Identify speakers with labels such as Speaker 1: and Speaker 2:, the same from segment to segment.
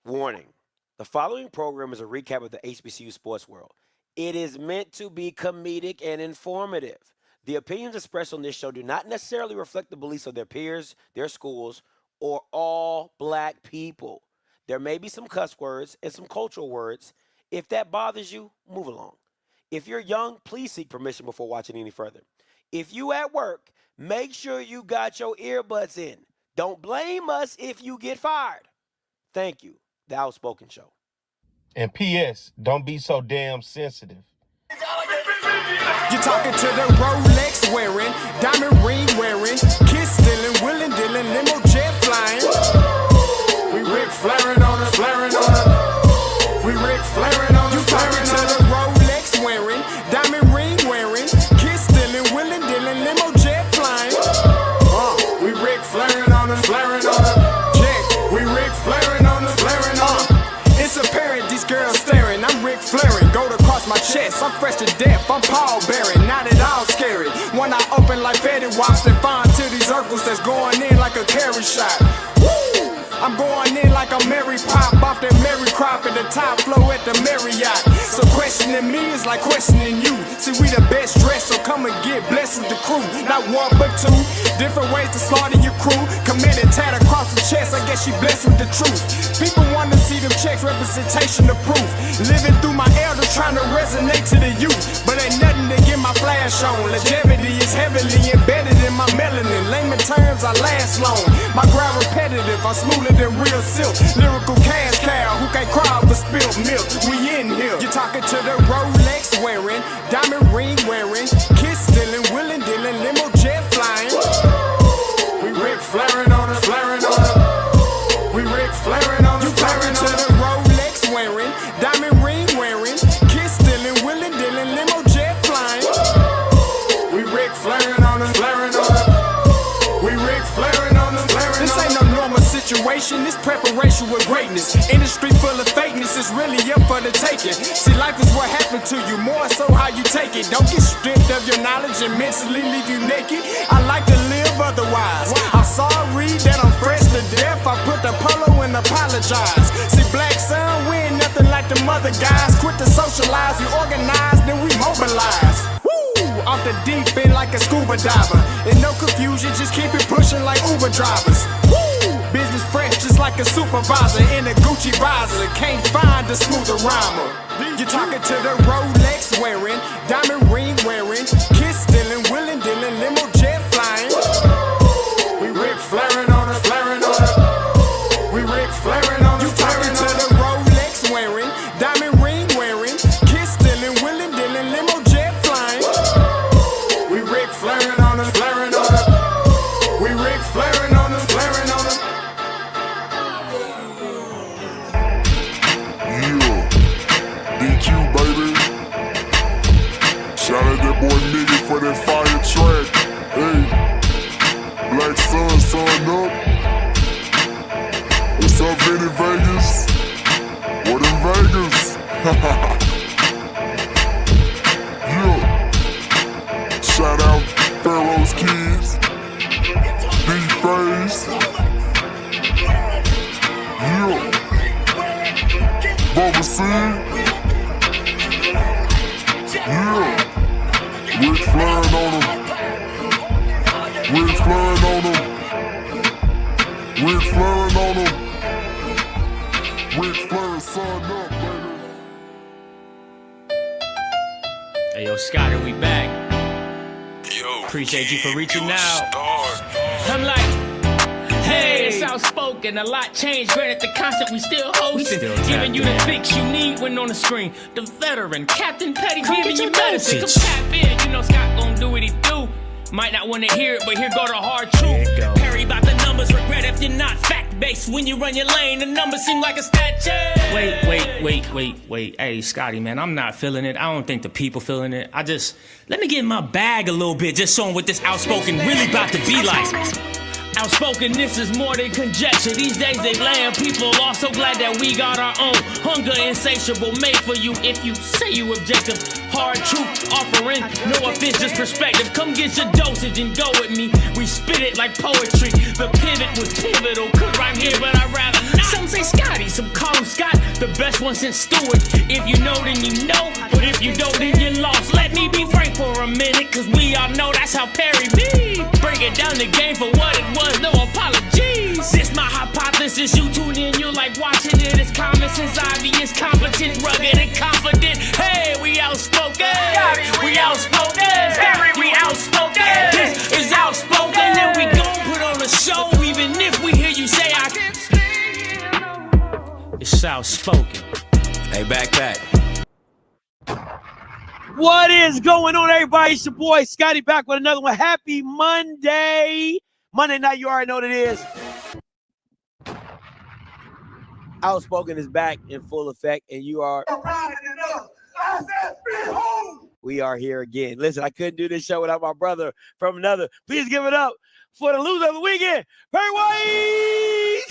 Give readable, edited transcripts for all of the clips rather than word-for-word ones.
Speaker 1: Warning. The following program is a recap of the HBCU sports world. It is meant to be comedic and informative. The opinions expressed on this show do not necessarily reflect the beliefs of their peers, their schools, or all black people. There may be some cuss words and some cultural words. If that bothers you, move along. If you're young, please seek permission before watching any further. If you at work, make sure you got your earbuds in. Don't blame us if you get fired. Thank you. The Outspoken Show.
Speaker 2: And P.S. Don't be so damn sensitive.
Speaker 3: You're talking to the Rolex wearing, diamond ring wearing, kiss stealing, willing dealing, limo jet flying. We Rick flaring on her, flaring on her. We Rick flaring on her. You talking to the Rolex wearing, diamond ring wearing, kiss stealing, willing dealing, limo jet flying. We Rick flaring on her, flaring on her. Check, we Rick flaring on her, flaring on her. It's apparent these girls staring. I'm Rick flaring, gold across my chest. I'm fresh to death, I'm Paul Bearing, not at all scary. One eye open like Betty Wops and fine to these circles that's going in like a carry shot. Woo! I'm going in like a Mary Pop off that Mary Crop at the top flow at the Marriott. So questioning me is like questioning you. See, we the best dressed, so come and get blessed with the crew. Not one but two, different ways to slaughter your crew. Committed tat across the chest, I guess she blessed with the truth. People want to see them checks, representation of proof. Living through my elders trying to resonate to the youth. But ain't nothing to get my flash on. Longevity is heavily embedded in my melanin. Layman terms, I last long. My grind repetitive, I'm smoother than real silk. Lyrical cash cow who can't cry over spilled milk. We in here. You're talking to the Rolex wearing, diamond ring wearing, kiss stealing, willing dealing, limo jet flying. We Rick flaring on her, flaring on her. We Rick flaring on her, flaring on her. To the Rolex wearing, diamond ring wearing, kiss stealing, willing dealing, limo jet flying. We Rick flaring on her, flaring on her. We Rick flaring on her, flaring on her. This ain't no normal situation, this preparation with greatness. Industry full of fakeness is really up for the taking. See, life is what happened to you, more so how you take it. Don't get stripped of your knowledge and mentally leave you naked. I like to live otherwise. I'm sorry that I'm fresh to death. I put the polo and apologize. See, black son, we ain't nothing like the mother guys. Quit to socialize, we organize, then we mobilize. Off the deep end like a scuba diver. And no confusion, just keep it pushing like Uber drivers. Woo! Business fresh just like a supervisor in a Gucci visor. Can't find a smoother rhymer. You're talking to the Rolex wearing, diamond ring wearing, kiss stealing, willing dealing, limo jet flying. We Rick flaring on her, flaring on her. We Rick flaring on her. You talking to the Rolex wearing, diamond ring wearing, kiss stealing, willing dealing, limo jet flying. We Rick flaring on her, flaring on her. We Rick flaring on her, flaring on her.
Speaker 4: Yeah, DQ baby. Shout out that boy Nigga for that fire track. Hey, Black Sun, sun up. What's up, Vinny Vegas? What in Vegas? Yeah. Shout out Pharaoh's Kids, D-Face. Yeah. Bubba C. Yeah. Rick flaring on them. Rick flaring on them. Rick flaring on them. Rick flaring, son up, baby.
Speaker 5: Hey, yo, Scotty, we back.
Speaker 6: Yo,
Speaker 5: Appreciate you for
Speaker 6: kid,
Speaker 5: reaching
Speaker 6: you a
Speaker 5: out.
Speaker 6: star.
Speaker 5: I'm like, hey, it's outspoken. A lot changed. Granted, the concept we still hosting. Giving you the fix you need when on the screen. The veteran, Captain Petty, giving you medicine. Come tap in. You know Scott gon' do what he do. Might not want to hear it, but here go the hard truth. Perry about the numbers, regret if you're not fact-based. When you run your lane, the numbers seem like a statue. Wait. Hey, Scotty, man, I'm not feeling it. I don't think the people feeling it. Let me get in my bag a little bit, just showing what this outspoken really about to be like. outspoken, this is more than conjecture. These days they land people are so glad that we got our own. Hunger insatiable, made for you if you say you objective. Hard truth offering, no offense, just perspective. Come get your dosage and go with me. We spit it like poetry. The pivot was pivotal, could rhyme here, but I'd rather not. Some say Scotty, some call him Scott, the best one since Stewart. If you know, then you know, but if you don't, then you're lost. Let me be frank for a minute, cause we all know that's how Perry be. Break it down the game for what it was, no apologies. This my hypothesis, you tune in, you like watching it. It's common sense, obvious, competent, rugged, and confident. Hey, we outspoken. We outspoken. We outspoken. This is outspoken, and we gon' put on a show, even if we hear you say I can't stay alone. It's outspoken.
Speaker 1: Hey, back. What is going on, everybody? It's your boy Scotty back with another one. Happy Monday. Monday night, you already know what it is. Outspoken is back in full effect, and you are. We are here again. Listen, I couldn't do this show without my brother from another. Please give it up for the loser of the weekend, Perry White.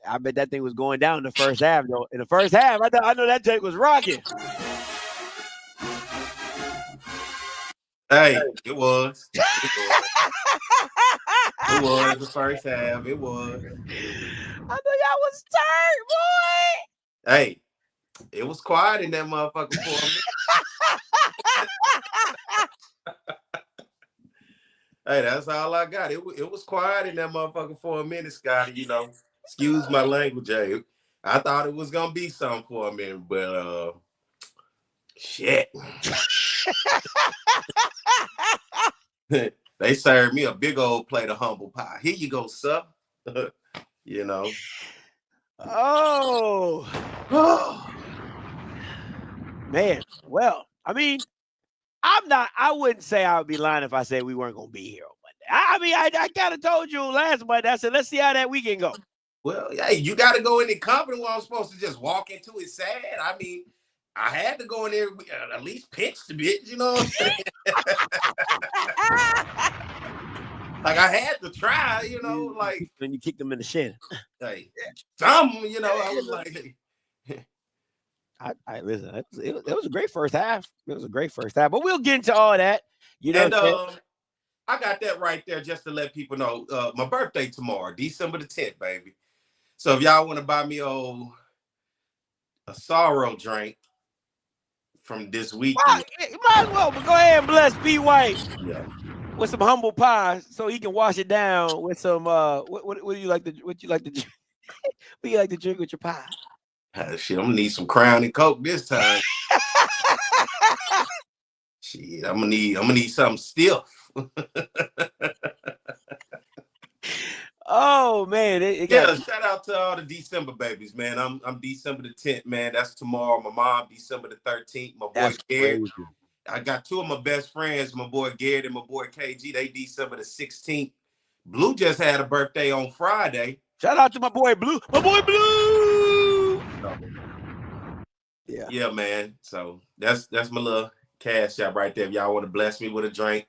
Speaker 1: I bet that thing was going down in the first half, though. In the first half, I know that Jake was rocking.
Speaker 2: Hey, it was. It was the first half. It was.
Speaker 1: I know y'all was tired, boy.
Speaker 2: Hey, it was quiet in that motherfucker for me. Hey, that's all I got. It was quiet in that motherfucker for a minute, Scotty. You know, excuse my language, Jay. I thought it was gonna be something for a minute, but shit. They served me a big old plate of humble pie. Here you go, sir. You know.
Speaker 1: Oh, man. Well, I mean, I wouldn't say I would be lying if I said we weren't going to be here on Monday. I kind of told you last Monday. I said, let's see how that weekend go.
Speaker 2: Well, hey, you got to go in there confident when I'm supposed to just walk into it sad. I mean, I had to go in there at least pitch the bit, you know what I'm saying? Like, I had to try, you know, like.
Speaker 1: When you kicked them in the shin.
Speaker 2: Hey, you know, I was like.
Speaker 1: I listen, it was a great first half. It was a great first half, but we'll get into all that. You know,
Speaker 2: and I got that right there just to let people know. My birthday tomorrow, December the 10th, baby. So if y'all want to buy me a sorrow drink from this weekend,
Speaker 1: you might as well. But go ahead and bless B White with some humble pie, so he can wash it down with some. What do you like to? What you like to? What do you like to drink with your pie?
Speaker 2: Shit, I'm gonna need some Crown and Coke this time. Shit, I'm gonna need something stiff.
Speaker 1: Oh man,
Speaker 2: shout out to all the December babies, man. I'm December the 10th, man. That's tomorrow. My mom, December the 13th. My boy Garrett. I got two of my best friends, my boy Garrett and my boy KG. They December the 16th. Blue just had a birthday on Friday.
Speaker 1: Shout out to my boy Blue. My boy Blue.
Speaker 2: Yeah, man. So that's my little cash out right there. If y'all want to bless me with a drink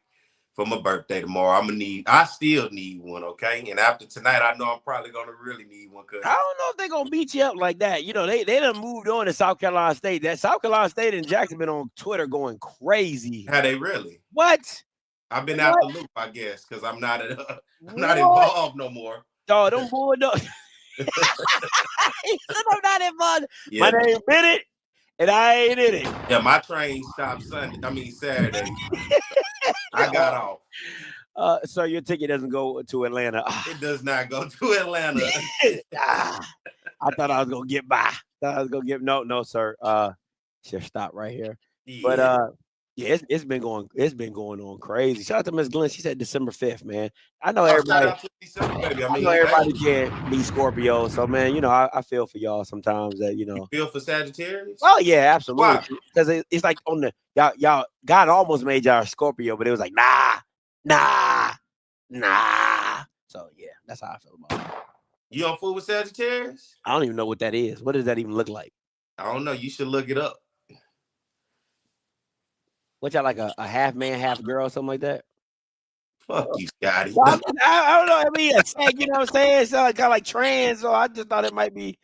Speaker 2: for my birthday tomorrow, I still need one, okay? And after tonight, I know I'm probably gonna really need one.
Speaker 1: I don't know if they're gonna beat you up like that. You know, they done moved on to South Carolina State. That South Carolina State and Jackson been on Twitter going crazy.
Speaker 2: How they really?
Speaker 1: What?
Speaker 2: I've been out the loop, I guess, because I'm not involved no more.
Speaker 1: Oh, don't Bulldogs. He said I'm not involved.
Speaker 2: Yeah.
Speaker 1: My name Bennett, and I ain't in it.
Speaker 2: Yeah, my train stopped Saturday. I got off.
Speaker 1: So your ticket doesn't go to Atlanta.
Speaker 2: It does not go to Atlanta.
Speaker 1: I thought I was gonna get by. No, sir. Just stop right here. Yeah. But it's been going on crazy. Shout out to Miss Glenn. She said December 5th, man. I know everybody. I know everybody can't be Scorpio, so man, you know I feel for y'all sometimes. That you
Speaker 2: feel for Sagittarius.
Speaker 1: Oh yeah, absolutely. Because it's like on the y'all God almost made y'all Scorpio, but it was like nah. So yeah, That's how I feel about it.
Speaker 2: You don't fool with Sagittarius?
Speaker 1: I don't even know what that is. What does that even look like?
Speaker 2: I don't know. You should look it up.
Speaker 1: What y'all like a half man, half girl, or something like that?
Speaker 2: Fuck you, Scotty.
Speaker 1: I don't know. I mean, you know what I'm saying? It's kind of like trans, so I just thought it might be,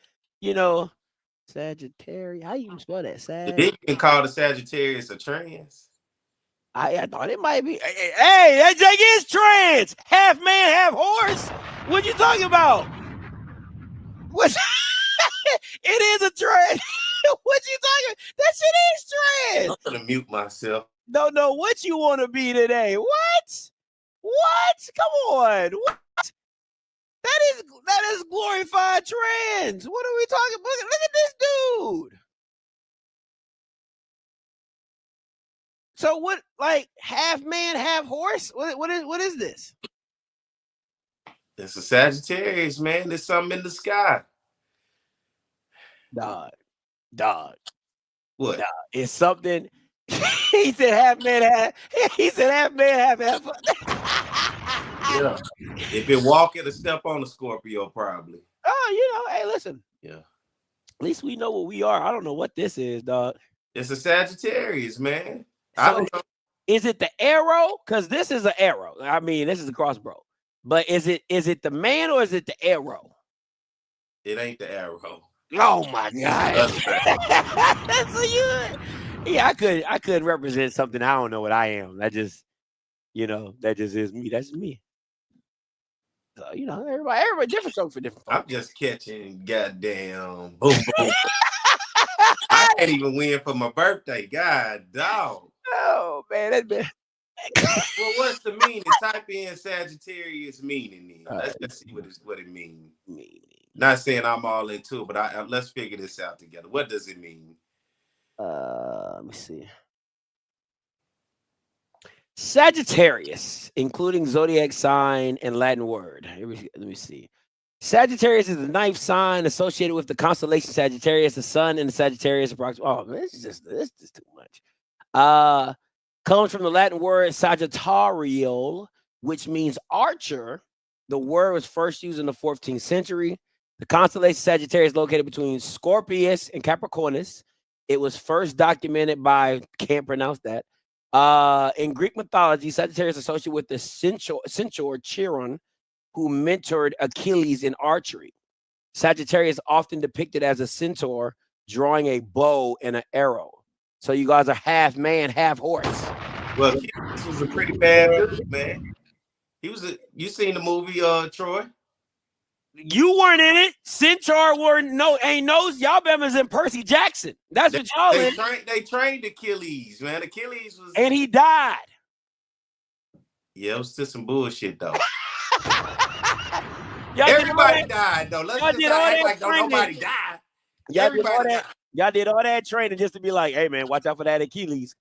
Speaker 1: Sagittarius. How you even spell that?
Speaker 2: Then you can call the Sagittarius a trans.
Speaker 1: I thought it might be. Hey, that Jake is trans. Half man, half horse. What you talking about? What? It is a trans. What you talking? That shit is trans.
Speaker 2: I'm gonna mute myself.
Speaker 1: Don't know what you want to be today. What? Come on. What? That is glorified trans. What are we talking about? Look at this dude. So what? Like half man, half horse? What is this?
Speaker 2: It's a Sagittarius, man. There's something in the sky.
Speaker 1: Dog.
Speaker 2: What?
Speaker 1: Dog. It's something. He said half man, half. He said half man, half.
Speaker 2: Yeah. If it walk, it'll step on the Scorpio, probably.
Speaker 1: Oh, hey, listen.
Speaker 2: Yeah.
Speaker 1: At least we know what we are. I don't know what this is, dog.
Speaker 2: It's a Sagittarius, man.
Speaker 1: So
Speaker 2: I don't know.
Speaker 1: Is it the arrow? Because this is an arrow. I mean, this is a crossbow. But is it the man or is it the arrow?
Speaker 2: It ain't the arrow.
Speaker 1: Oh my God. So I could represent something. I don't know what I am. That just, that just is me. That's me. So, everybody different strokes for different folks.
Speaker 2: I'm just catching goddamn boom boom. I can't even win for my birthday. God dog.
Speaker 1: Oh man, that's been.
Speaker 2: Well, what's the meaning? Type in Sagittarius meaning then. Let's see what it means. Not saying I'm all into it, but let's figure this out together. What does it mean?
Speaker 1: Let me see. Sagittarius, including zodiac sign and Latin word. Let me see. Sagittarius is the ninth sign associated with the constellation Sagittarius. The sun in the Sagittarius approximately. Oh, man, this is too much. Comes from the Latin word sagittarial, which means archer. The word was first used in the 14th century. The constellation Sagittarius is located between Scorpius and Capricornus. It was first documented by, can't pronounce that. In Greek mythology, Sagittarius is associated with the centaur Chiron, who mentored Achilles in archery. Sagittarius is often depicted as a centaur drawing a bow and an arrow. So you guys are half man, half horse.
Speaker 2: Well, this was a pretty bad dude, man. You seen the movie Troy?
Speaker 1: You weren't in it. Centaur ain't no y'all members in Percy Jackson. That's what y'all in.
Speaker 2: They trained Achilles, man. Achilles was,
Speaker 1: and he died.
Speaker 2: Yeah, it was just some bullshit though.
Speaker 1: Everybody
Speaker 2: died though. Let's just act like nobody died.
Speaker 1: Y'all did all that training just to be like, hey man, watch out for that Achilles.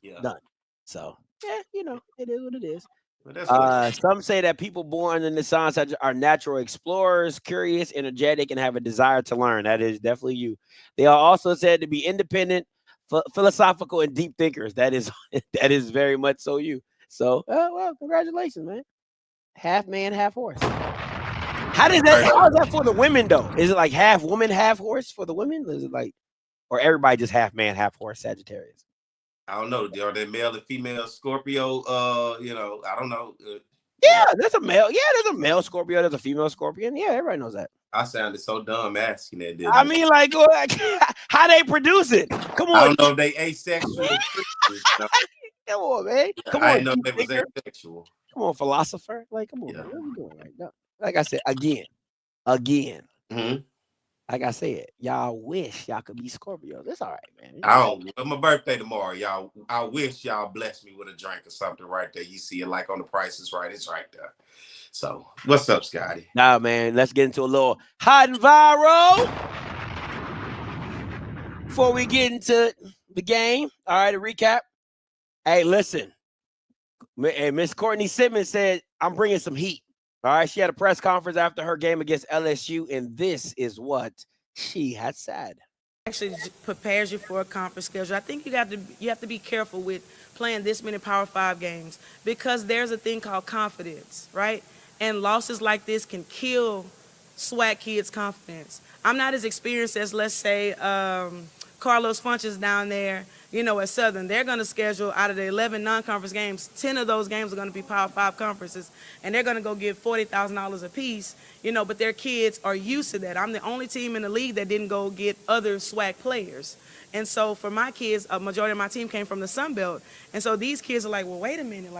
Speaker 2: Yeah.
Speaker 1: Done. So yeah, it is what it is.
Speaker 2: Well,
Speaker 1: some say that people born in the signs are natural explorers, curious, energetic, and have a desire to learn. That is definitely you. They are also said to be independent, philosophical, and deep thinkers. That is very much so you. So, well, congratulations, man. Half man, half horse. How is that for the women though? Is it like half woman, half horse for the women? Is it like, or everybody just half man, half horse Sagittarius?
Speaker 2: I don't know. Are they male and female Scorpio? I don't know.
Speaker 1: There's a male. Yeah, there's a male Scorpio. There's a female Scorpion. Yeah, everybody knows that.
Speaker 2: I sounded so dumb asking that.
Speaker 1: I mean, like, how they produce it? Come on.
Speaker 2: I don't know if they asexual.
Speaker 1: Come on, man. Come
Speaker 2: I
Speaker 1: on.
Speaker 2: didn't know they was asexual.
Speaker 1: Come on, philosopher. Like, come on, man. What are you doing right now? Like I said, again.
Speaker 2: Mm-hmm.
Speaker 1: Like I said, y'all wish y'all could be Scorpios. It's all right, man.
Speaker 2: It's my birthday tomorrow, y'all. I wish y'all bless me with a drink or something right there. You see it like on the Price is Right. It's right there. So, what's up, Scotty?
Speaker 1: Nah, man. Let's get into a little hot and viral before we get into the game. All right, a recap. Hey, listen. Miss Courtney Simmons said, I'm bringing some heat. All right, she had a press conference after her game against LSU, and this is what she had said.
Speaker 7: Actually prepares you for a conference schedule. I think you have to be careful with playing this many Power 5 games because there's a thing called confidence, right? And losses like this can kill SWAC kids' confidence. I'm not as experienced as, let's say, Carlos Funches down there, at Southern. They're going to schedule out of the 11 non-conference games, 10 of those games are going to be Power 5 conferences, and they're going to go give $40,000 a piece, but their kids are used to that. I'm the only team in the league that didn't go get other SWAC players. And so for my kids, a majority of my team came from the Sun Belt. And so these kids are like, well, wait a minute,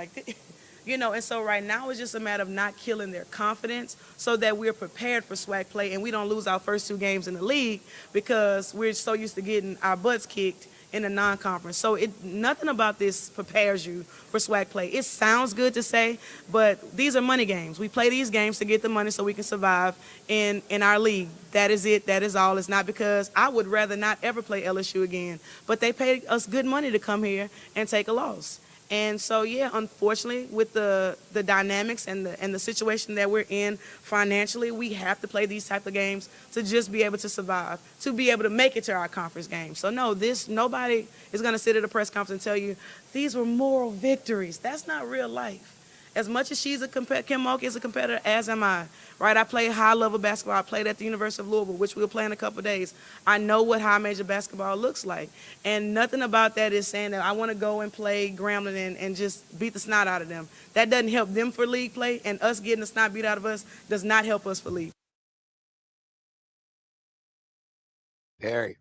Speaker 7: and so right now it's just a matter of not killing their confidence so that we're prepared for SWAC play and we don't lose our first 2 games in the league because we're so used to getting our butts kicked in the non-conference. So nothing about this prepares you for SWAC play. It sounds good to say, but these are money games. We play these games to get the money so we can survive in our league. That is it. That is all. It's not because I would rather not ever play LSU again, but they paid us good money to come here and take a loss. And so, yeah, unfortunately, with the dynamics and the situation that we're in financially, we have to play these type of games to just be able to survive, to be able to make it to our conference games. So, no, nobody is going to sit at a press conference and tell you these were moral victories. That's not real life. As much as Kim Mulkey is a competitor, as am I, right? I play high-level basketball. I played at the University of Louisville, which we'll play in a couple of days. I know what high-major basketball looks like. And nothing about that is saying that I want to go and play Grambling and just beat the snot out of them. That doesn't help them for league play, and us getting the snot beat out of us does not help us for league.
Speaker 1: Perry,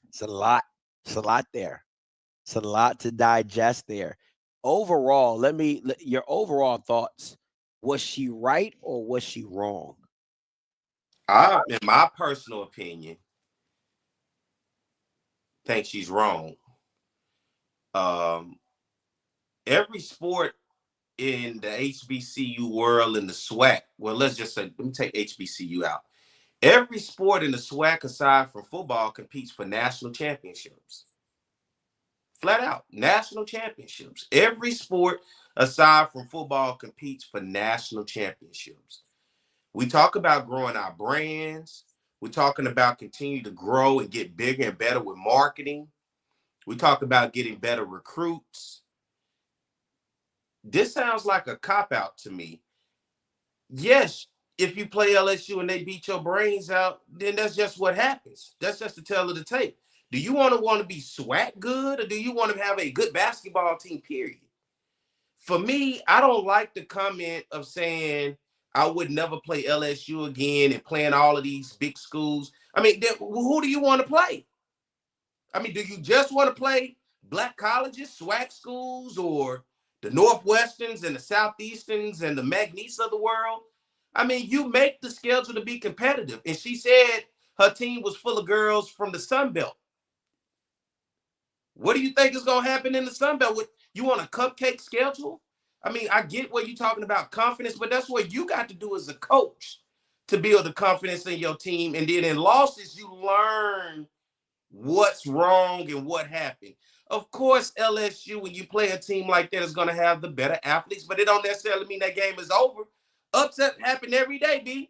Speaker 1: it's a lot. It's a lot there. It's a lot to digest there. Overall, your overall thoughts. Was she right or was she wrong?
Speaker 2: In my personal opinion, think she's wrong. Every sport in the HBCU world in the SWAC, well, let's just say, let me take HBCU out. Every sport in the SWAC, aside from football, competes for national championships. Flat out, national championships. Every sport, aside from football, competes for national championships. We talk about growing our brands. We're talking about continue to grow and get bigger and better with marketing. We talk about getting better recruits. This sounds like a cop-out to me. Yes, if you play LSU and they beat your brains out, then that's just what happens. That's just the tale of the tape. Do you want to be SWAC good, or do you want to have a good basketball team, period? For me, I don't like the comment of saying I would never play LSU again and playing all of these big schools. I mean, who do you want to play? I mean, do you just want to play black colleges, SWAC schools, or the Northwesterns and the Southeasterns and the McNeese of the world? I mean, you make the schedule to be competitive. And she said her team was full of girls from the Sun Belt. What do you think is going to happen in the Sun Belt? You want a cupcake schedule? I mean, I get what you're talking about confidence, but that's what you got to do as a coach to build the confidence in your team. And then in losses, you learn what's wrong and what happened. Of course, LSU, when you play a team like that, is going to have the better athletes, but it don't necessarily mean that game is over. Upset happen every day, B.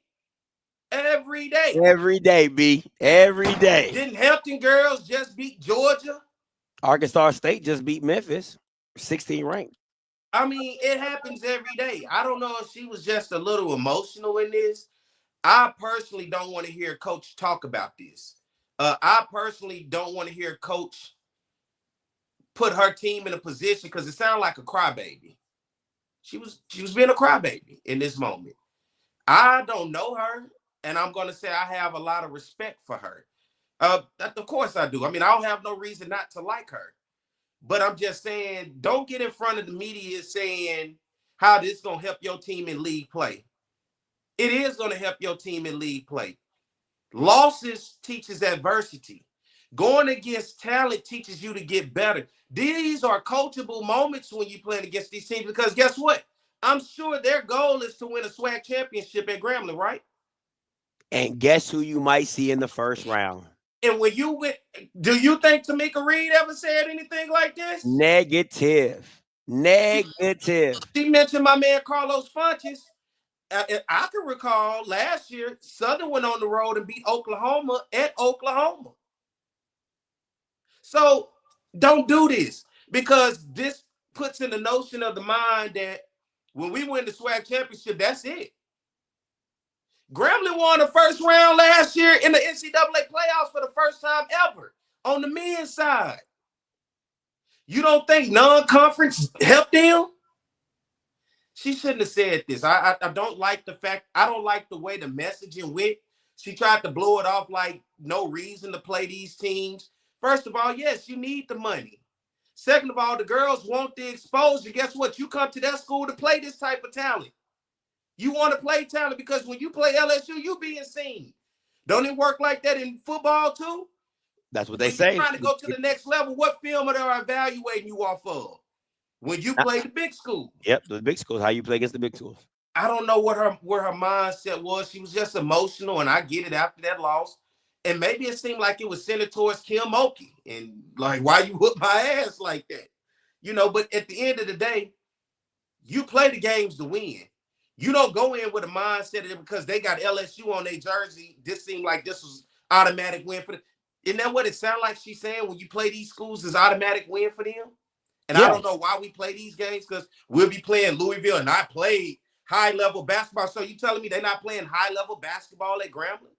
Speaker 2: Every day.
Speaker 1: Every day, B. Every day.
Speaker 2: Didn't Hampton girls just beat Georgia?
Speaker 1: Arkansas State just beat Memphis, 16 ranked.
Speaker 2: I mean, it happens every day. I don't know if she was just a little emotional in this. I personally don't want to hear Coach talk about this. I personally don't want to hear Coach put her team in a position because it sounded like a crybaby. She was being a crybaby in this moment. I don't know her, and I'm going to say I have a lot of respect for her. Of course I do. I mean, I don't have no reason not to like her. But I'm just saying, don't get in front of the media saying how this is going to help your team in league play. It is going to help your team in league play. Losses teaches adversity. Going against talent teaches you to get better. These are coachable moments when you're playing against these teams because guess what? I'm sure their goal is to win a SWAC championship at Grambling, right?
Speaker 1: And guess who you might see in the first round?
Speaker 2: And when you went, do you think Tamika Reed ever said anything like this?
Speaker 1: Negative.
Speaker 2: She mentioned my man Carlos Funches. I can recall last year, Southern went on the road and beat Oklahoma at Oklahoma. So don't do this because this puts in the notion of the mind that when we win the SWAC championship, that's it. Grambling won the first round last year in the NCAA playoffs for the first time ever on the men's side. You don't think non-conference helped them? She shouldn't have said this. I don't like the fact, I don't like the way the messaging went. She tried to blow it off like no reason to play these teams. First of all, yes, you need the money. Second of all, the girls want the exposure. Guess what? You come to that school to play this type of talent. You want to play talent because when you play LSU, you being seen. Don't it work like that in football too?
Speaker 1: That's what they
Speaker 2: when
Speaker 1: say.
Speaker 2: You're trying to go to the next level. What film are they evaluating you off of? When you play the big school.
Speaker 1: Yep, the big schools. How you play against the big schools.
Speaker 2: I don't know where her mindset was. She was just emotional, and I get it after that loss. And maybe it seemed like it was centered towards Kim Mulkey. And like, why you whoop my ass like that? You know, but at the end of the day, you play the games to win. You don't go in with a mindset that because they got LSU on their jersey, this seemed like this was automatic win for them. Isn't that what it sounded like she's saying? When you play these schools, is automatic win for them? And I don't know why we play these games, because we'll be playing Louisville, and I played high-level basketball. So you telling me they're not playing high-level basketball at Grambling?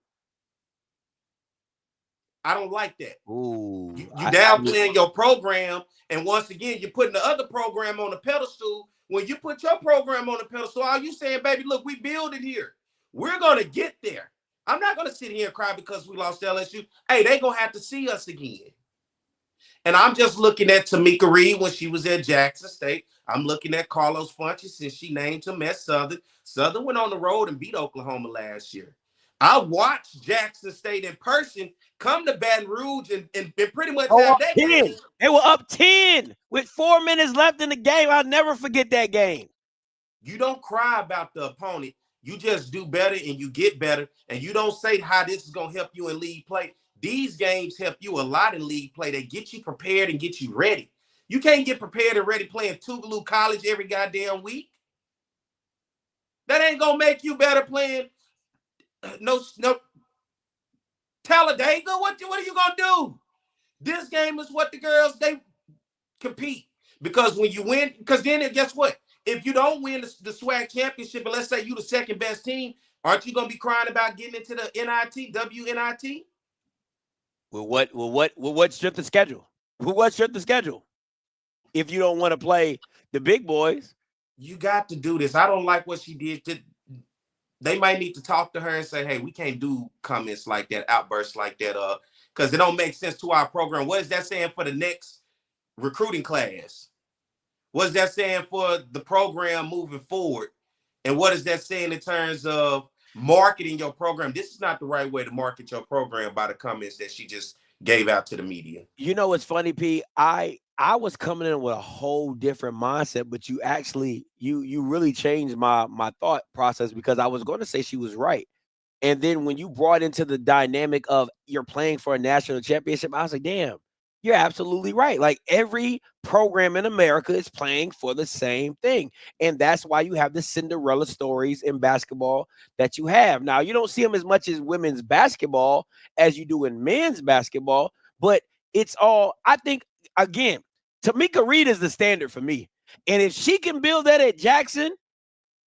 Speaker 2: I don't like that.
Speaker 1: Ooh,
Speaker 2: you downplaying your program, and once again, you're putting the other program on the pedestal. When you put your program on the pedestal, all you saying, baby, look, we build it here. We're going to get there. I'm not going to sit here and cry because we lost LSU. Hey, they're going to have to see us again. And I'm just looking at Tamika Reed when she was at Jackson State. I'm looking at Carlos Funches since she named him at Southern. Southern went on the road and beat Oklahoma last year. I watched Jackson State in person come to Baton Rouge and pretty much have that game.
Speaker 1: They were up 10 with 4 minutes left in the game. I'll never forget that game.
Speaker 2: You don't cry about the opponent. You just do better and you get better. And you don't say how this is going to help you in league play. These games help you a lot in league play. They get you prepared and get you ready. You can't get prepared and ready playing Tougaloo College every goddamn week. That ain't going to make you better playing no Talladega. What are you going to do? This game is what the girls, they compete. Because when you win, because then guess what? If you don't win the SWAC championship, and let's say you the second best team, aren't you going to be crying about getting into the NIT, WNIT?
Speaker 1: What strip the schedule? What strip the schedule? If you don't want to play the big boys.
Speaker 2: You got to do this. I don't like what she did. They might need to talk to her and say, hey, we can't do comments like that, outbursts like that, because it don't make sense to our program. What is that saying for the next recruiting class? What is that saying for the program moving forward? And what is that saying in terms of marketing your program? This is not the right way to market your program by the comments that she just gave out to the media.
Speaker 1: You know what's funny, P? I was coming in with a whole different mindset, but you actually you really changed my thought process, because I was going to say she was right. And then when you brought into the dynamic of you're playing for a national championship, I was like, damn, you're absolutely right. Like, every program in America is playing for the same thing. And that's why you have the Cinderella stories in basketball that you have. Now, you don't see them as much as women's basketball as you do in men's basketball, but it's all, I think, again, Tamika Reed is the standard for me. And if she can build that at Jackson,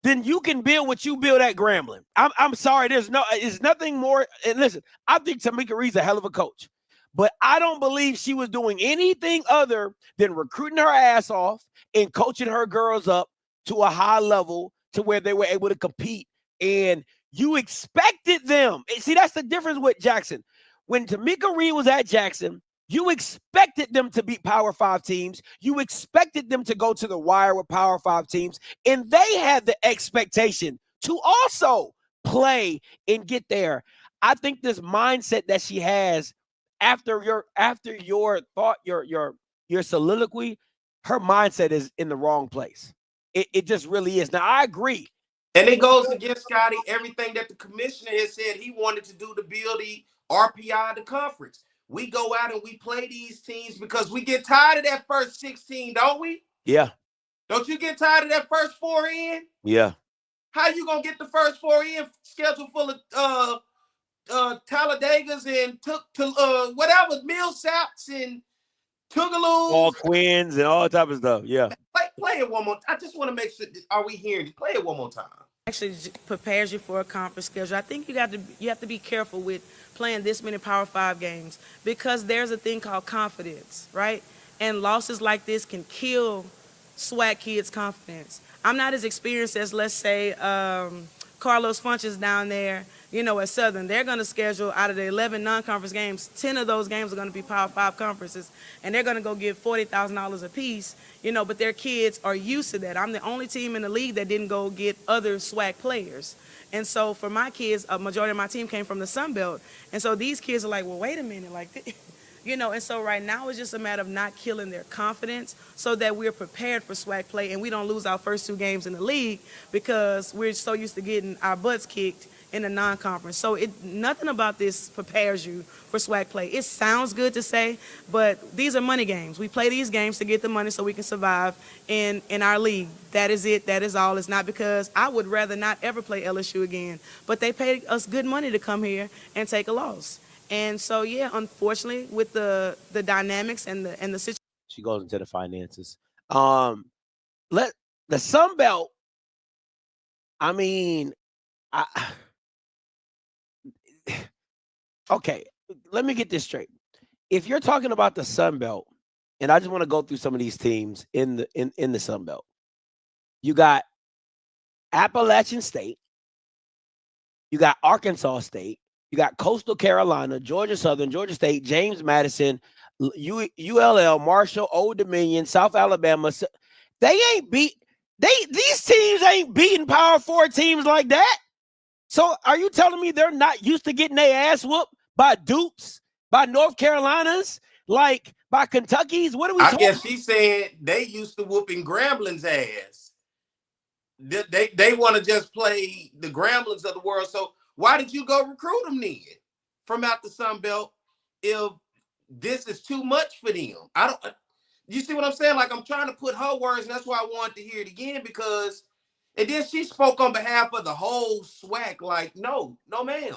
Speaker 1: then you can build what you build at Grambling. I'm sorry, it's nothing more. And listen, I think Tamika Reed's a hell of a coach. But I don't believe she was doing anything other than recruiting her ass off and coaching her girls up to a high level to where they were able to compete. And you expected them. See, that's the difference with Jackson. When Tamika Reed was at Jackson, you expected them to beat Power 5 teams. You expected them to go to the wire with Power 5 teams. And they had the expectation to also play and get there. I think this mindset that she has after your thought, your soliloquy, her mindset is in the wrong place. It just really is. Now, I agree.
Speaker 2: And it goes against, Scotty, everything that the commissioner has said he wanted to do to build the RPI of the conference. We go out and we play these teams because we get tired of that first 16, don't we?
Speaker 1: Yeah.
Speaker 2: Don't you get tired of that first 4 in?
Speaker 1: Yeah.
Speaker 2: How you going to get the first 4 in schedule full of Talladegas and whatever, Millsaps and Tougaloo,
Speaker 1: all Quins and all type of stuff. Yeah.
Speaker 2: Play it one more. I just want to make sure. Are we hearing? Play it one more time.
Speaker 7: actually prepares you for a conference schedule. I think you have to be careful with playing this many Power 5 games because there's a thing called confidence, right? And losses like this can kill SWAC kids' confidence. I'm not as experienced as, let's say, Carlos Funches down there, at Southern. They're going to schedule out of the 11 non-conference games, 10 of those games are going to be Power 5 conferences, and they're going to go get $40,000 a piece, but their kids are used to that. I'm the only team in the league that didn't go get other SWAC players. And so for my kids, a majority of my team came from the Sun Belt. And so these kids are like, well, wait a minute, like, and so right now it's just a matter of not killing their confidence so that we're prepared for SWAC play and we don't lose our first 2 games in the league because we're so used to getting our butts kicked in the non-conference. So nothing about this prepares you for SWAC play. It sounds good to say, but these are money games. We play these games to get the money so we can survive in our league. That is it. That is all. It's not because I would rather not ever play LSU again, but they pay us good money to come here and take a loss. And so, yeah, unfortunately, with the dynamics and the situation.
Speaker 1: She goes into the finances. Let the Sun Belt. I mean, okay. Let me get this straight. If you're talking about the Sun Belt, and I just want to go through some of these teams in the Sun Belt, you got Appalachian State, you got Arkansas State. You got Coastal Carolina, Georgia Southern, Georgia State, James Madison, ULL, Marshall, Old Dominion, South Alabama. These teams ain't beating Power 4 teams like that. So are you telling me they're not used to getting their ass whooped by Dukes, by North Carolinas, like by Kentucky's? What are we talking?
Speaker 2: I guess she's saying they used to whooping Grambling's ass. They want to just play the Gramblings of the world. So why did you go recruit them then from out the Sun Belt if this is too much for them? You see what I'm saying? Like, I'm trying to put her words, and that's why I wanted to hear it again because, and then she spoke on behalf of the whole SWAC. Like, no, ma'am.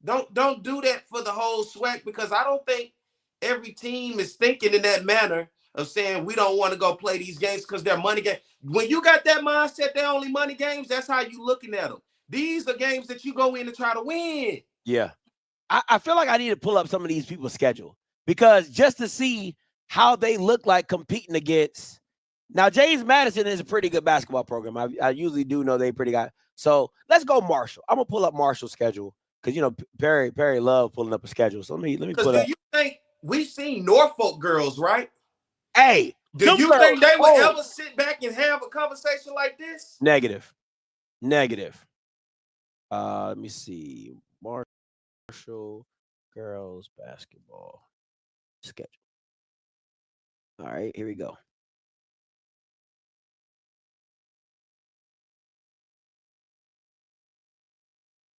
Speaker 2: Don't do that for the whole SWAC because I don't think every team is thinking in that manner of saying we don't want to go play these games because they're money games. When you got that mindset, they're only money games, that's how you looking at them. These are games that you go in to try to win.
Speaker 1: Yeah. I feel like I need to pull up some of these people's schedule because just to see how they look like competing against. Now, James Madison is a pretty good basketball program. I usually do know they pretty good. So let's go Marshall. I'm going to pull up Marshall's schedule because, Perry loved pulling up a schedule. So let me pull up.
Speaker 2: Do you think we've seen Norfolk girls, right?
Speaker 1: Hey.
Speaker 2: Do you think they would ever sit back and have a conversation like this?
Speaker 1: Negative. Let me see. Marshall girls basketball schedule. All right, here we go.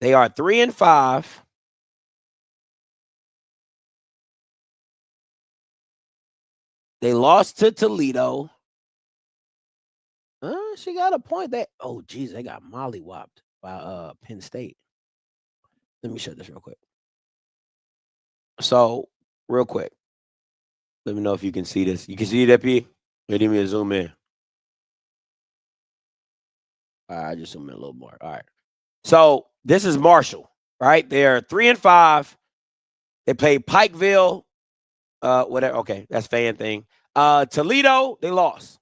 Speaker 1: They are 3-5. They lost to Toledo. She got a point. They got mollywopped by Penn State. Let me show this real quick. So, real quick. Let me know if you can see this. You can see that, P? Let me zoom in. All right, I just zoom in a little more. All right. So, this is Marshall, right? They're 3-5. They played Pikeville. Whatever. Okay, that's fan thing. Toledo, they lost.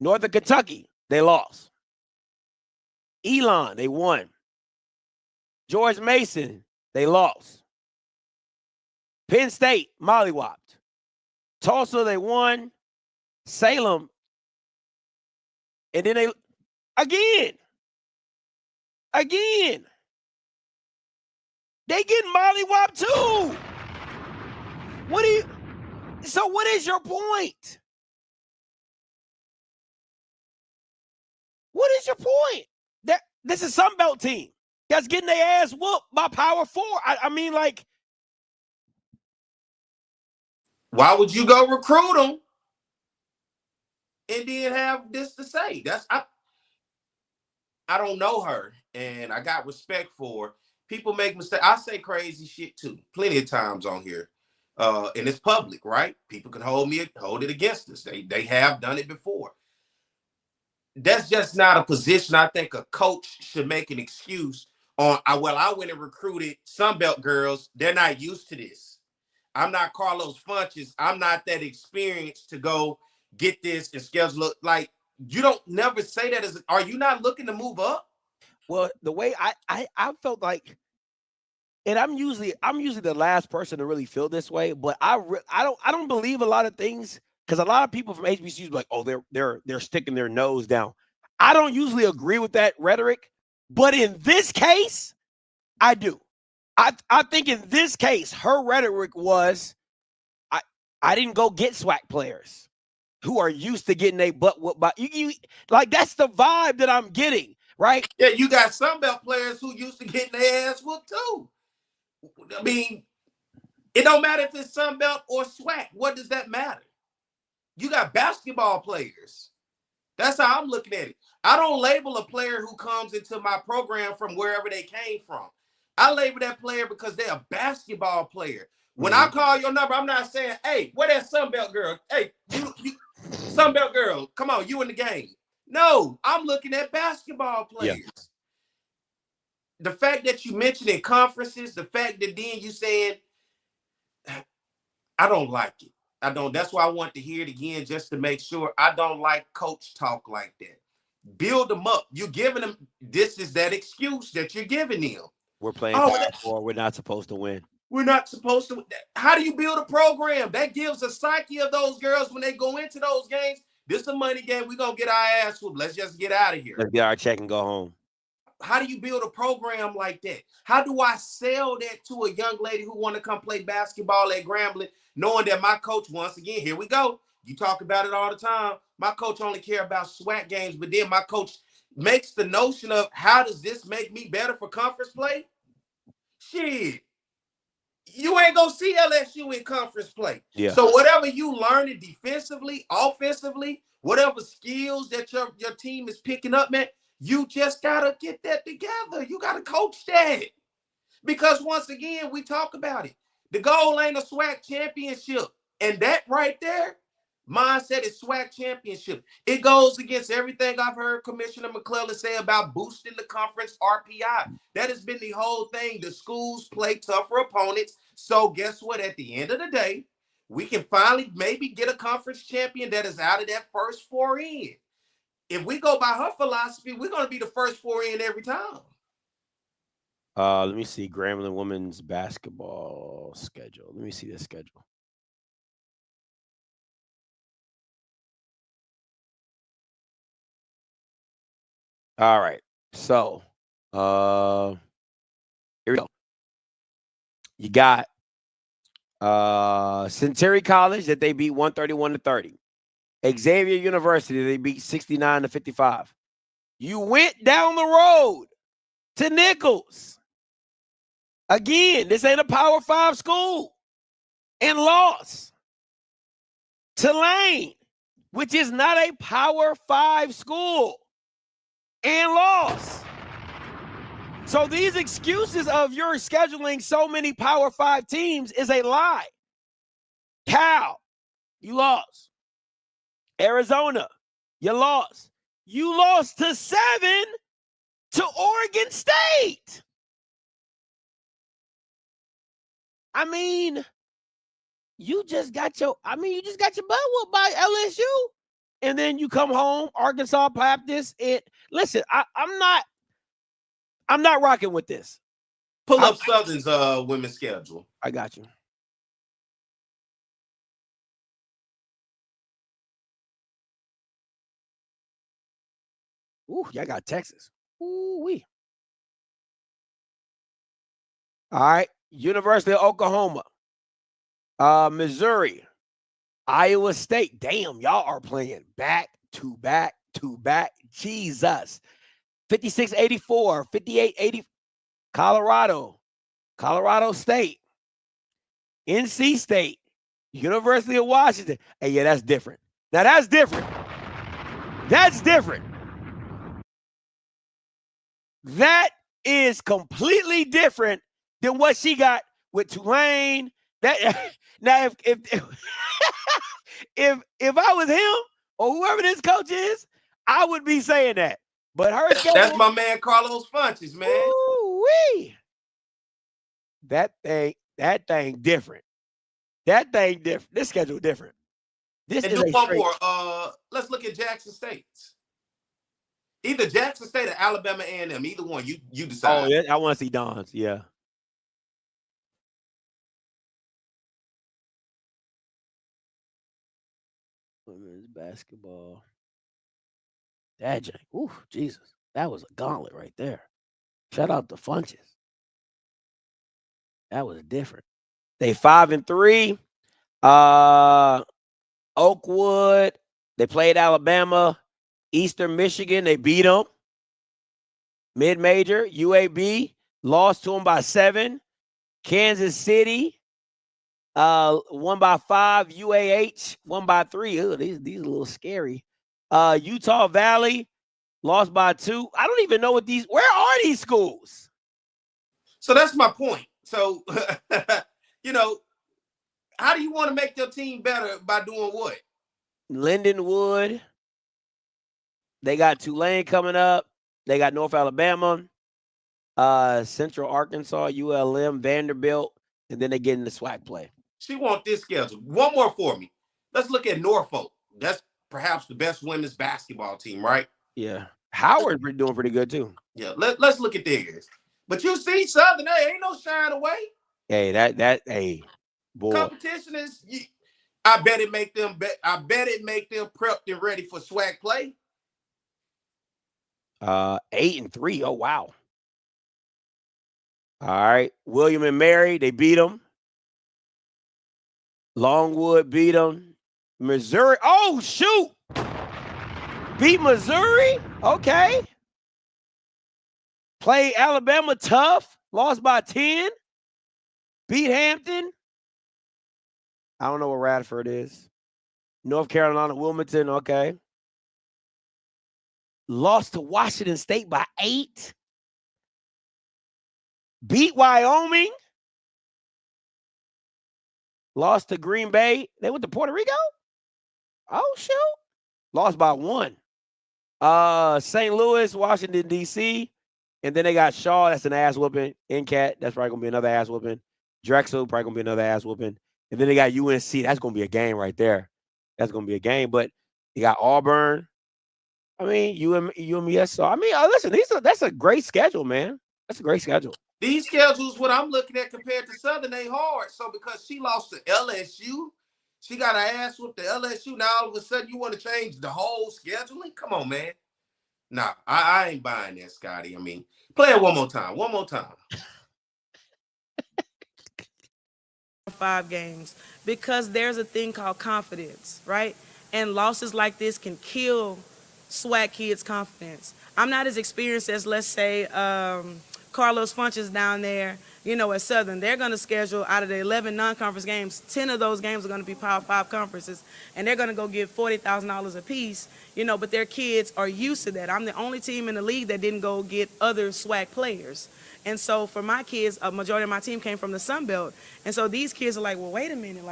Speaker 1: Northern Kentucky, they lost. Elon, they won. George Mason, they lost. Penn State, mollywopped. Tulsa, they won. Salem, and then they again. They get mollywopped too. So what is your point? What is your point? This is Sun Belt team that's getting their ass whooped by Power 4. I mean, like,
Speaker 2: why would you go recruit them and then have this to say? I don't know her, and I got respect for her. People make mistakes. I say crazy shit too, plenty of times on here. And it's public, right? People can hold it against us. They have done it before. that's just not a position I think a coach should make an excuse on. I went and recruited Sunbelt girls. They're not used to this. I'm not Carlos Funches. I'm not that experienced to go get this and schedule it. Like, you don't never say that as, are you not looking to move up?
Speaker 1: Well, the way I felt like, and I'm usually the last person to really feel this way, but I don't believe a lot of things, because a lot of people from HBCUs like, oh, they're sticking their nose down. I don't usually agree with that rhetoric, but in this case, I do. I think in this case, her rhetoric was, I didn't go get SWAC players who are used to getting a butt whooped by you. Like, that's the vibe that I'm getting, right?
Speaker 2: Yeah, you got Sunbelt players who used to getting their ass whooped too. I mean, it don't matter if it's Sunbelt or SWAC. What does that matter? You got basketball players. That's how I'm looking at it. I don't label a player who comes into my program from wherever they came from. I label that player because they're a basketball player. When I call your number, I'm not saying, hey, where that Sunbelt girl? Hey, you Sunbelt girl, come on, you in the game. No, I'm looking at basketball players. Yeah. The fact that you mentioned in conferences, the fact that then you saying, I don't like it. I don't. That's why I want to hear it again, just to make sure. I don't like coach talk like that. Build them up. You're giving them, this is that excuse that you're giving them.
Speaker 1: We're playing basketball. We're not supposed to win.
Speaker 2: We're not supposed to. How do you build a program? That gives a psyche of those girls when they go into those games. This is a money game. We're going to get our ass whooped. Let's just get out of here.
Speaker 1: Let's get our check and go home.
Speaker 2: How do you build a program like that? How do I sell that to a young lady who want to come play basketball at Grambling, knowing that my coach, once again, here we go. You talk about it all the time. My coach only care about SWAC games, but then my coach makes the notion of, how does this make me better for conference play? Shit. You ain't going to see LSU in conference play.
Speaker 1: Yeah.
Speaker 2: So whatever you learn defensively, offensively, whatever skills that your team is picking up, man, you just got to get that together. You got to coach that. Because once again, we talk about it. The goal ain't a SWAC championship. And that right there, mindset is SWAC championship. It goes against everything I've heard Commissioner McClellan say about boosting the conference RPI. That has been the whole thing. The schools play tougher opponents. So guess what? At the end of the day, we can finally maybe get a conference champion that is out of that first four in. If we go by her philosophy, we're going to be the first four in every time.
Speaker 1: Let me see Grambling women's basketball schedule. Let me see the schedule. All right. So, here we go. You got Centenary College that they beat 131-30. Xavier University, they beat 69-55. You went down the road to Nichols. Again, this ain't a Power 5 school. And lost to Lane, which is not a Power 5 school. And lost. So these excuses of your scheduling so many Power 5 teams is a lie. Cal, you lost. Arizona, you lost. You lost to 7 to Oregon State. I mean, you just got your butt whooped by LSU. And then you come home, Arkansas Baptist. Listen, I'm not rocking with this.
Speaker 2: Pull up Southern's women's schedule.
Speaker 1: I got you. Ooh, y'all got Texas. Ooh-wee. All right. University of Oklahoma. Missouri. Iowa State. Damn, y'all are playing back to back to back. Jesus. 56-84, 58-80. Colorado. Colorado State. NC State. University of Washington. Hey, yeah, that's different. Now, that's different. That's different. That is completely different than what she got with Tulane. That now, if I was him or whoever this coach is, I would be saying that. But her schedule,
Speaker 2: That's my man Carlos Funches, man.
Speaker 1: Ooh-wee. That thing different. That thing different. This schedule different. This
Speaker 2: And
Speaker 1: is
Speaker 2: do
Speaker 1: a
Speaker 2: one
Speaker 1: straight.
Speaker 2: more. Let's look at Jackson State. Either Jackson State or Alabama A&M. Either one. You decide.
Speaker 1: Oh, yeah. I want to see Don's. Yeah. Women's basketball. That jank. Ooh, Jesus. That was a gauntlet right there. Shout out to Funches. That was different. They 5-3. Oakwood. They played Alabama. Eastern Michigan. They beat them. Mid-major. UAB. Lost to them by 7. Kansas City. Won by 5. UAH. Won by 3. Ugh, these are a little scary. Utah Valley. Lost by 2. I don't even know what these. Where are these schools?
Speaker 2: So that's my point. So, how do you want to make your team better by doing what?
Speaker 1: Lindenwood. They got Tulane coming up. They got North Alabama, Central Arkansas, ULM, Vanderbilt, and then they get into SWAC play.
Speaker 2: She want this schedule. One more for me. Let's look at Norfolk. That's perhaps the best women's basketball team, right?
Speaker 1: Yeah. Howard's doing pretty good too.
Speaker 2: Yeah. Let's look at theirs. But you see, Southern, hey, ain't no shine away.
Speaker 1: Hey, hey, boy.
Speaker 2: Competition is. I bet it make them. I bet it make them prepped and ready for SWAC play.
Speaker 1: 8-3. Oh wow. All right, William and Mary, they beat them. Longwood beat them. Missouri. Oh shoot! Beat Missouri. Okay. Played Alabama tough. Lost by 10. Beat Hampton. I don't know what Radford is. North Carolina, Wilmington. Okay. Lost to Washington State by 8. Beat Wyoming. Lost to Green Bay. They went to Puerto Rico? Oh, shoot. Lost by 1. St. Louis, Washington, D.C. And then they got Shaw. That's an ass whooping. NCAT. That's probably going to be another ass whooping. Drexel, probably going to be another ass whooping. And then they got UNC. That's going to be a game right there. That's going to be a game. But you got Auburn. I mean, UMES. So, I mean, listen, that's a great schedule, man. That's a great schedule.
Speaker 2: These schedules, what I'm looking at compared to Southern, ain't hard. So because she lost to LSU, she got her ass whooped to LSU. Now all of a sudden you want to change the whole scheduling? Come on, man. Nah, I ain't buying that, Scotty. I mean, play it one more time. One more time.
Speaker 7: 5 games, because there's a thing called confidence, right? And losses like this can kill SWAC kids' confidence. I'm not as experienced as, let's say, Carlos Funches down there, at Southern. They're going to schedule out of the 11 non-conference games, 10 of those games are going to be Power 5 conferences, and they're going to go get $40,000 a piece, but their kids are used to that. I'm the only team in the league that didn't go get other SWAC players. And so for my kids, a majority of my team came from the Sun Belt. And so these kids are like, well, wait a minute,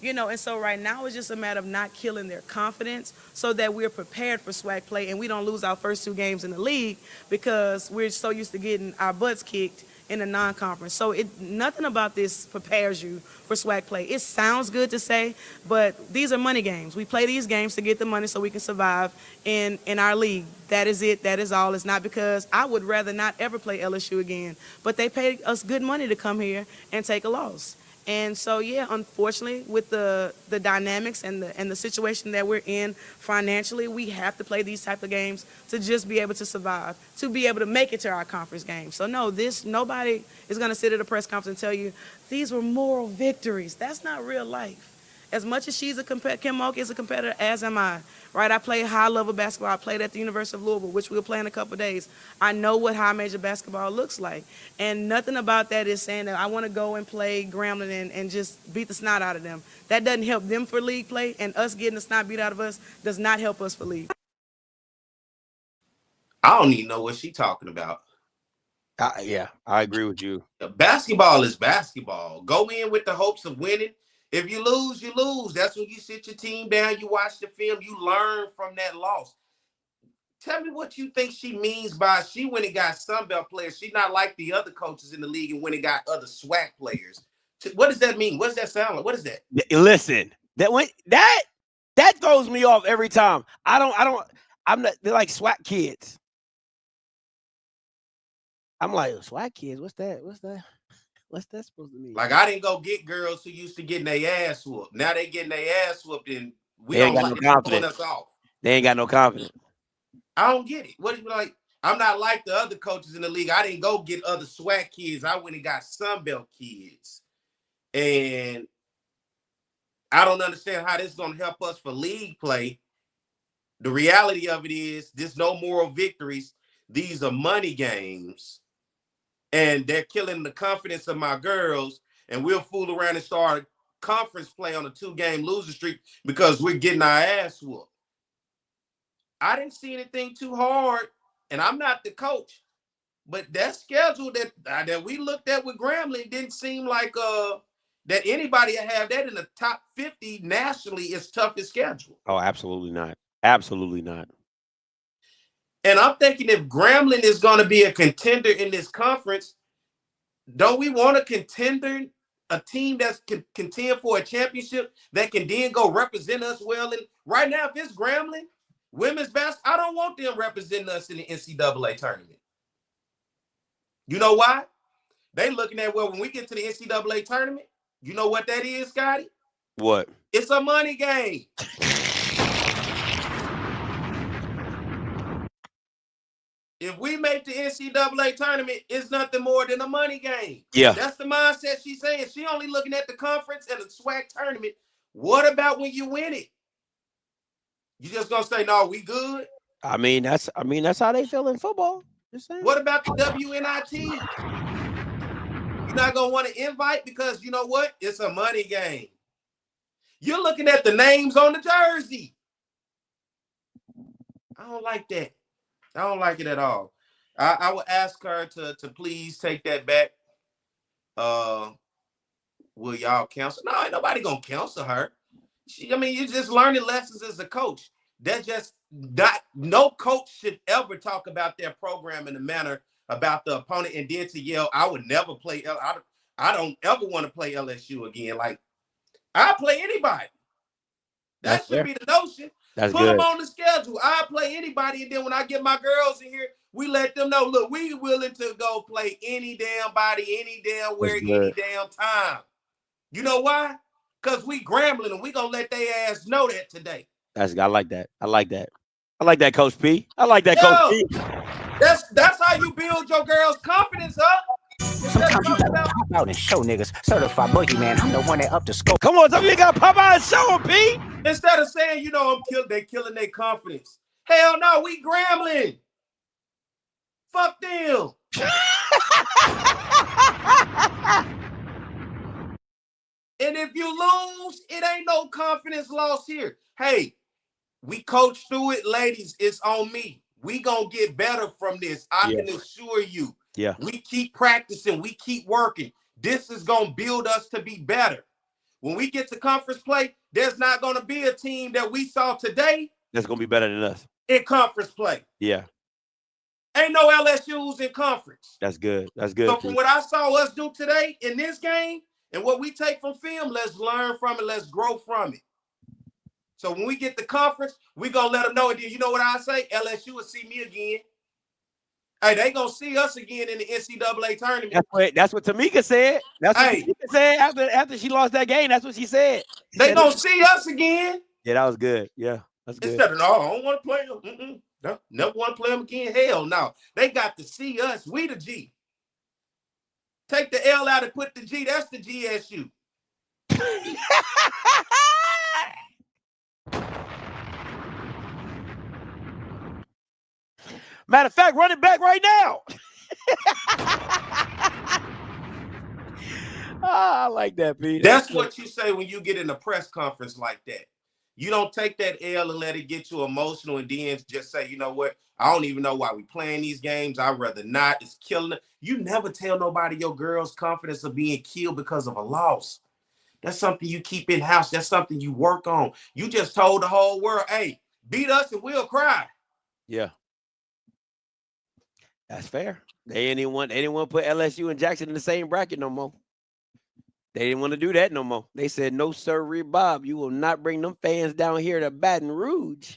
Speaker 7: and so right now it's just a matter of not killing their confidence so that we're prepared for SWAC play and we don't lose our first 2 games in the league because we're so used to getting our butts kicked in a non-conference. So nothing about this prepares you for SWAC play. It sounds good to say, but these are money games. We play these games to get the money so we can survive in our league. That is it. That is all. It's not because I would rather not ever play LSU again, but they pay us good money to come here and take a loss. And so, yeah, unfortunately, with the dynamics and the situation that we're in financially, we have to play these type of games to just be able to survive, to be able to make it to our conference games. So, no, nobody is going to sit at a press conference and tell you these were moral victories. That's not real life. As much as Kim Mulkey is a competitor, as am I, right? I play high-level basketball. I played at the University of Louisville, which we'll play in a couple of days. I know what high-major basketball looks like. And nothing about that is saying that I want to go and play Grambling and just beat the snot out of them. That doesn't help them for league play, and us getting the snot beat out of us does not help us for league.
Speaker 2: I don't even know what she's talking about.
Speaker 1: Yeah, I agree with you.
Speaker 2: Basketball is basketball. Go in with the hopes of winning. If you lose, you lose. That's when you sit your team down, you watch the film, you learn from that loss. Tell me what you think she means by she went and got Sunbelt players. She not like the other coaches in the league and went and got other SWAC players. What does that mean? What does that sound like? What is that?
Speaker 1: Listen, that throws me off every time. I'm not. They're like SWAC kids. I'm like, SWAC kids. What's that? What's that supposed to mean?
Speaker 2: Like, I didn't go get girls who used to getting their ass whooped. Now they getting their ass whooped and we
Speaker 1: They ain't
Speaker 2: don't
Speaker 1: got
Speaker 2: like
Speaker 1: no confidence.
Speaker 2: us off.
Speaker 1: They ain't got no confidence.
Speaker 2: I don't get it. What is like? I'm not like the other coaches in the league. I didn't go get other SWAC kids. I went and got Sunbelt kids. And I don't understand how this is going to help us for league play. The reality of it is there's no moral victories. These are money games. And they're killing the confidence of my girls. And we'll fool around and start conference play on a 2-game losing streak because we're getting our ass whooped. I didn't see anything too hard, and I'm not the coach, but that schedule that we looked at with Grambling didn't seem like that anybody have that in the top 50 nationally is toughest schedule.
Speaker 1: Oh, absolutely not. Absolutely not.
Speaker 2: And I'm thinking if Grambling is going to be a contender in this conference, don't we want a contender, a team that's can contend for a championship that can then go represent us well? And right now, if it's Grambling, women's basketball, I don't want them representing us in the NCAA tournament. You know why? They looking at, well, when we get to the NCAA tournament, you know what that is, Scotty?
Speaker 1: What?
Speaker 2: It's a money game. If we make the NCAA tournament, it's nothing more than a money game.
Speaker 1: Yeah.
Speaker 2: That's the mindset she's saying. She only looking at the conference and the SWAC tournament. What about when you win it? You just gonna say, no, we good?
Speaker 1: I mean, that's how they feel in football. Just saying.
Speaker 2: What about the WNIT? You're not gonna want to invite because you know what? It's a money game. You're looking at the names on the jersey. I don't like that. I don't like it at all. I would ask her to please take that back. Will y'all counsel? No, ain't nobody gonna counsel her. You're just learning lessons as a coach. That's just not, no coach should ever talk about their program in a manner about the opponent and then to yell, I would never play. I don't ever want to play LSU again. Like, I'll play anybody. That should be the notion.
Speaker 1: That's
Speaker 2: Put
Speaker 1: good.
Speaker 2: them on the schedule. I'll play anybody. And then when I get my girls in here, we let them know, look, we willing to go play any damn body, any damn where, any damn time. You know why? Because we Grambling and we going to let their ass know that today.
Speaker 1: I like that. I like that. I like that, Coach P. I like that, Coach P.
Speaker 2: That's how you build your girls' confidence up.
Speaker 8: Sometimes you gotta pop out and show niggas. Certified boogeyman, I'm the one that up the scope.
Speaker 1: Come on, some of you gotta pop out and show them, P.
Speaker 2: Instead of saying, they killing their confidence. Hell no, we Grambling. Fuck them. And if you lose, it ain't no confidence loss here. Hey, we coach through it, ladies. It's on me. We gonna get better from this. I can assure you.
Speaker 1: Yeah.
Speaker 2: We keep practicing. We keep working. This is gonna build us to be better. When we get to conference play, there's not gonna be a team that we saw today
Speaker 1: that's gonna be better than us
Speaker 2: in conference play.
Speaker 1: Yeah.
Speaker 2: Ain't no LSU's in conference.
Speaker 1: That's good. That's good.
Speaker 2: So from what I saw us do today in this game and what we take from film, let's learn from it. Let's grow from it. So when we get to conference, we going to let them know. And then you know what I say? LSU will see me again. Hey, they going to see us again in the NCAA tournament.
Speaker 1: That's what Tamika said. That's what Tamika said after she lost that game. That's what she said.
Speaker 2: They going to see us again.
Speaker 1: Yeah, that was good. Yeah, that's good.
Speaker 2: Instead of, no, I don't want to play them. No, never want to play them again. Hell no. They got to see us. We the G. Take the L out and put the G. That's the GSU.
Speaker 1: Matter of fact, run it back right now. I like that, Pete.
Speaker 2: That's what you say when you get in a press conference like that. You don't take that L and let it get you emotional and then just say, you know what? I don't even know why we playing these games. I'd rather not. It's killing it. You never tell nobody your girl's confidence of being killed because of a loss. That's something you keep in house. That's something you work on. You just told the whole world, hey, beat us and we'll cry.
Speaker 1: Yeah. That's fair. They didn't want to put LSU and Jackson in the same bracket no more. They didn't want to do that no more. They said, no, sir, Bob, you will not bring them fans down here to Baton Rouge.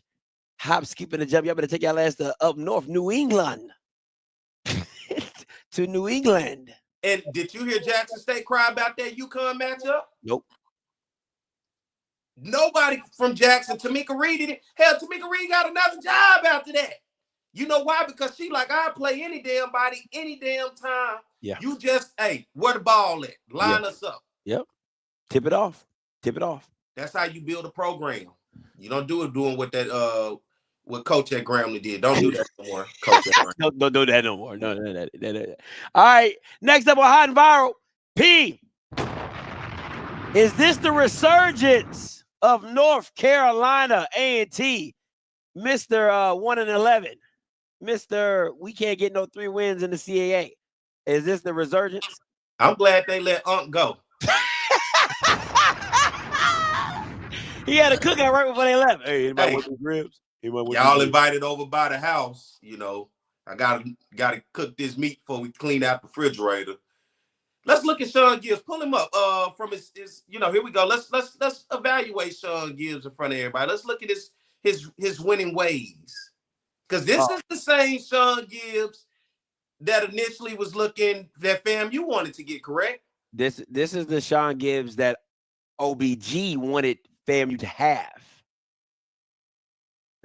Speaker 1: Hop, skip, and a jump. Y'all better take y'all ass to up north, New England. To New England.
Speaker 2: And did you hear Jackson State cry about that UConn matchup?
Speaker 1: Nope.
Speaker 2: Nobody from Jackson. Tamika Reed did it. Hell, Tamika Reed got another job after that. You know why? Because she like, I'll play any damn body, any damn time.
Speaker 1: Yeah.
Speaker 2: You just, hey, where the ball at? Line us up.
Speaker 1: Yep. Tip it off. Tip it off.
Speaker 2: That's how you build a program. You don't do it doing what that what Coach at Grambling did. Don't do that no more. Coach at Grambling.
Speaker 1: Don't do that no more. No. All right. Next up on Hot and Viral. P. Is this the resurgence of North Carolina A&T? Mr. 1-11. Mr. We can't get no 3 wins in the CAA. Is this the resurgence?
Speaker 2: I'm glad they let Unc go.
Speaker 1: He had a cookout right before they left. Hey, anybody want these ribs?
Speaker 2: Y'all invited over by the house. You know, I gotta cook this meat before we clean out the refrigerator. Let's look at Sean Gibbs. Pull him up from his here we go. Let's evaluate Sean Gibbs in front of everybody. Let's look at his winning ways. Because this is the same Sean Gibbs that initially was looking that FAMU wanted to get, correct?
Speaker 1: This is the Sean Gibbs that OBG wanted FAMU to have.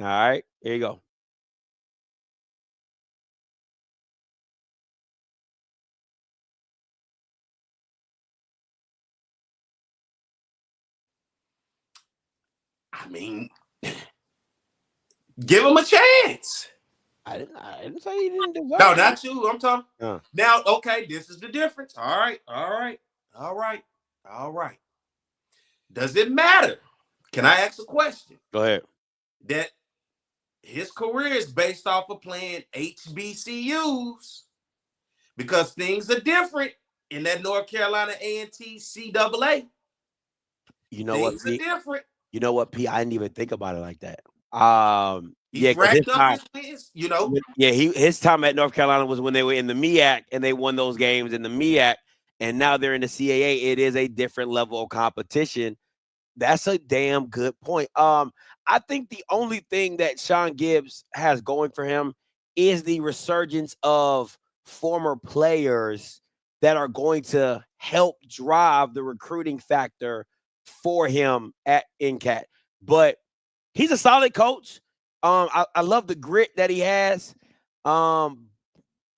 Speaker 1: All right, here you go.
Speaker 2: I mean, give him a chance.
Speaker 1: I didn't say he didn't deserve
Speaker 2: No,
Speaker 1: it.
Speaker 2: not you. I'm talking. Now, okay, this is the difference. All right. Does it matter? Can I ask a question?
Speaker 1: Go ahead.
Speaker 2: That his career is based off of playing HBCUs because things are different in that North Carolina A&T CAA.
Speaker 1: You know
Speaker 2: things
Speaker 1: what?
Speaker 2: Are different.
Speaker 1: You know what, P? I didn't even think about it like that.
Speaker 2: He racked up his wins, you know.
Speaker 1: Yeah, his time at North Carolina was when they were in the MEAC and they won those games in the MEAC, and now they're in the CAA. It is a different level of competition. That's a damn good point. I think the only thing that Sean Gibbs has going for him is the resurgence of former players that are going to help drive the recruiting factor for him at NCAT. But he's a solid coach. I love the grit that he has.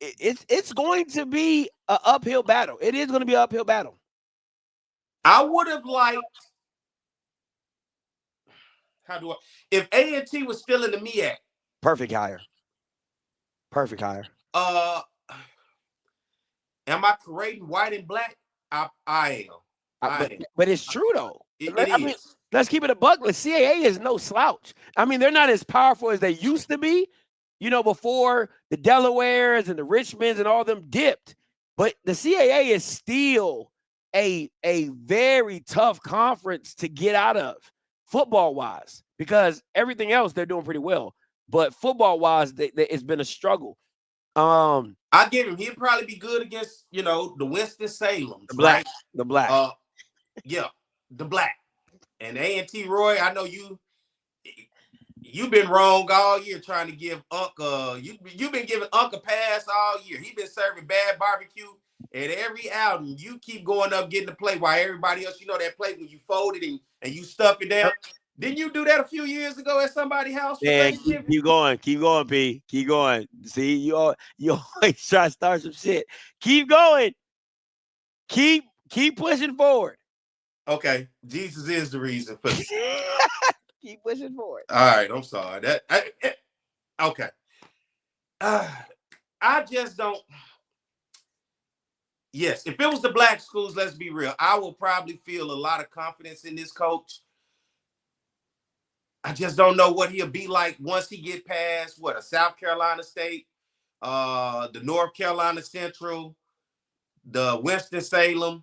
Speaker 1: It's going to be an uphill battle. It is going to be an uphill battle.
Speaker 2: I would have liked. If A&T was still in the MEAC?
Speaker 1: Perfect hire.
Speaker 2: Am I creating white and black? I am.
Speaker 1: But it's true though.
Speaker 2: It
Speaker 1: mean,
Speaker 2: is.
Speaker 1: let's keep it a buck. The CAA is no slouch. I mean, they're not as powerful as they used to be. You know, before the Delawares and the Richmonds and all them dipped. But the CAA is still a very tough conference to get out of, football-wise, because everything else they're doing pretty well. But football-wise, it's been a struggle.
Speaker 2: I give him. He'd probably be good against, the Winston-Salem.
Speaker 1: The black.
Speaker 2: Right?
Speaker 1: The black.
Speaker 2: Yeah, the black. And A&T Roy, I know you've been wrong all year trying to give Unc you've been giving Unc a pass all year. He's been serving bad barbecue at every outing. You keep going up getting the plate while everybody else, that plate when you fold it and you stuff it down. Didn't you do that a few years ago at somebody's house?
Speaker 1: Yeah, keep going, P. Keep going. See, you always try to start some shit. Keep going. Keep pushing forward.
Speaker 2: Okay, Jesus is the reason for this.
Speaker 1: Keep pushing forward.
Speaker 2: All right, I'm sorry. Okay. I just don't. Yes, if it was the black schools, let's be real, I will probably feel a lot of confidence in this coach. I just don't know what he'll be like once he get past a South Carolina State, the North Carolina Central, the Winston-Salem,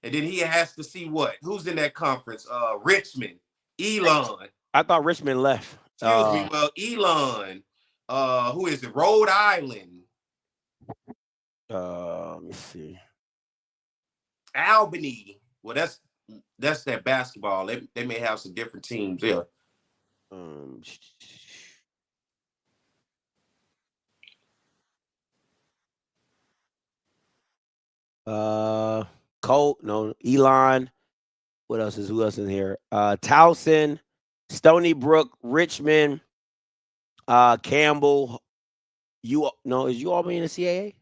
Speaker 2: and then he has to see who's in that conference. Richmond, Elon.
Speaker 1: I thought Richmond left.
Speaker 2: Excuse me. Well, Elon. Who is it? Rhode Island.
Speaker 1: Let me see.
Speaker 2: Albany. Well, that's that basketball. They may have some different teams there.
Speaker 1: Colt, no, Elon. Who else in here? Towson, Stony Brook, Richmond, Campbell. Is you Albany in the CAA?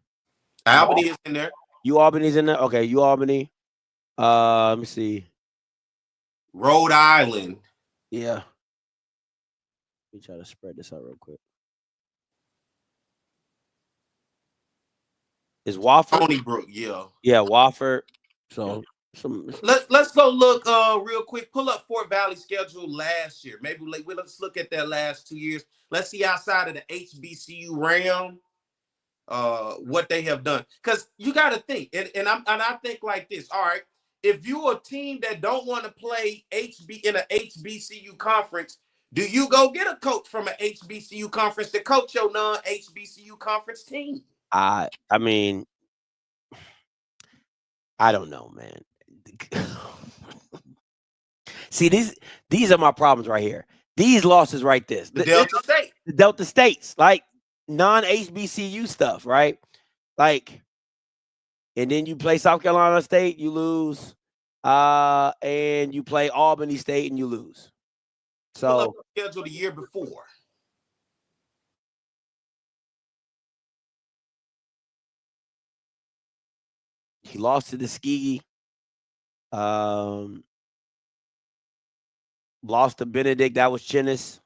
Speaker 2: Albany is in there.
Speaker 1: You Albany's in there? Okay, you Albany. Let me see.
Speaker 2: Rhode Island.
Speaker 1: Yeah. Let me try to spread this out real quick. Is Wofford?
Speaker 2: Stony Brook, yeah.
Speaker 1: Yeah, Wofford. So
Speaker 2: let's go look real quick. Pull up Fort Valley schedule last year. Maybe let's look at that last 2 years. Let's see outside of the HBCU realm what they have done. Because you got to think, and I think like this. All right, if you're a team that don't want to play in an HBCU conference, do you go get a coach from an HBCU conference to coach your non-HBCU conference team?
Speaker 1: I mean, I don't know, man. See, these are my problems right here. These losses right there.
Speaker 2: The Delta State.
Speaker 1: The Delta States, like non-HBCU stuff, right? Like, and then you play South Carolina State, you lose. And you play Albany State and you lose. So
Speaker 2: pull up the schedule the year before.
Speaker 1: He lost to the Tuskegee. Lost to Benedict. That was Chinnis.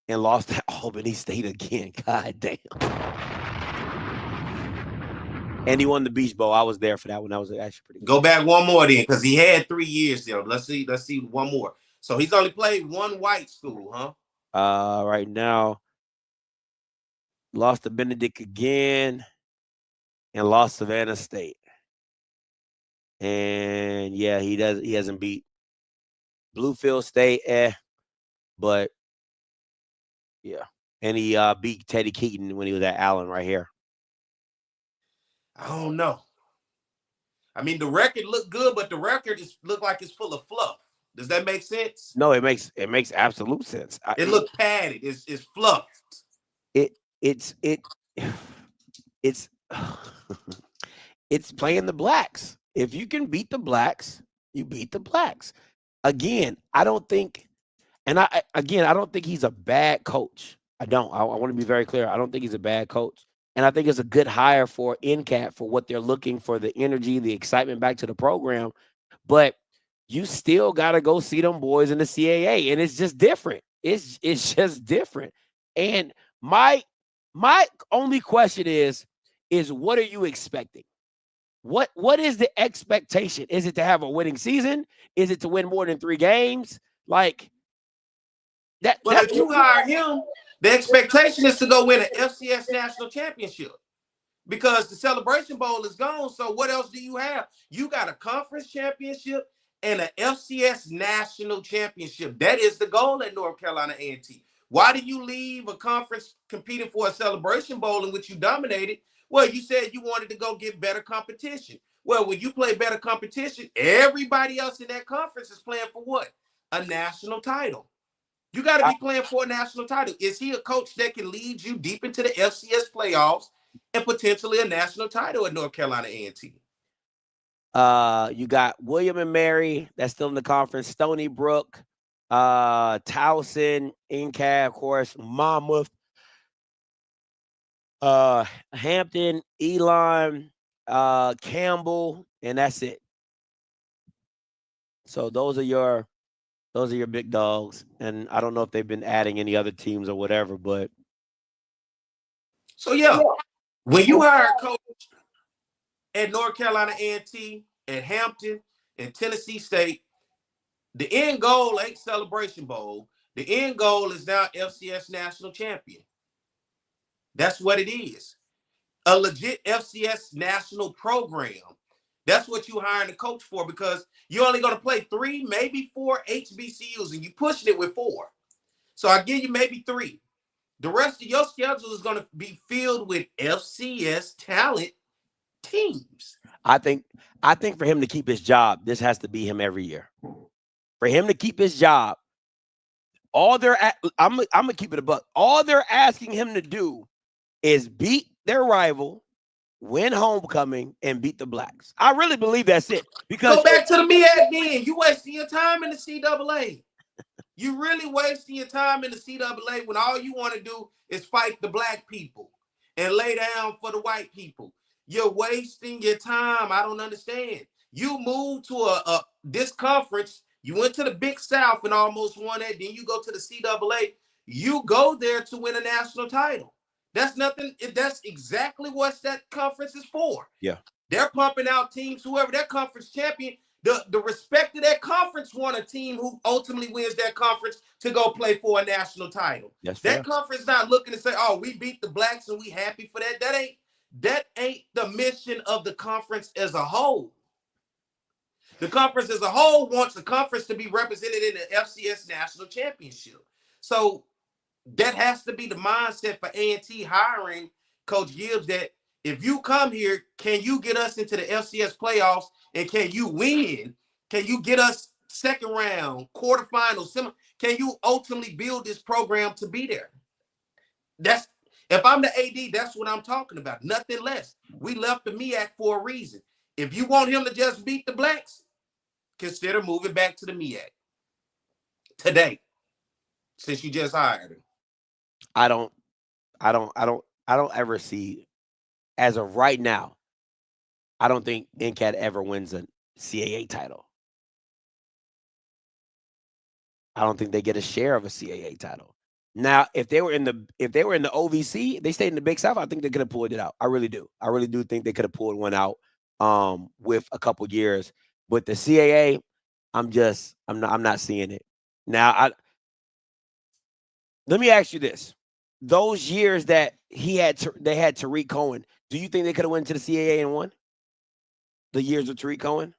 Speaker 1: And lost to Albany State again. God damn. And he won the Beach Bowl. I was there for that one. That was actually pretty good.
Speaker 2: Go back one more then, because he had 3 years there. Let's see one more. So he's only played one white school, huh?
Speaker 1: Right now, lost to Benedict again. And lost Savannah State. And yeah, he hasn't beat Bluefield State, but yeah. And he beat Teddy Keaton when he was at Allen right here.
Speaker 2: I don't know. I mean, the record looked good, but the record looked like it's full of fluff. Does that make sense?
Speaker 1: No, it makes absolute sense.
Speaker 2: It looked padded. It's fluffed.
Speaker 1: It's playing the blacks. If you can beat the blacks, you beat the blacks. Again, I don't think he's a bad coach. I don't. I want to be very clear. I don't think he's a bad coach. And I think it's a good hire for NCAT for what they're looking for, the energy, the excitement back to the program. But you still got to go see them boys in the CAA. And it's just different. It's just different. And my only question is what are you expecting? What is the expectation? Is it to have a winning season? Is it to win more than 3 games? Like that.
Speaker 2: But if you hire him, the expectation is to go win an FCS national championship, because the Celebration Bowl is gone. So what else do you have? You got a conference championship and an FCS national championship. That is the goal at North Carolina A&T. Why do you leave a conference competing for a Celebration Bowl in which you dominated? Well, you said you wanted to go get better competition. Well, when you play better competition, everybody else in that conference is playing for what? A national title. You got to be playing for a national title. Is he a coach that can lead you deep into the FCS playoffs and potentially a national title at North Carolina A&T?
Speaker 1: You got William and Mary, that's still in the conference. Stony Brook, Towson, NCAT, of course, Monmouth, Hampton, Elon, Campbell, and that's it. So those are your big dogs. And I don't know if they've been adding any other teams or whatever, but
Speaker 2: so yeah, when you hire a coach at North Carolina A&T, at Hampton, and Tennessee State, the end goal ain't Celebration Bowl. The end goal is now FCS national champion. That's what it is. A legit FCS national program. That's what you hiring a coach for, because you're only going to play 3, maybe 4 HBCUs, and you pushing it with 4. So I give you maybe 3. The rest of your schedule is going to be filled with FCS talent teams.
Speaker 1: I think for him to keep his job, this has to be him every year. For him to keep his job, I'm gonna keep it a buck. All they're asking him to do is beat their rival, win homecoming, and beat the Blacks. I really believe that's it. Because
Speaker 2: go back to the MEAC then. You wasting your time in the CAA. You really wasting your time in the CAA when all you want to do is fight the black people and lay down for the white people. You're wasting your time. I don't understand. You moved to this conference. You went to the Big South and almost won it. Then you go to the CAA. You go there to win a national title. That's nothing. That's exactly what that conference is for.
Speaker 1: Yeah.
Speaker 2: They're pumping out teams, whoever that conference champion, the respect of that conference want a team who ultimately wins that conference to go play for a national title.
Speaker 1: That's
Speaker 2: that
Speaker 1: fair.
Speaker 2: conference not looking to say, oh, we beat the Blacks and we happy for that. That ain't the mission of the conference as a whole. The conference as a whole wants the conference to be represented in the FCS National Championship. So that has to be the mindset for A&T hiring Coach Gibbs, that if you come here, can you get us into the FCS playoffs and can you win? Can you get us second round, quarterfinals? Can you ultimately build this program to be there? If I'm the AD, that's what I'm talking about. Nothing less. We left the MEAC for a reason. If you want him to just beat the Blacks, consider moving back to the MEAC today, since you just hired him.
Speaker 1: I don't ever see, as of right now, I don't think NCAT ever wins a CAA title. I don't think they get a share of a CAA title. Now, if they were in the OVC, they stayed in the Big South, I think they could have pulled it out. I really do. I really do think they could have pulled one out with a couple years. But the CAA, I'm not seeing it. Now, let me ask you this. Those years that they had Tariq Cohen, do you think they could have went to the CAA and won? The years of Tariq Cohen?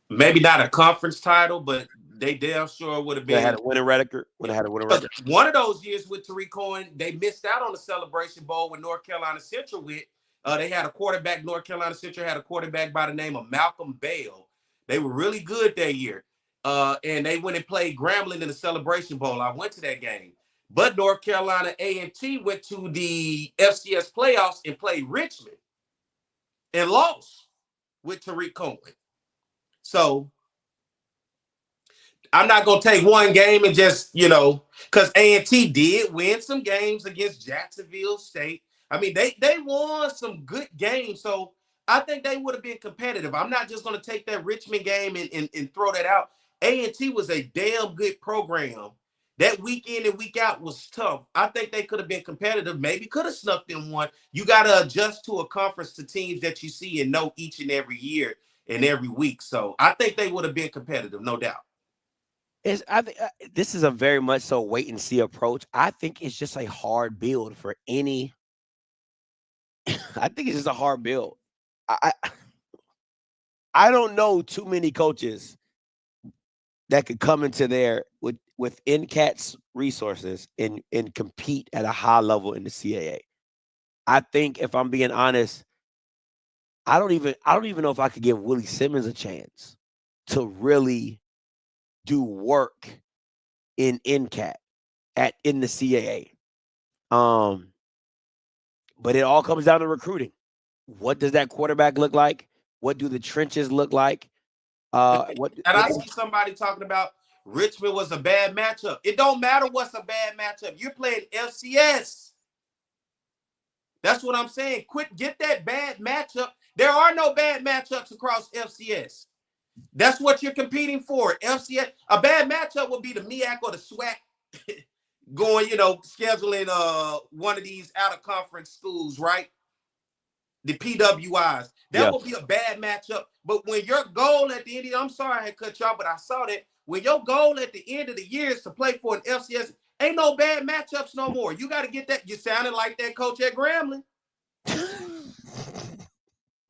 Speaker 2: Maybe not a conference title, but they damn sure would have been.
Speaker 1: They had a winning record.
Speaker 2: One of those years with Tariq Cohen, they missed out on the Celebration Bowl with North Carolina Central with. They had a quarterback. North Carolina Central had a quarterback by the name of Malcolm Bell. They were really good that year. And they went and played Grambling in the Celebration Bowl. I went to that game. But North Carolina A&T went to the FCS playoffs and played Richmond and lost with Tariq Cohen. So I'm not going to take one game and just, because A&T did win some games against Jacksonville State. I mean, they won some good games. So I think they would have been competitive. I'm not just going to take that Richmond game and throw that out. A&T was a damn good program. That week in and week out was tough. I think they could have been competitive, maybe could have snuck in one. You got to adjust to a conference to teams that you see and know each and every year and every week. So I think they would have been competitive, no doubt.
Speaker 1: I think this is a very much so wait and see approach. I think it's just a hard build for any. I think it's just a hard build. I don't know too many coaches that could come into there with NCAT's resources and compete at a high level in the CAA. I think, if I'm being honest, I don't even know if I could give Willie Simmons a chance to really do work in NCAT in the CAA. But it all comes down to recruiting. What does that quarterback look like? What do the trenches look like? I
Speaker 2: see somebody talking about Richmond was a bad matchup. It don't matter what's a bad matchup. You're playing FCS. That's what I'm saying. Get that bad matchup. There are no bad matchups across FCS. That's what you're competing for. FCS. A bad matchup would be the MEAC or the SWAC going, scheduling one of these out-of-conference schools, right? The PWIs. That would be a bad matchup. But when your goal at the end I'm sorry I had cut y'all, but I saw that. When your goal at the end of the year is to play for an FCS, ain't no bad matchups no more. You got to get that. You sounded like that coach at Grambling.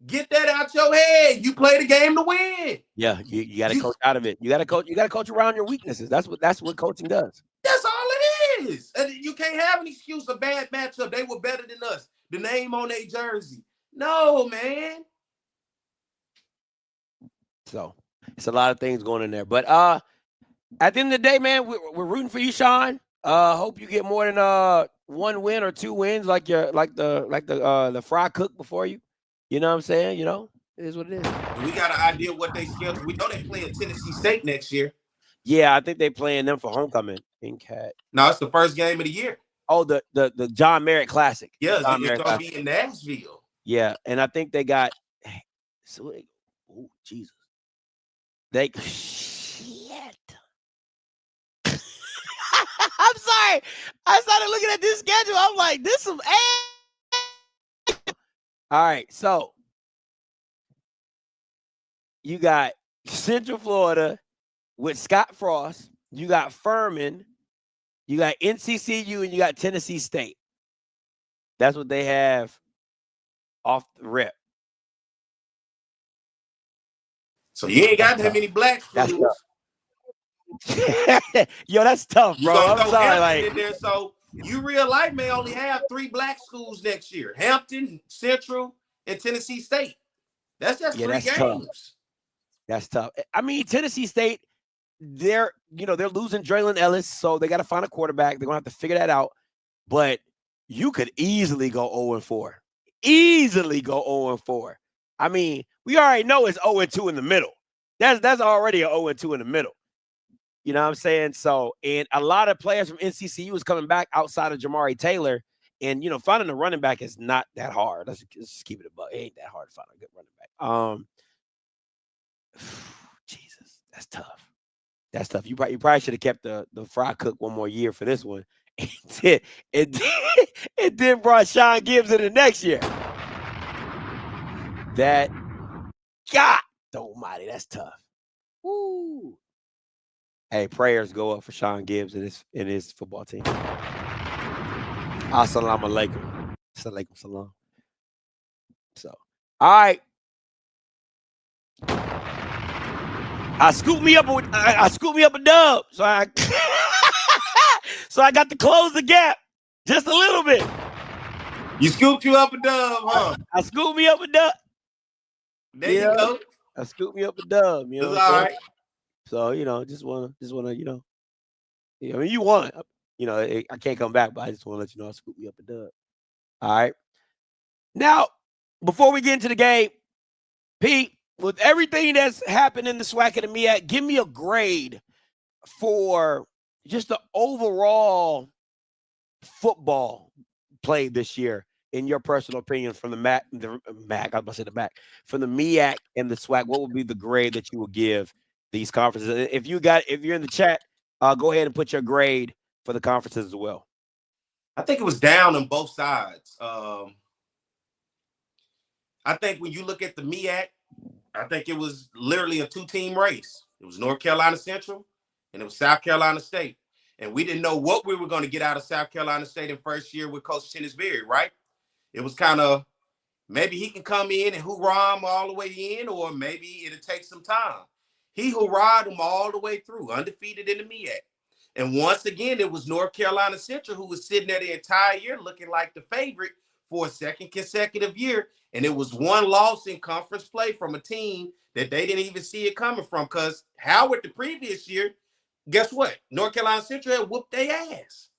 Speaker 2: Get that out your head. You play the game to win.
Speaker 1: Yeah, you got to coach out of it. You got to coach around your weaknesses. That's what coaching does.
Speaker 2: That's all it is. And you can't have an excuse of bad matchup. They were better than us. The name on their jersey. No, man.
Speaker 1: So it's a lot of things going in there. But at the end of the day, man, we're rooting for you, Sean. Hope you get more than 1 win or 2 wins like the fry cook before you. You know what I'm saying? You know, it is what it is.
Speaker 2: We got an idea what they schedule. We know they play at Tennessee State next year.
Speaker 1: Yeah, I think they playing them for homecoming in Cat.
Speaker 2: No, it's the first game of the year.
Speaker 1: Oh, the John Merritt Classic.
Speaker 2: Yeah,
Speaker 1: John
Speaker 2: it's going to be in Nashville.
Speaker 1: Yeah, and I think they got. Oh, Jesus. Shit. I'm sorry. I started looking at this schedule. I'm like, this some ass. All right, so you got Central Florida with Scott Frost. You got Furman. You got NCCU, and you got Tennessee State. That's what they have off the rip.
Speaker 2: So you ain't got that many black schools.
Speaker 1: Yo, that's tough, bro. I'm sorry. Like,
Speaker 2: in there, so you real life may only have 3 black schools next year: Hampton, Central, and Tennessee State. That's just 3 games.
Speaker 1: Tough. That's tough. I mean, Tennessee State, they're losing Draylon Ellis, so they got to find a quarterback. They're gonna have to figure that out. But you could easily go 0-4. Easily go 0-4. I mean, we already know it's 0-2 in the middle. That's already a 0-2 in the middle. You know what I'm saying? So, and a lot of players from NCCU is coming back outside of Jamari Taylor. And, finding a running back is not that hard. Let's just keep it above. It ain't that hard to find a good running back. Jesus, that's tough. That's tough. You probably should have kept the fry cook one more year for this one. It then brought Sean Gibbs in the next year. That, God almighty, that's tough. Woo. Hey, prayers go up for Sean Gibbs and his football team. Assalamu alaikum. Alaikum salam. So, all right. I scooped me up a dub. So I so I got to close the gap just a little bit.
Speaker 2: You scooped you up a dub, huh?
Speaker 1: I scooped me up a dub.
Speaker 2: There you go.
Speaker 1: I scooped me up a dub. You know,
Speaker 2: that's all right.
Speaker 1: So, just wanna, I mean, you won. I can't come back, but I just want to let you know I scooped me up a dub. All right. Now, before we get into the game, Pete, with everything that's happened in the SWAC and the MEAC, give me a grade for just the overall football played this year, in your personal opinion, from the MAC, I was about to say the MAC, from the MEAC and the SWAC. What would be the grade that you would give these conferences? If you're in the chat, go ahead and put your grade for the conferences as well.
Speaker 2: I think it was down on both sides. I think when you look at the MEAC, I think it was literally a 2-team race. It was North Carolina Central and it was South Carolina State. And we didn't know what we were going to get out of South Carolina State in first year with Coach Tennisberry, right? It was kind of, maybe he can come in and hoorah him all the way in, or maybe it'll take some time. He hoorah'd him all the way through, undefeated in the MEAC. And once again, it was North Carolina Central who was sitting there the entire year looking like the favorite for a second consecutive year. And it was 1 loss in conference play from a team that they didn't even see it coming from, because Howard the previous year, guess what? North Carolina Central had whooped their ass.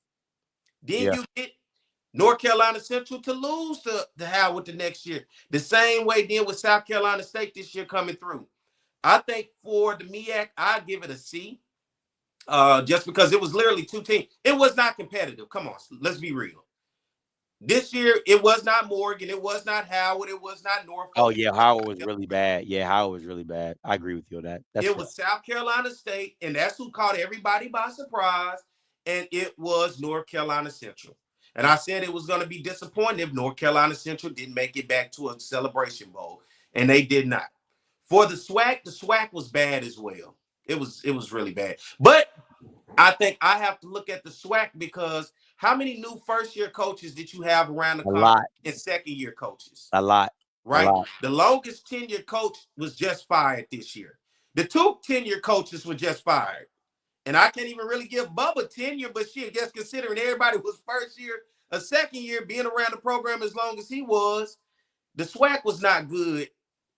Speaker 2: Then you get North Carolina Central to lose to Howard the next year. The same way then with South Carolina State this year coming through. I think for the MEAC, I'd give it a C. Just because it was literally 2 teams. It was not competitive. Come on, let's be real. This year, it was not Morgan. It was not Howard. It was not Norfolk.
Speaker 1: Oh, yeah, Howard was really bad. Yeah, Howard was really bad. I agree with you on that.
Speaker 2: It was South Carolina State, and that's who caught everybody by surprise, and it was North Carolina Central. And I said it was going to be disappointing if North Carolina Central didn't make it back to a Celebration Bowl, and they did not. For the SWAC was bad as well. It was really bad. But I think I have to look at the SWAC because how many new first-year coaches did you have around the country and second-year coaches?
Speaker 1: A lot.
Speaker 2: right? The longest tenure coach was just fired this year. The 2 tenure coaches were just fired. And I can't even really give Bubba tenure, but shit, just considering everybody was first year, a second year, being around the program as long as he was, the SWAC was not good.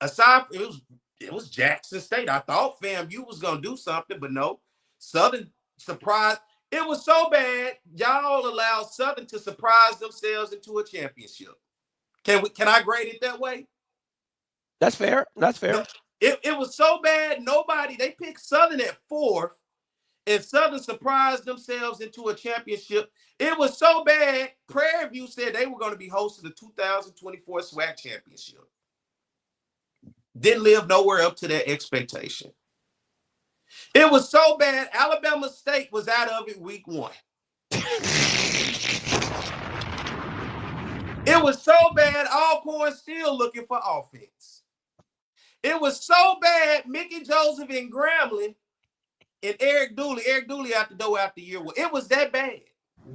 Speaker 2: Aside, it was Jackson State. I thought FAMU was gonna do something, but no. Southern surprised. It was so bad, y'all allowed Southern to surprise themselves into a championship. Can I grade it that way?
Speaker 1: That's fair. That's fair.
Speaker 2: It was so bad, they picked Southern at 4th, and Southern surprised themselves into a championship. It was so bad, Prairie View said they were going to be hosting the 2024 SWAC championship. Didn't live nowhere up to that expectation. It was so bad, Alabama State was out of it week 1. It was so bad, Alcorn still looking for offense. It was so bad, Mickey Joseph and Grambling and Eric Dooley out the door after year 1. It was that bad.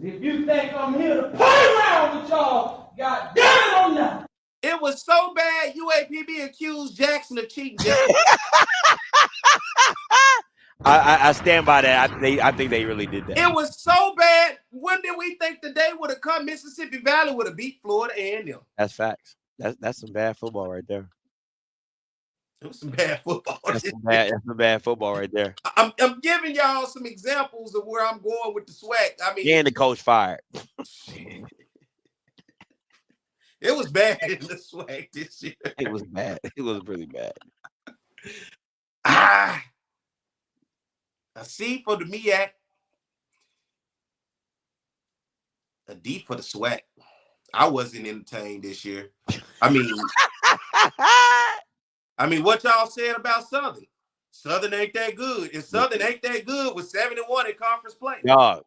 Speaker 9: If you think I'm here to play around with y'all, God damn it or not.
Speaker 2: It was so bad, UAPB accused Jackson of cheating.
Speaker 1: I stand by that. I think they really did that.
Speaker 2: It was so bad. When did we think the day would have come? Mississippi Valley would have beat Florida A&M.
Speaker 1: That's facts. That's some bad football right there.
Speaker 2: It was some bad football.
Speaker 1: That's some bad football right there.
Speaker 2: I'm giving y'all some examples of where I'm going with the SWAC. I mean,
Speaker 1: and the coach fired.
Speaker 2: It was bad in the SWAC this year.
Speaker 1: It was bad. It was really bad.
Speaker 2: A C for the MEAC. A D for the SWAC. I wasn't entertained this year. I mean, what y'all said about Southern? Southern ain't that good. And Southern ain't that good with 7-1 in conference play.
Speaker 1: Dog.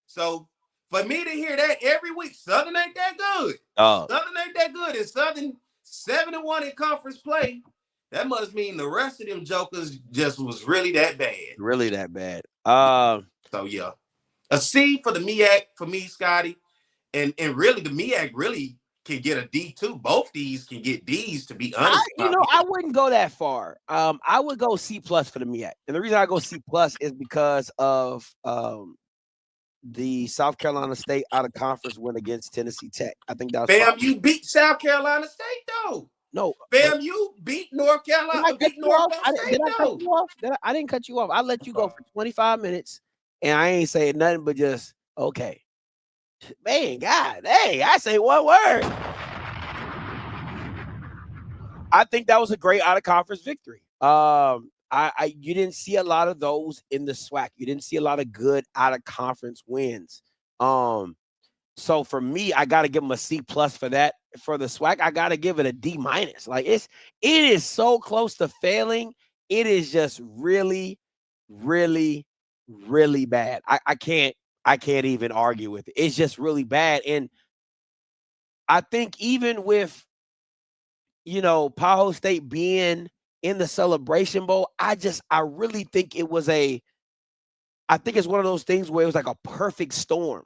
Speaker 2: So for me to hear that every week, Southern ain't that good. Southern ain't that good. And Southern 7-1 in conference play. That must mean the rest of them jokers just was really that bad.
Speaker 1: Really that bad.
Speaker 2: So yeah. A C for the MEAC for me, Scotty. And really the MEAC really can get a D too. Both these can get D's, to be honest.
Speaker 1: I wouldn't go that far. I would go C+ for the MEAC. And the reason I go C+ is because of the South Carolina State out of conference win against Tennessee Tech. I think that was
Speaker 2: you beat South Carolina State though.
Speaker 1: No,
Speaker 2: you beat North Carolina.
Speaker 1: I didn't cut you off. I let you go for 25 minutes, and I ain't saying nothing but just okay. Man, God, hey, I say one word. I think that was a great out of conference victory. You didn't see a lot of those in the SWAC. You didn't see a lot of good out of conference wins. So for me, I got to give them a C+ for that. For the SWAC, I got to give it a D-. Like it is so close to failing. It is just really, really, really bad. I can't even argue with it. It's just really bad. And I think even with, Powell State being in the Celebration Bowl, I really think it's one of those things where it was like a perfect storm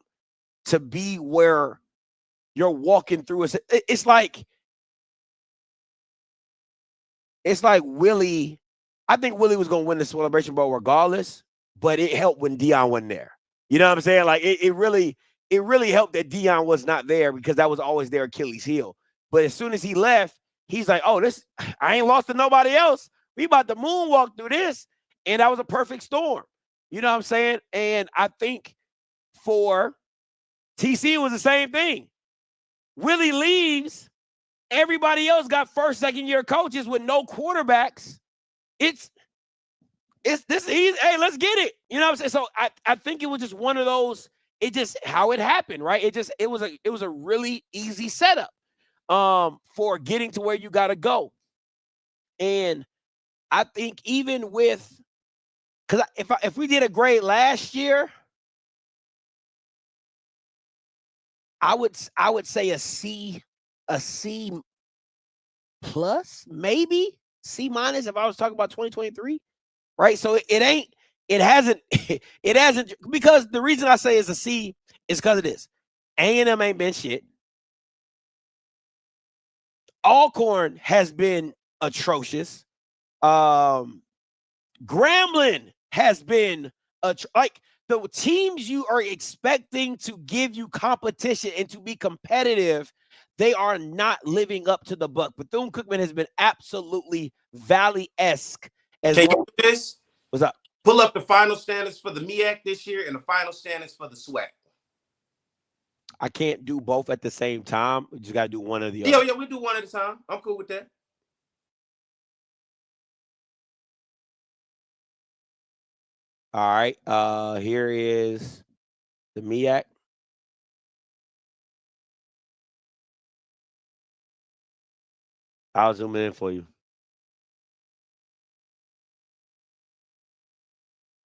Speaker 1: to be where you're walking through. It's like Willie. I think Willie was going to win the Celebration Bowl regardless, but it helped when Deion wasn't there. You know what I'm saying? Like it really helped that Deion was not there, because that was always their Achilles heel. But as soon as he left, he's like, oh, I ain't lost to nobody else. We about to moonwalk through this. And that was a perfect storm. You know what I'm saying? And I think for TC, it was the same thing. Willie leaves. Everybody else got first, second year coaches with no quarterbacks. It's this easy. Hey, let's get it. You know what I'm saying? So I think it was just one of those, it just how it happened, right? It was a really easy setup for getting to where you gotta go. And I think even with, because if we did a grade last year, I would say a C plus, maybe C- if I was talking about 2023, right? So it hasn't, because the reason I say it's a C is because of this. A&M ain't been shit. Alcorn has been atrocious. Grambling has been like the teams you are expecting to give you competition and to be competitive, they are not living up to the buck. Bethune-Cookman has been absolutely Valley-esque.
Speaker 2: Can you do this?
Speaker 1: What's up?
Speaker 2: Pull up the final standings for the MEAC this year and the final standings for the SWAC.
Speaker 1: I can't do both at the same time. We just got to do one or the other.
Speaker 2: Yeah, we do one at a time. I'm cool with that.
Speaker 1: All right. Here is the MEAC. I'll zoom in for you.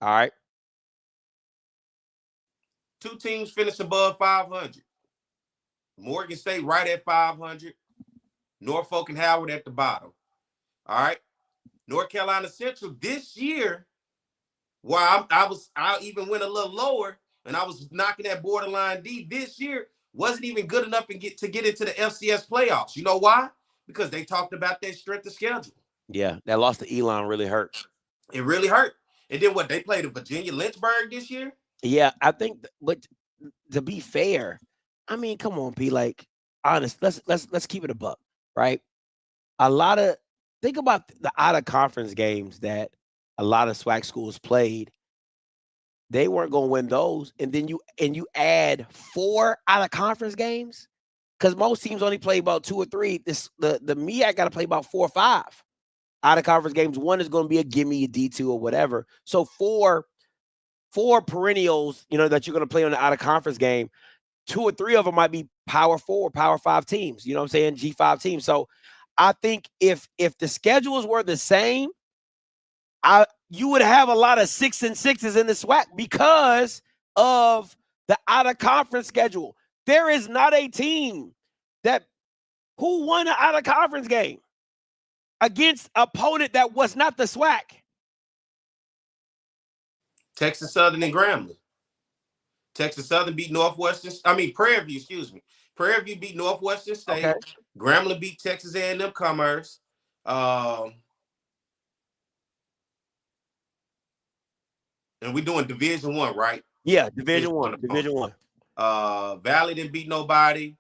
Speaker 1: All right.
Speaker 2: 2 teams finished above 500. Morgan State right at 500. Norfolk and Howard at the bottom. All right. North Carolina Central this year, while I even went a little lower and I was knocking at borderline D this year, wasn't even good enough to get into the FCS playoffs. You know why? Because they talked about their strength of schedule.
Speaker 1: Yeah, that loss to Elon really hurt.
Speaker 2: It really hurt. And then what? They played in Virginia Lynchburg this year?
Speaker 1: Yeah, I think, but to be fair, I mean, come on, P. Like, honest, let's keep it a buck, right? Think about the out of conference games that a lot of SWAC schools played. They weren't going to win those, and then you add 4 out of conference games because most teams only play about 2 or 3. The MEAC got to play about 4 or 5 out of conference games. One is going to be a gimme, a D2 or whatever. So 4 perennials, that you're going to play on the out of conference game. 2 or 3 of them might be Power 4, Power 5 teams. You know what I'm saying? G5 teams. So I think if the schedules were the same, you would have a lot of 6 and 6s in the SWAC because of the out of conference schedule. There is not a team who won an out of conference game against an opponent that was not the SWAC.
Speaker 2: Texas Southern and Grambling. Texas Southern beat Prairie View, excuse me. Prairie View beat Northwestern State. Okay. Grambling beat Texas A&M Commerce. And we're doing Division I, right?
Speaker 1: Yeah, Division I. Division
Speaker 2: I. Valley didn't beat nobody.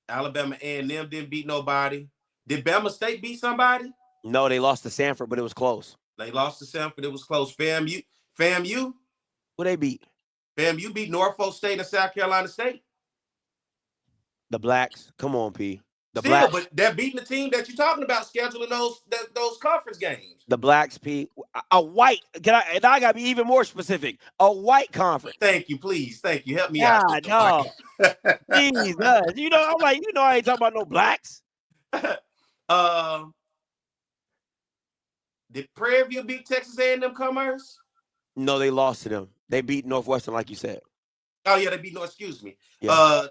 Speaker 2: Alabama A&M didn't beat nobody. Did Bama State beat somebody?
Speaker 1: No, they lost to Sanford, but it was close.
Speaker 2: They lost to Sanford. It was close. FAMU?
Speaker 1: Who they beat?
Speaker 2: FAMU beat Norfolk State and South Carolina State.
Speaker 1: The Blacks. Come on, P.
Speaker 2: Blacks. But they're beating the team that you're talking about scheduling those conference games.
Speaker 1: The Blacks, P. A white. I gotta be even more specific. A white conference.
Speaker 2: Thank you, please. Thank you. Help me out.
Speaker 1: No. Jesus. I'm like, I ain't talking about no Blacks.
Speaker 2: Did Prairie View beat Texas A&M Commerce?
Speaker 1: No, they lost to them. They beat Northwestern, like you said.
Speaker 2: Oh, yeah, they beat excuse me.
Speaker 1: Yeah.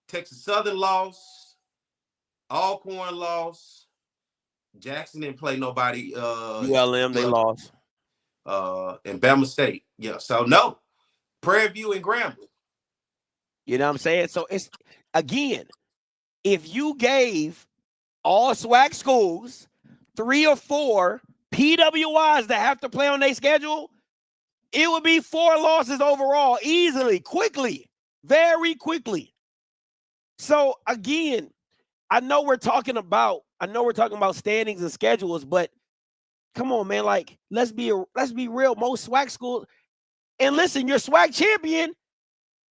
Speaker 2: Texas Southern lost. Alcorn lost. Jackson didn't play nobody.
Speaker 1: ULM, they lost.
Speaker 2: And Bama State. Yeah, so no. Prairie View and Grambling.
Speaker 1: You know what I'm saying? So it's, again, if you gave all SWAC schools 3 or 4 PWIs that have to play on their schedule, it would be 4 losses overall, easily, quickly, very quickly. So again, I know we're talking about standings and schedules, but come on, man, like let's be real. Most SWAC schools, and listen, your SWAC champion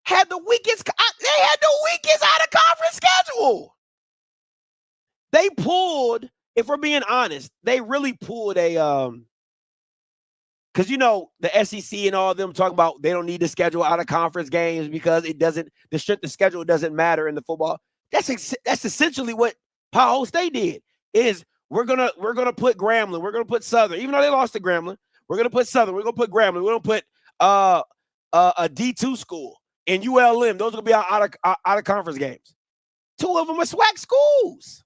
Speaker 1: had the weakest. They had the weakest out of conference schedule. They pulled, if we're being honest, they really pulled a because the SEC and all of them talk about they don't need to schedule out of conference games because the strength of schedule doesn't matter in the football. That's essentially what Powell State did. Is we're gonna put Grambling, we're gonna put Southern, even though they lost to Grambling, we're gonna put Southern, we're gonna put Grambling, we're gonna put a D2 school and ULM. Those are gonna be our out of conference games. 2 of them are SWAC schools.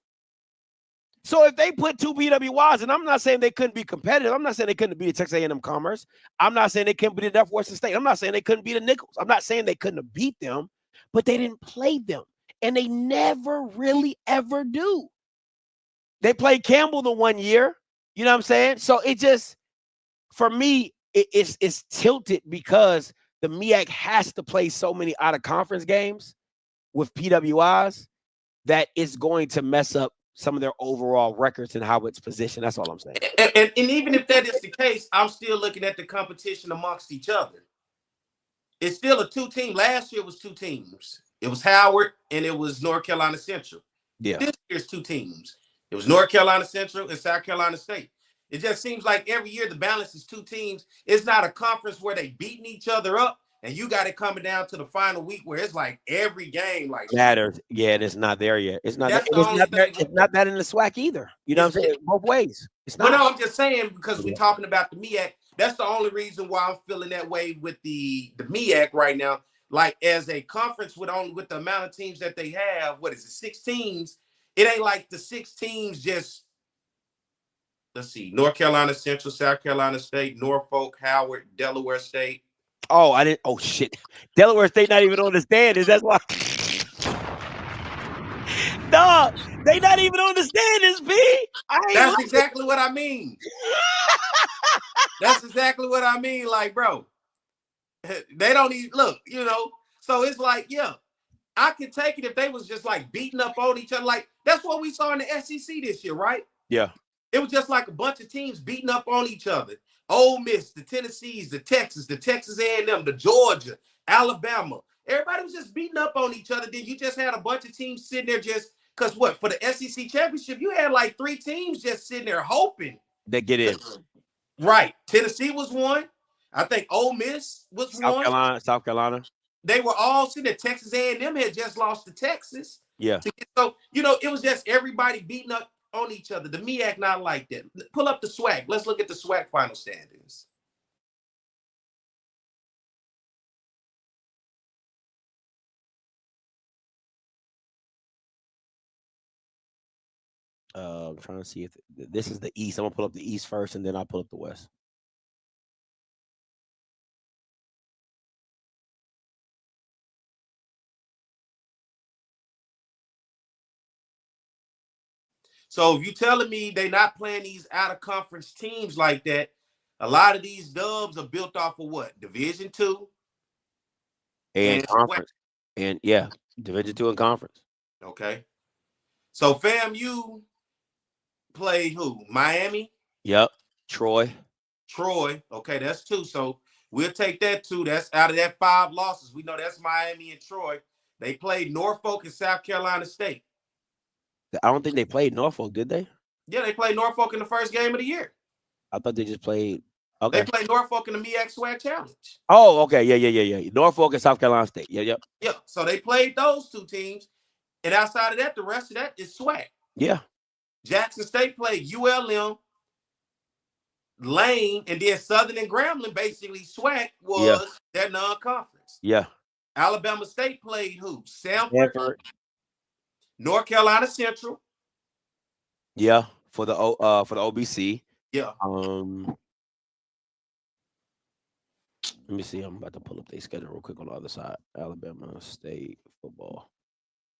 Speaker 1: So if they put 2 PWIs, and I'm not saying they couldn't be competitive. I'm not saying they couldn't beat Texas A&M Commerce. I'm not saying they couldn't beat Northwestern State. I'm not saying they couldn't beat the Nichols. I'm not saying they couldn't have beat them, but they didn't play them. And they never really ever do. They played Campbell the one year. You know what I'm saying? So it just, for me, it's tilted because the MEAC has to play so many out of conference games with PWIs that it's going to mess up some of their overall records and how it's positioned. That's all I'm saying.
Speaker 2: And even if that is the case, I'm still looking at the competition amongst each other. It's still a 2-team. Last year was 2 teams. It was Howard and it was North Carolina Central.
Speaker 1: Yeah.
Speaker 2: This year's 2 teams. It was North Carolina Central and South Carolina State. It just seems like every year the balance is 2 teams. It's not a conference where they beating each other up, and you got it coming down to the final week where it's like every game like
Speaker 1: matters. Yeah, and it's not there yet. It's not.
Speaker 2: That's the only thing.
Speaker 1: It's not that in the SWAC either. You know what I'm saying? Both ways. It's not.
Speaker 2: But no, I'm just saying because we're talking about the MEAC. That's the only reason why I'm feeling that way with the MEAC right now. Like as a conference with the amount of teams that they have, what is it, 6 teams? It ain't like the 6 teams just, let's see, North Carolina Central, South Carolina State, Norfolk, Howard, Delaware State.
Speaker 1: Oh, I didn't. Oh shit, Delaware State not even on the standings. That's why. No, they not even on the standings, B.
Speaker 2: That's exactly what I mean. That's exactly what I mean. Like, bro, they don't even look, you know. So it's like, yeah, I could take it if they was just like beating up on each other. Like that's what we saw in the SEC this year, right?
Speaker 1: Yeah.
Speaker 2: It was just like a bunch of teams beating up on each other. Ole Miss, the Tennessees, the Texas A&M, the Georgia, Alabama. Everybody was just beating up on each other. Then you just had a bunch of teams sitting there just because what? For the SEC championship, you had like 3 teams just sitting there hoping
Speaker 1: they get in.
Speaker 2: Right. Tennessee was one. I think Ole Miss was one.
Speaker 1: South Carolina.
Speaker 2: They were all sitting there. Texas A&M had just lost to Texas.
Speaker 1: Yeah.
Speaker 2: So, you know, it was just everybody beating up on each other. The MEAC not like that. Pull up the SWAC. Let's look at the SWAC final standings.
Speaker 1: I'm trying to see if this is the East. I'm gonna pull up the East first, and then I'll pull up the West.
Speaker 2: So if you're telling me they're not playing these out-of-conference teams like that, a lot of these dubs are built off of what? Division II?
Speaker 1: And conference. And yeah, Division II and conference.
Speaker 2: Okay. So FAMU played who? Miami?
Speaker 1: Yep. Troy.
Speaker 2: Okay, that's 2. So we'll take that 2. That's out of that 5 losses. We know that's Miami and Troy. They played Norfolk and South Carolina State.
Speaker 1: I don't think they played Norfolk, did they?
Speaker 2: Yeah, they played Norfolk in the first game of the year.
Speaker 1: I thought they just played. Okay.
Speaker 2: They played Norfolk in the MEAC SWAC Challenge.
Speaker 1: Oh, okay. Yeah. Norfolk and South Carolina State. Yeah.
Speaker 2: So they played those 2 teams. And outside of that, the rest of that is SWAC.
Speaker 1: Yeah.
Speaker 2: Jackson State played ULM, Lane, and then Southern and Grambling. Basically, SWAC was their non-conference.
Speaker 1: Yeah.
Speaker 2: Alabama State played who? Sanford. North Carolina Central.
Speaker 1: Yeah, for the OBC.
Speaker 2: Yeah.
Speaker 1: Let me see. I'm about to pull up their schedule real quick on the other side. Alabama State football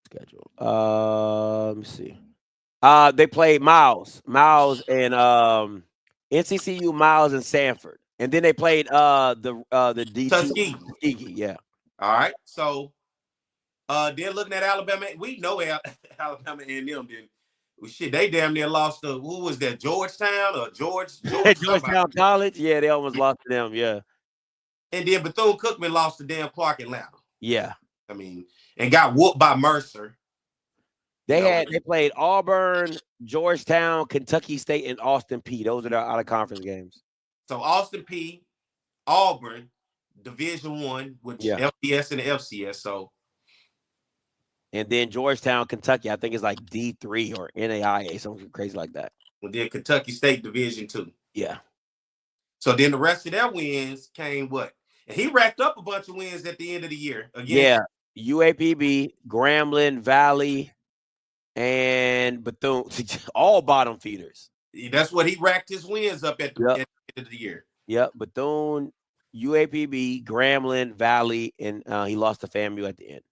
Speaker 1: schedule. Let me see. They played Miles and NCCU, Miles and Sanford, and then they played the D2
Speaker 2: Tuskegee.
Speaker 1: Yeah.
Speaker 2: All right. So then looking at Alabama, we know Alabama and them didn't. Well, shit, they damn near lost to who was that? Georgetown or
Speaker 1: Georgetown College? Yeah, they almost lost to them. Yeah.
Speaker 2: And then Bethune-Cookman lost to Dan Clark Atlanta.
Speaker 1: Yeah.
Speaker 2: I mean, and got whooped by Mercer.
Speaker 1: They played Auburn, Georgetown, Kentucky State, and Austin P. Those are their out of conference games.
Speaker 2: So Austin P, Auburn, Division I, which FBS and the FCS. So.
Speaker 1: And then Georgetown, Kentucky, I think it's like D3 or NAIA, something crazy like that.
Speaker 2: And then Kentucky State Division II.
Speaker 1: Yeah.
Speaker 2: So then the rest of their wins came what? And he racked up a bunch of wins at the end of the year.
Speaker 1: Yeah. UAPB, Grambling, Valley, and Bethune, all bottom feeders.
Speaker 2: That's what he racked his wins up at the end of the year.
Speaker 1: Yep. Bethune, UAPB, Grambling, Valley, and he lost to FAMU at the end.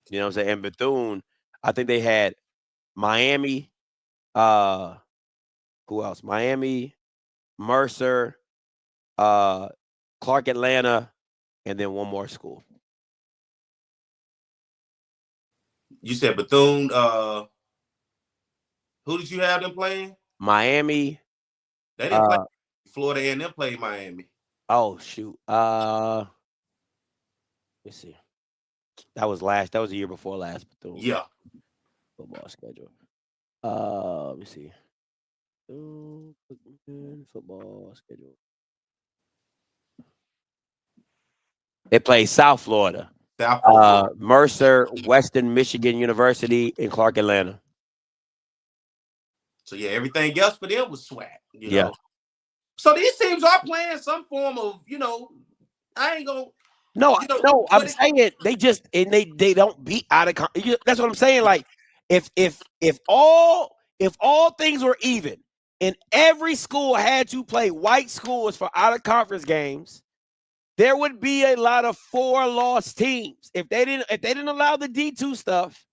Speaker 1: You know what I'm saying? And Bethune, I think they had Miami, who else? Miami, Mercer, Clark Atlanta, and then one more school.
Speaker 2: You said Bethune. Who did you have them playing?
Speaker 1: Miami.
Speaker 2: They didn't play Florida A&M played Miami.
Speaker 1: Oh shoot. Let's see. That was the year before last Bethune.
Speaker 2: Yeah.
Speaker 1: Football schedule. Let me see. Football schedule. They play South Florida. Mercer, Western Michigan University, and Clark Atlanta.
Speaker 2: So yeah, everything else for them was SWAC. You know. So these teams are playing some form of, I ain't gonna.
Speaker 1: No, I'm saying they just they don't beat out of. That's what I'm saying. Like if all things were even and every school had to play white schools for out of conference games, there would be a lot of 4-loss teams. If they didn't allow the D2 stuff,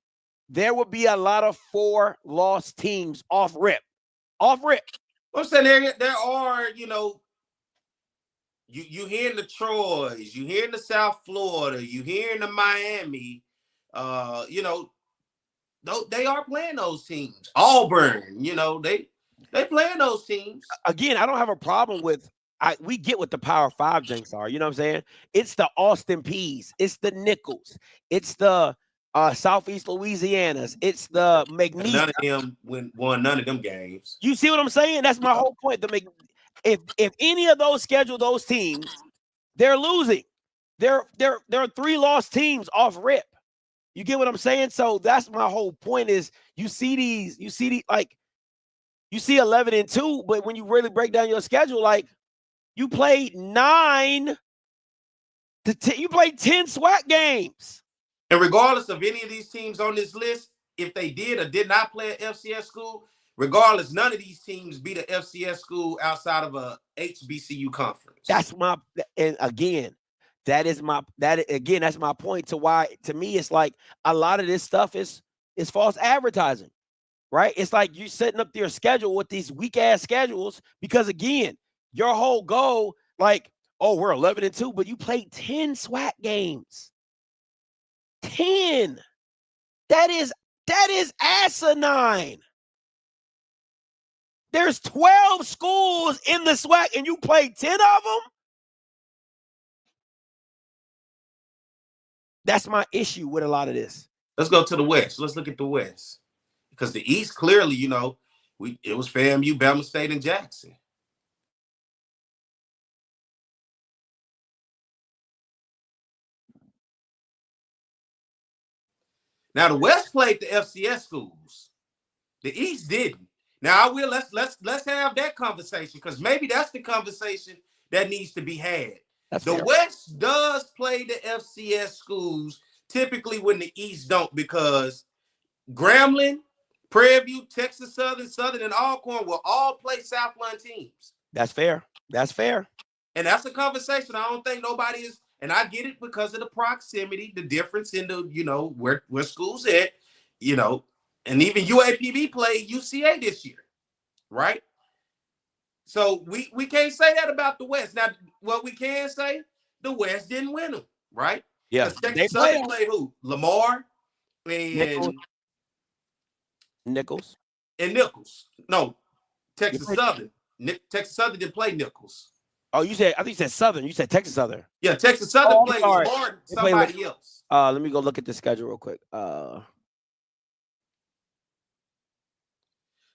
Speaker 1: there would be a lot of 4-loss teams off rip. I'm
Speaker 2: saying there are, you hearing the Troys, you hearing the South Florida, you hearing the Miami, they are playing those teams. Auburn, they playing those teams.
Speaker 1: Again, I don't have a problem with. We get what the Power 5 jinx are. You know what I'm saying? It's the Austin Peas. It's the Nichols. It's the Southeast Louisianas. It's the McNeese.
Speaker 2: None of them won none of them games.
Speaker 1: You see what I'm saying? That's my whole point. If any of those schedule those teams, they're losing. They're 3-loss teams off rip. You get what I'm saying? So that's my whole point. Is you see 11-2, but when you really break down your schedule, like. You played 9 to 10. You played 10 SWAC games.
Speaker 2: And regardless of any of these teams on this list, if they did or did not play an FCS school, regardless, none of these teams beat an FCS school outside of a HBCU conference.
Speaker 1: That's my point to why, to me, it's like a lot of this stuff is false advertising, right? It's like you setting up your schedule with these weak ass schedules because again, your whole goal, like, oh, we're 11-2, but you played 10 SWAC games. 10. That is asinine. There's 12 schools in the SWAC, and you played 10 of them. That's my issue with a lot of this.
Speaker 2: Let's go to the West. Let's look at the West. Because the East, clearly, it was FAMU, Bama State, and Jackson. Now the West played the FCS schools. The East didn't. Now let's have that conversation because maybe that's the conversation that needs to be had. The West does play the FCS schools typically when the East don't because Grambling, Prairie View, Texas Southern, and Alcorn will all play Southland teams.
Speaker 1: That's fair.
Speaker 2: And that's a conversation I don't think nobody is. And I get it because of the proximity, the difference in the, where schools at, and even UAPB played UCA this year, right? So we can't say that about the West. Now, what we can say, the West didn't win them, right?
Speaker 1: Yeah.
Speaker 2: Texas Southern played who? Lamar and
Speaker 1: Nichols.
Speaker 2: And Nichols. No, Texas Southern. Texas Southern didn't play Nichols.
Speaker 1: Oh, I think you said Southern. You said Texas Southern.
Speaker 2: Yeah, Texas Southern played Lamar, somebody else.
Speaker 1: Let me go look at the schedule real quick.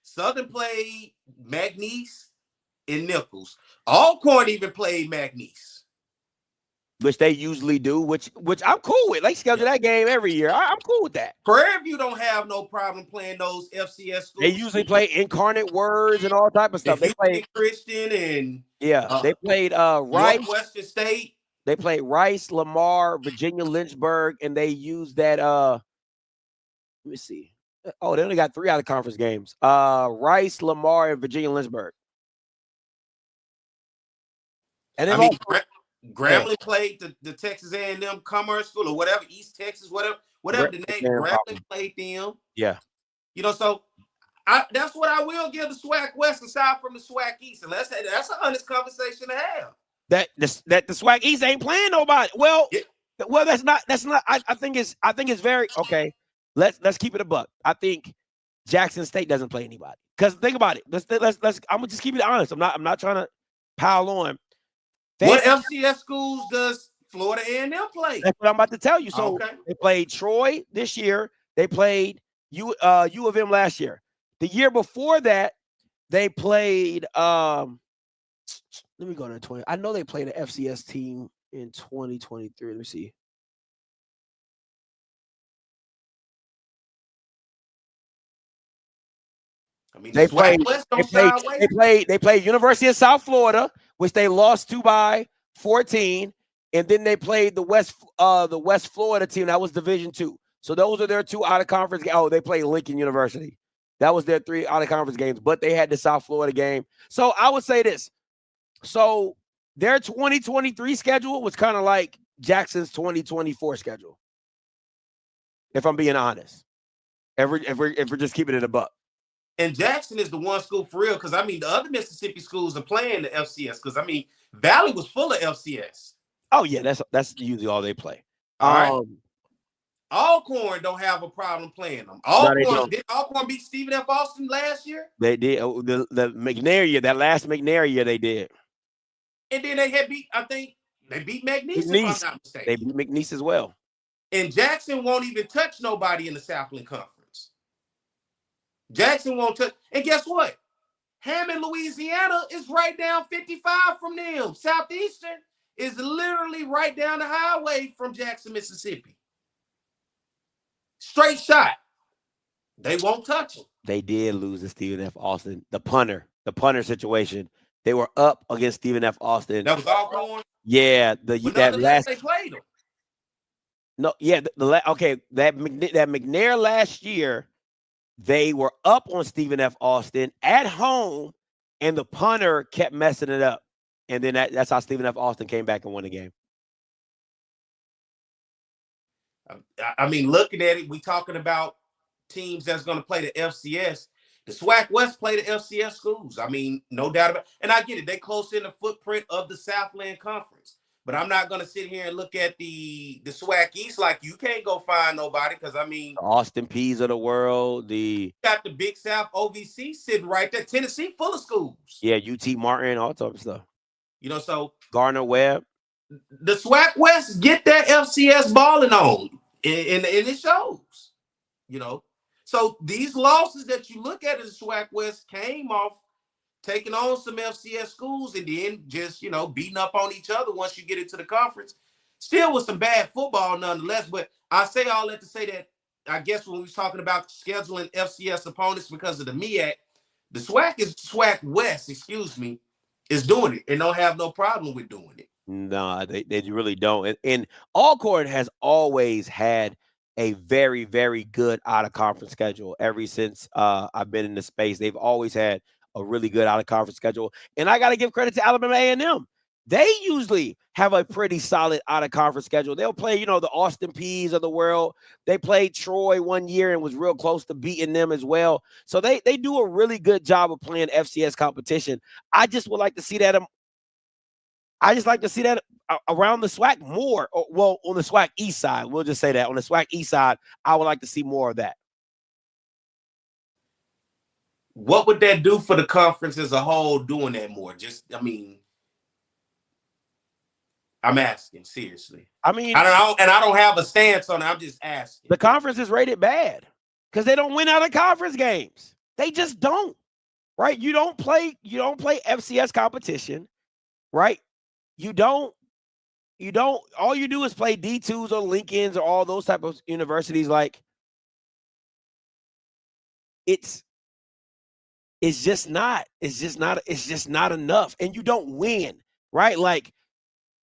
Speaker 2: Southern played McNeese and Nichols. Alcorn even played McNeese.
Speaker 1: Which they usually do, which I'm cool with. They schedule that game every year. I'm cool with that.
Speaker 2: Prairie View don't have no problem playing those FCS schools.
Speaker 1: They usually play Incarnate Words and all type of stuff. They played
Speaker 2: Christian and
Speaker 1: they played Rice,
Speaker 2: Northwestern State.
Speaker 1: They played Rice, Lamar, Virginia Lynchburg, and they used that. Let me see. Oh, they only got 3 out of conference games. Rice, Lamar, and Virginia Lynchburg. And then
Speaker 2: Grambling played the Texas A&M Commerce School or whatever, East Texas, whatever. whatever the name. Grambling played them.
Speaker 1: Yeah.
Speaker 2: You know, so that's what I will give the SWAC West aside from the SWAC East. And that's an honest conversation to have.
Speaker 1: That the SWAC East ain't playing nobody. Well,
Speaker 2: Yeah.
Speaker 1: well, that's not. I think it's very okay. Let's keep it a buck. I think Jackson State doesn't play anybody. Because think about it. Let's. I'm gonna just keep it honest. I'm not trying to pile on.
Speaker 2: What FCS schools does Florida A&M play?
Speaker 1: That's what I'm about to tell you. So they played Troy this year. They played U of M last year. The year before that, they played. Let me go to 20. I know they played an FCS team in 2023. Let me see.
Speaker 2: I mean, they played
Speaker 1: University of South Florida, which they lost to by 14, and then they played the West Florida team. That was Division II. So those are their two out of conference. Oh, they played Lincoln University. That was their 3 out of conference games, but they had the South Florida game. So I would say this. So their 2023 schedule was kind of like Jackson's 2024 schedule. If I'm being honest, if we're just keeping it a buck.
Speaker 2: And Jackson is the one school for real, because I mean the other Mississippi schools are playing the FCS. Because I mean Valley was full of FCS.
Speaker 1: Oh yeah, that's usually all they play.
Speaker 2: All right. Alcorn don't have a problem playing them. Did Alcorn beat Stephen F. Austin last year?
Speaker 1: They did. The McNair year, that last McNair year, they did.
Speaker 2: And then they had beat. I think they beat McNeese. If I'm not mistaken.
Speaker 1: They beat McNeese as well.
Speaker 2: And Jackson won't even touch nobody in the Southland Conference. Jackson won't touch. And guess what? Hammond, Louisiana is right down 55 from them. Southeastern is literally right down the highway from Jackson, Mississippi. Straight shot. They won't touch him.
Speaker 1: They did lose to Stephen F. Austin. The punter situation. They were up against Stephen F. Austin.
Speaker 2: That was Alcorn?
Speaker 1: Yeah. That last
Speaker 2: they played him.
Speaker 1: No, yeah. That McNair last year, they were up on Stephen F. Austin at home, and the punter kept messing it up. And then that's how Stephen F. Austin came back and won the game.
Speaker 2: I mean, looking at it, we talking about teams that's going to play the FCS. The SWAC West play the FCS schools. I mean, no doubt about it. And I get it. They close in the footprint of the Southland Conference. But I'm not going to sit here and look at the SWAC East like you can't go find nobody, because, I mean.
Speaker 1: The Austin Peay's of the world.
Speaker 2: Got the Big South OVC sitting right there. Tennessee full of schools.
Speaker 1: Yeah, UT Martin, all type of stuff.
Speaker 2: You know, so.
Speaker 1: Gardner Webb.
Speaker 2: The SWAC West get that FCS balling on. And it shows, you know. So these losses that you look at in the SWAC West came off taking on some FCS schools and then just, you know, beating up on each other once you get into the conference. Still with some bad football nonetheless. But I say all that to say that I guess when we was talking about scheduling FCS opponents because of the MEAC, the SWAC West, is doing it and don't have no problem with doing it.
Speaker 1: No, they really don't. And Alcorn has always had a very, very good out-of-conference schedule ever since I've been in the space. They've always had a really good out-of-conference schedule. And I got to give credit to Alabama A&M. They usually have a pretty solid out-of-conference schedule. They'll play, you know, the Austin Peay's of the world. They played Troy one year and was real close to beating them as well. So they do a really good job of playing FCS competition. I just would like to see that around the SWAC more. Well, on the SWAC East side, we'll just say that. On the SWAC East side, I would like to see more of that.
Speaker 2: What would that do for the conference as a whole doing that more? Just, I mean, I'm asking, seriously.
Speaker 1: I mean,
Speaker 2: I don't have a stance on it. I'm just asking.
Speaker 1: The conference is rated bad because they don't win out of conference games. They just don't, right? You don't play FCS competition, right? You don't, all you do is play D2s or Lincolns or all those type of universities. Like, it's just not enough. And you don't win, right? Like,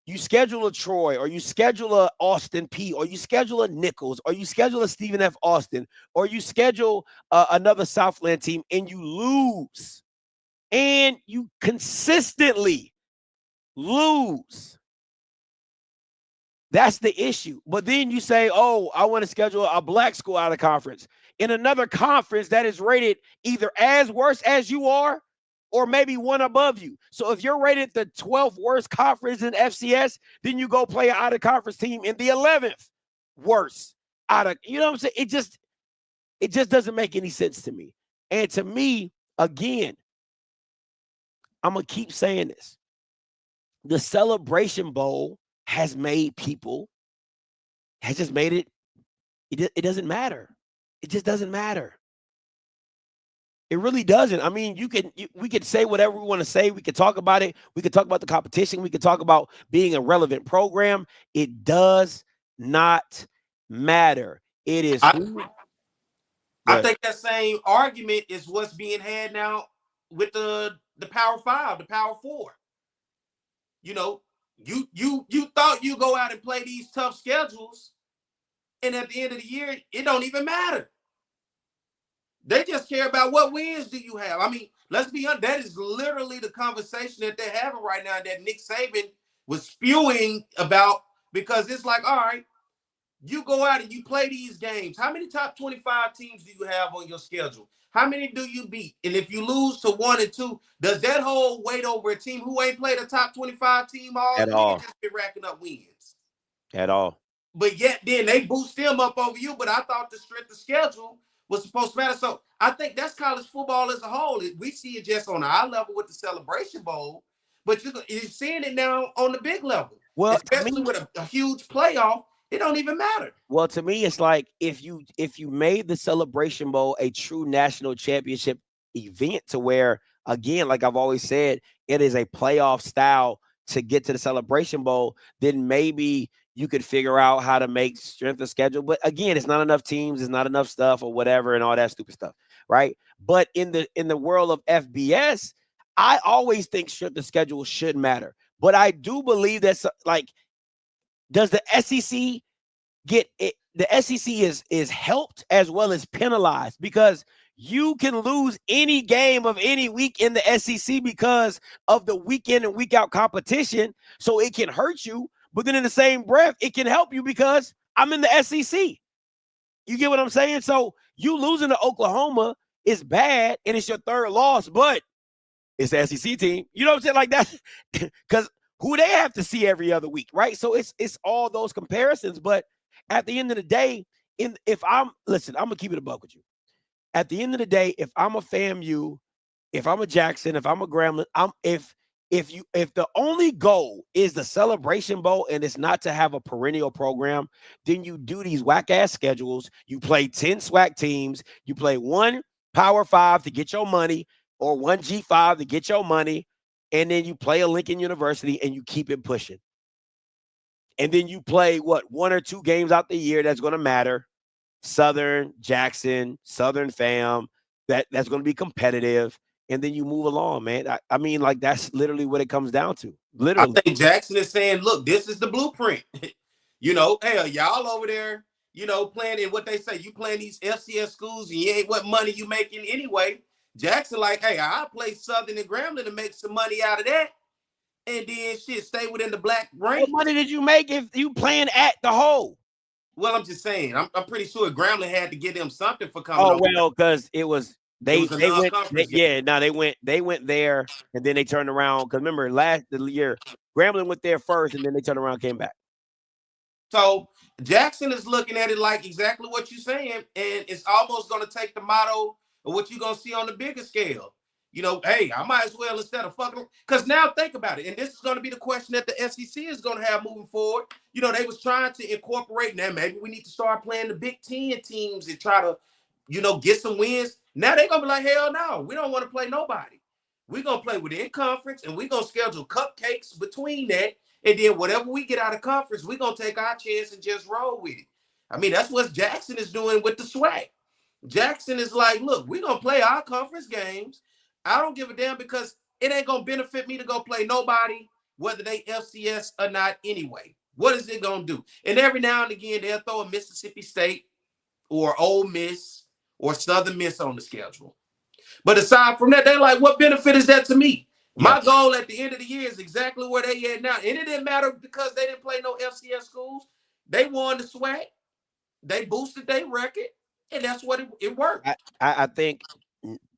Speaker 1: you schedule a Troy or you schedule a Austin Peay or you schedule a Nichols or you schedule a Stephen F. Austin or you schedule another Southland team and you lose. And you consistently lose. That's the issue. But then you say, oh, I want to schedule a black school out of conference in another conference that is rated either as worse as you are or maybe one above you. So if you're rated the 12th worst conference in FCS, then you go play an out of conference team in the 11th worst out of, you know what I'm saying? It just doesn't make any sense to me. And to me, again, I'm going to keep saying this. The Celebration Bowl has made people, has just made it doesn't matter. It just doesn't matter. It really doesn't. I mean, we could say whatever we want to say. We could talk about it. We could talk about the competition. We could talk about being a relevant program. It does not matter. It is.
Speaker 2: I think that same argument is what's being had now with the Power 5, the Power 4. You know, you thought you go out and play these tough schedules, and at the end of the year, it don't even matter. They just care about what wins do you have. I mean, let's be honest, that is literally the conversation that they're having right now that Nick Saban was spewing about, because it's like, all right, you go out and you play these games. How many top 25 teams do you have on your schedule? How many do you beat? And if you lose to 1 and 2, does that hold weight over a team who ain't played a top 25 team all
Speaker 1: at all?
Speaker 2: Just been racking up wins
Speaker 1: at all.
Speaker 2: But yet then they boost them up over you. But I thought the strength of schedule was supposed to matter. So I think that's college football as a whole. We see it just on our level with the Celebration Bowl, but you're seeing it now on the big level. Well, especially with a huge playoff. It don't even matter.
Speaker 1: Well, to me, it's like if you made the Celebration Bowl a true national championship event, to where, again, like I've always said, it is a playoff style to get to the Celebration Bowl, then maybe you could figure out how to make strength of schedule. But again, it's not enough teams, it's not enough stuff or whatever and all that stupid stuff, right? But in the world of FBS, I always think strength of schedule should matter. But I do believe that, like, does the SEC get it? The SEC is helped as well as penalized, because you can lose any game of any week in the SEC because of the week in and week out competition. So it can hurt you, but then in the same breath, it can help you because I'm in the SEC. You get what I'm saying? So you losing to Oklahoma is bad, and it's your third loss, but it's the SEC team. You know what I'm saying? Like that, because who they have to see every other week, right? So it's all those comparisons. But at the end of the day, I'm gonna keep it a buck with you. At the end of the day, if I'm a FAMU, if I'm a Jackson, if I'm a Grambling, if the only goal is the Celebration Bowl and it's not to have a perennial program, then you do these whack-ass schedules. You play 10 SWAC teams. You play one Power 5 to get your money, or one G5 to get your money, and then you play a Lincoln University and you keep it pushing. And then you play, one or two games out the year that's going to matter. Southern, Jackson, Southern Fam, that's going to be competitive. And then you move along, man. I mean, like, that's literally what it comes down to. Literally.
Speaker 2: I think Jackson is saying, look, this is the blueprint. Hey, y'all over there, playing in what they say, you playing these FCS schools and you ain't what money you making anyway. Jackson like, hey, I'll play Southern and Grambling to make some money out of that. And then stay within the black range.
Speaker 1: What money did you make if you playing at the hole?
Speaker 2: Well, I'm just saying, I'm pretty sure Grambling had to get them something for coming.
Speaker 1: Oh, well, because they went there and then they turned around. Because remember, the year Grambling went there first and then they turned around and came back.
Speaker 2: So Jackson is looking at it like exactly what you're saying, and it's almost going to take the motto of what you're going to see on the bigger scale. Hey, I might as well, instead of fucking, because now think about it, and this is going to be the question that the SEC is going to have moving forward. They was trying to incorporate, now maybe we need to start playing the Big Ten teams and try to, get some wins. Now they're going to be like, hell no, we don't want to play nobody. We're going to play within conference, and we're going to schedule cupcakes between that, and then whatever we get out of conference, we're going to take our chance and just roll with it. I mean, that's what Jackson is doing with the SWAC. Jackson is like, look, we're going to play our conference games. I don't give a damn, because it ain't going to benefit me to go play nobody, whether they FCS or not anyway. What is it going to do? And every now and again, they'll throw a Mississippi State or Ole Miss or Southern Miss on the schedule. But aside from that, they're like, what benefit is that to me? My goal at the end of the year is exactly where they at now. And it didn't matter because they didn't play no FCS schools. They won the SWAC. They boosted their record. And that's what it worked.
Speaker 1: I think,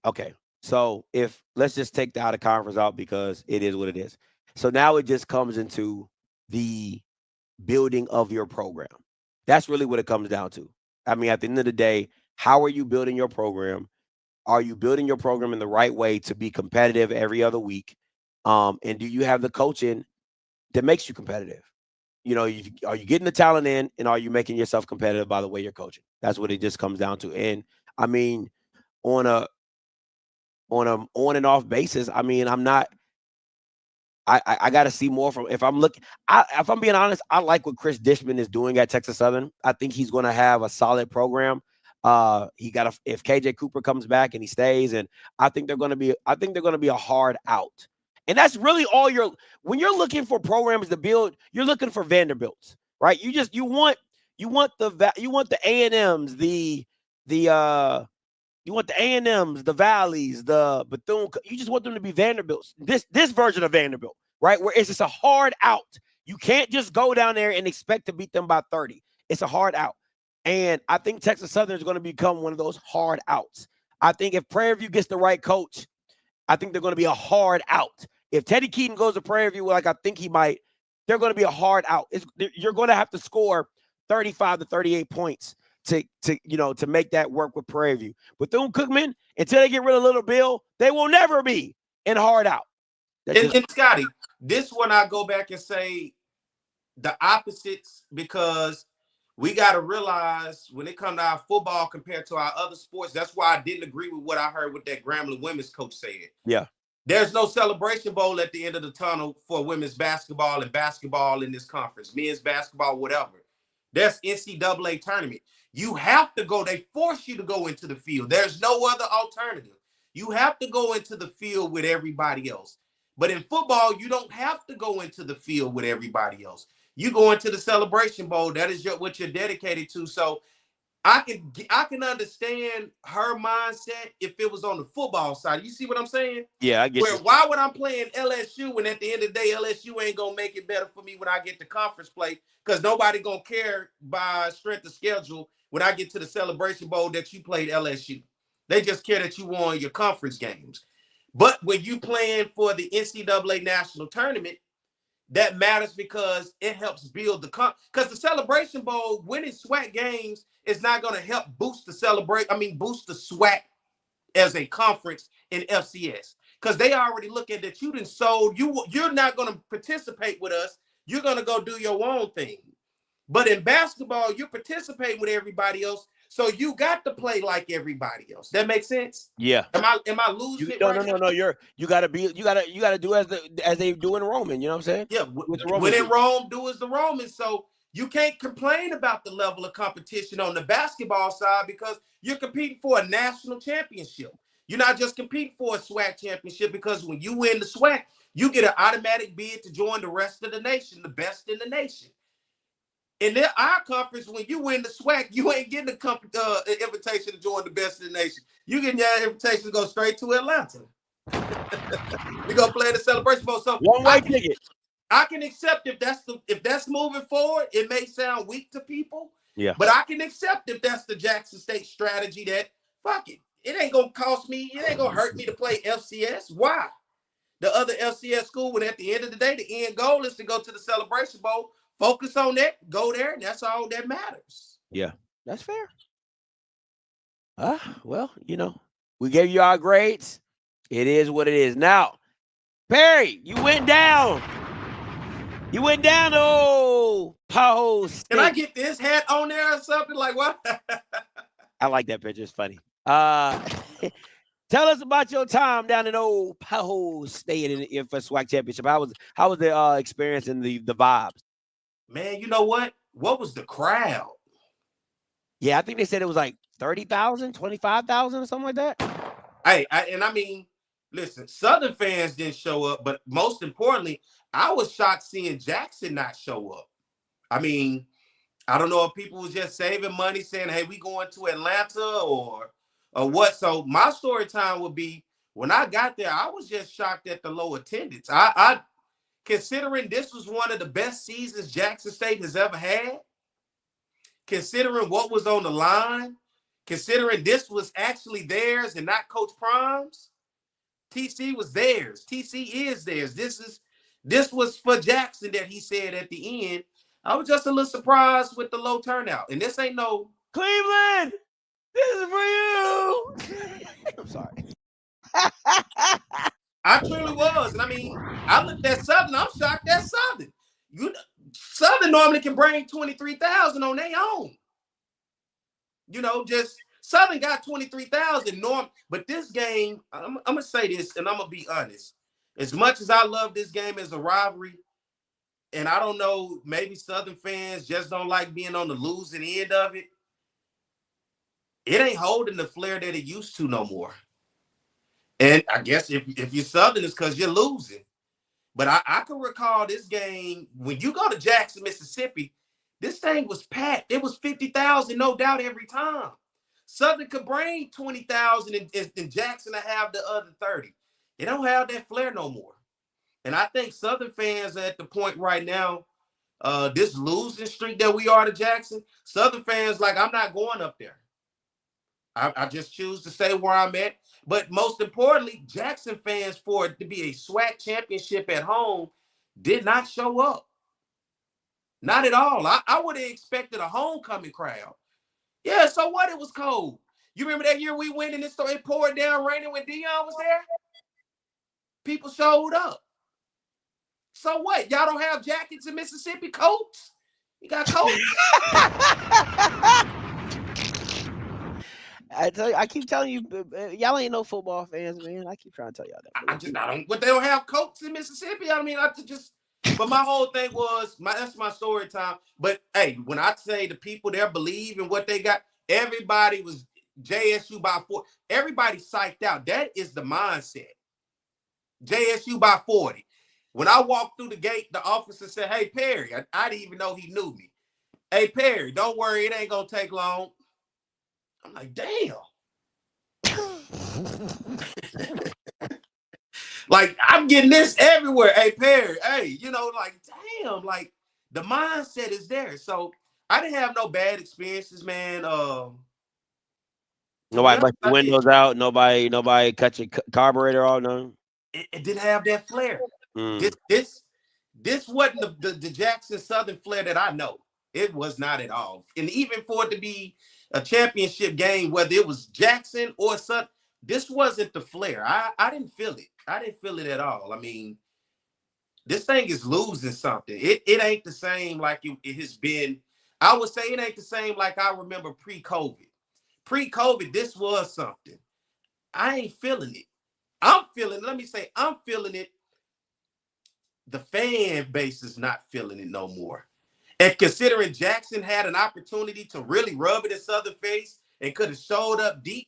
Speaker 1: okay. So if let's just take the out of conference out because it is what it is. So now it just comes into the building of your program. That's really what it comes down to. I mean, at the end of the day, how are you building your program? Are you building your program in the right way to be competitive every other week? And do you have the coaching that makes you competitive? You know, are you getting the talent in, and are you making yourself competitive by the way you're coaching? That's what it just comes down to. And I mean, on a on and off basis, I mean, I'm not. I got to see more from. If I'm being honest, I like what Chris Dishman is doing at Texas Southern. I think he's going to have a solid program. If KJ Cooper comes back and he stays, and I think they're going to be a hard out. And that's really all when you're looking for programs to build, you're looking for Vanderbilts, right? You want the A&Ms, you want the A&Ms, the Valleys, the Bethune. You just want them to be Vanderbilts. This version of Vanderbilt, right? Where it's just a hard out. You can't just go down there and expect to beat them by 30. It's a hard out. And I think Texas Southern is going to become one of those hard outs. I think if Prairie View gets the right coach, I think they're going to be a hard out. If Teddy Keaton goes to Prairie View like I think he might, they're going to be a hard out. You're going to have to score 35 to 38 points to make that work with Prairie View. Bethune-Cookman, until they get rid of Little Bill, they will never be in hard out.
Speaker 2: And Scotty, this one I go back and say the opposites, because we got to realize when it comes to our football compared to our other sports, that's why I didn't agree with what I heard what that Grambling women's coach said.
Speaker 1: Yeah.
Speaker 2: There's no celebration bowl at the end of the tunnel for women's basketball and basketball in this conference, men's basketball, whatever. There's NCAA tournament. You have to go. They force you to go into the field. There's no other alternative. You have to go into the field with everybody else. But in football, you don't have to go into the field with everybody else. You go into the Celebration Bowl. That is what you're dedicated to. So I can understand her mindset if it was on the football side. You see what I'm saying?
Speaker 1: Yeah, I get you.
Speaker 2: Why would I playing LSU when at the end of the day, LSU ain't going to make it better for me when I get to conference play? Because nobody going to care by strength of schedule when I get to the Celebration Bowl that you played LSU. They just care that you won your conference games. But when you playing for the NCAA national tournament, that matters because it helps build because the Celebration Bowl, winning SWAC games is not going to help boost the SWAC as a conference in FCS. Because they already look at that you done sold, you're not going to participate with us. You're going to go do your own thing. But in basketball, you're participating with everybody else. So you got to play like everybody else. That makes sense?
Speaker 1: Yeah.
Speaker 2: Am I losing it?
Speaker 1: No. You gotta do as they do in Roman. You know what I'm saying?
Speaker 2: Yeah. When in Rome, do as the Romans. So you can't complain about the level of competition on the basketball side because you're competing for a national championship. You're not just competing for a SWAC championship, because when you win the SWAC, you get an automatic bid to join the rest of the nation, the best in the nation. In our conference, when you win the SWAC, you ain't getting an invitation to join the best in the nation. You getting your invitation to go straight to Atlanta. We're gonna play the Celebration Bowl. So
Speaker 1: one-way ticket.
Speaker 2: I can accept if that's moving forward. It may sound weak to people,
Speaker 1: yeah,
Speaker 2: but I can accept if that's the Jackson State strategy. That fuck it, it ain't gonna cost me. It ain't gonna hurt me to play FCS. Why? The other FCS school, when at the end of the day, the end goal is to go to the Celebration Bowl. Focus on that, go there, and that's all that matters.
Speaker 1: Yeah, that's fair. Well, we gave you our grades. It is what it is. Now, Perry, you went down. You went down to Post.
Speaker 2: Can I get this hat on there or something? Like what?
Speaker 1: I like that picture. It's funny. Tell us about your time down in old Post State for SWAC championship. How was the experience and the vibes?
Speaker 2: Man, you know what? What was the crowd?
Speaker 1: Yeah, I think they said it was like 30,000, 25,000 or something like that.
Speaker 2: Hey, listen, Southern fans didn't show up, but most importantly, I was shocked seeing Jackson not show up. I mean, I don't know if people was just saving money saying, hey, we going to Atlanta or what. So my story time would be When I got there, I was just shocked at the low attendance. I considering this was one of the best seasons Jackson State has ever had, considering what was on the line, considering this was actually theirs and not Coach Prime's. TC was theirs. TC is theirs. This was for Jackson that he said at the end. I was just a little surprised with the low turnout. And this ain't no
Speaker 1: Cleveland, this is for you. I'm sorry.
Speaker 2: I truly was. And I mean, I looked at Southern. I'm shocked at Southern. Southern normally can bring 23,000 on their own. Just Southern got 23,000 but this game, I'm gonna say this, and I'm gonna be honest. As much as I love this game as a rivalry, and I don't know, maybe Southern fans just don't like being on the losing end of it. It ain't holding the flair that it used to no more. And I guess if you're Southern, it's because you're losing. But I can recall this game when you go to Jackson, Mississippi. This thing was packed. It was 50,000, no doubt, every time. Southern could bring 20,000 and Jackson to have the other 30. They don't have that flair no more. And I think Southern fans are at the point right now, this losing streak that we are to Jackson, Southern fans like, I'm not going up there. I just choose to stay where I'm at. But most importantly, Jackson fans, for it to be a SWAC championship at home, did not show up. Not at all. I would have expected a homecoming crowd. Yeah, so what? It was cold. You remember that year we went and it poured down raining when Dion was there? People showed up. So what? Y'all don't have jackets in Mississippi, coats? You got coats?
Speaker 1: I keep telling you, y'all ain't no football fans, man. I keep trying to tell y'all that.
Speaker 2: I don't. But they don't have coats in Mississippi. I mean, But my whole thing was that's my story time. But hey, when I say the people there believe in what they got, everybody was JSU by 4. Everybody psyched out. That is the mindset. JSU by 40. When I walked through the gate, the officer said, "Hey, Perry," I didn't even know he knew me. "Hey, Perry, don't worry, it ain't gonna take long." I'm like, damn. Like, I'm getting this everywhere. Hey, Perry, hey, like, damn, like, the mindset is there. So I didn't have no bad experiences, man.
Speaker 1: Nobody bust your windows out. Nobody cut your carburetor off. No.
Speaker 2: It didn't have that flair. This wasn't the Jackson Southern flair that I know. It was not at all. And even for it to be a championship game, whether it was Jackson or Southern, this wasn't the flair. I didn't feel it. I didn't feel it at all. I mean, this thing is losing something. It ain't the same like it has been. I would say it ain't the same like I remember pre-COVID. Pre-COVID, this was something. I ain't feeling it. I'm feeling it. The fan base is not feeling it no more. And considering Jackson had an opportunity to really rub it in Southern face and could have showed up deep,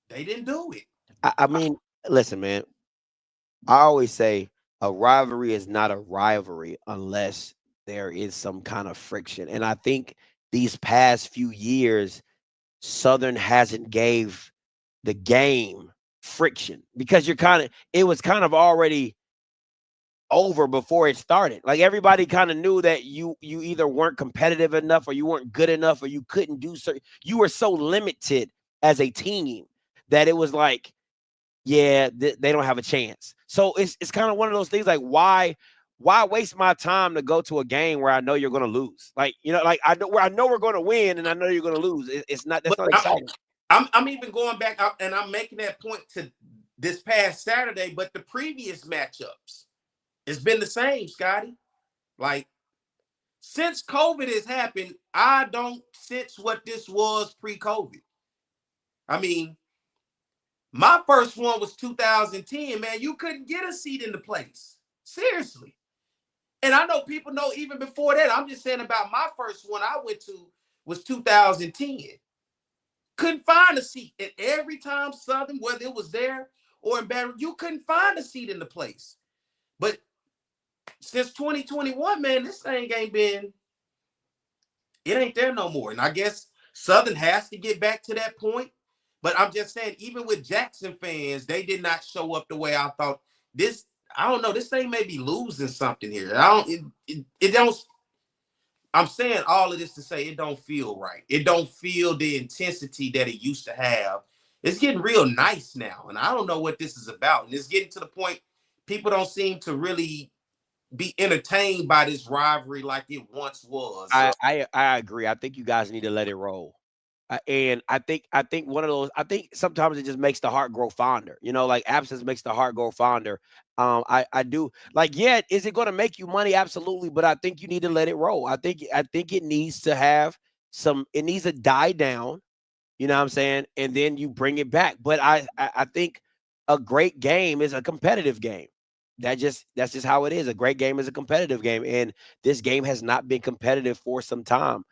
Speaker 2: they didn't do it.
Speaker 1: I mean, listen, man. I always say a rivalry is not a rivalry unless there is some kind of friction. And I think these past few years, Southern hasn't gave the game friction because it was kind of already over before it started. Like everybody kind of knew that you either weren't competitive enough or you weren't good enough or you couldn't do certain. You were so limited as a team that it was like, yeah, they don't have a chance. So it's kind of one of those things like why waste my time to go to a game where I know you're going to lose? Like, like I know we're going to win and I know you're going to lose. That's not exciting.
Speaker 2: I'm even going back and I'm making that point to this past Saturday, but the previous matchups, it's been the same, Scotty. Like, since COVID has happened, I don't sense what this was pre-COVID. I mean, my first one was 2010, man. You couldn't get a seat in the place. Seriously. And I know people know even before that. I'm just saying about my first one I went to was 2010. Couldn't find a seat. And every time Southern, whether it was there or in Baton Rouge, you couldn't find a seat in the place. But since 2021, man, this thing it ain't there no more. And I guess Southern has to get back to that point. But I'm just saying, even with Jackson fans, they did not show up the way I thought. This, I don't know, this thing may be losing something here. It don't. I'm saying all of this to say it don't feel right. It don't feel the intensity that it used to have. It's getting real nice now, and I don't know what this is about. And it's getting to the point people don't seem to really be entertained by this rivalry like it once was.
Speaker 1: I agree. I think you guys need to let it roll. And I think one of those. I think sometimes it just makes the heart grow fonder. You know, like absence makes the heart grow fonder. I do like. Yeah, is it going to make you money? Absolutely, but I think you need to let it roll. I think it needs to have some. It needs to die down. You know what I'm saying? And then you bring it back. But I think a great game is a competitive game. That's just how it is. A great game is a competitive game, and this game has not been competitive for some time.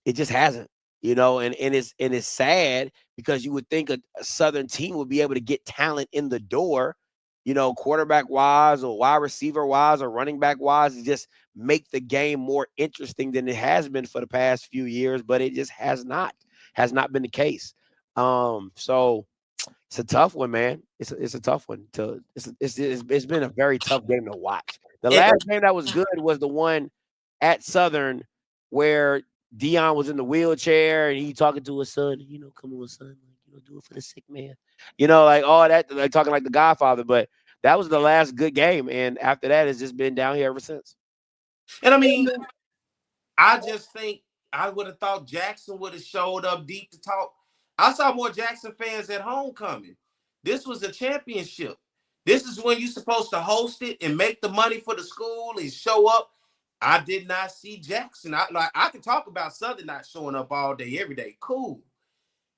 Speaker 1: It just hasn't, you know, and it's sad because you would think a Southern team would be able to get talent in the door, you know, quarterback wise or wide receiver wise or running back wise, to just make the game more interesting than it has been for the past few years, but it just has not been the case. So it's a tough one, man. It's a tough one it's been a very tough game to watch. The last game that was good was the one at Southern where Dion was in the wheelchair and he talking to his son, you know, come on, son, you know, do it for the sick man. You know, like all that, like talking like the Godfather. But that was the last good game. And after that, it's just been down here ever since.
Speaker 2: And I mean, I just think I would have thought Jackson would have showed up deep to talk. I saw more Jackson fans at homecoming. This was a championship. This is when you're supposed to host it and make the money for the school and show up. I did not see Jackson. I can talk about Southern not showing up all day, every day. Cool.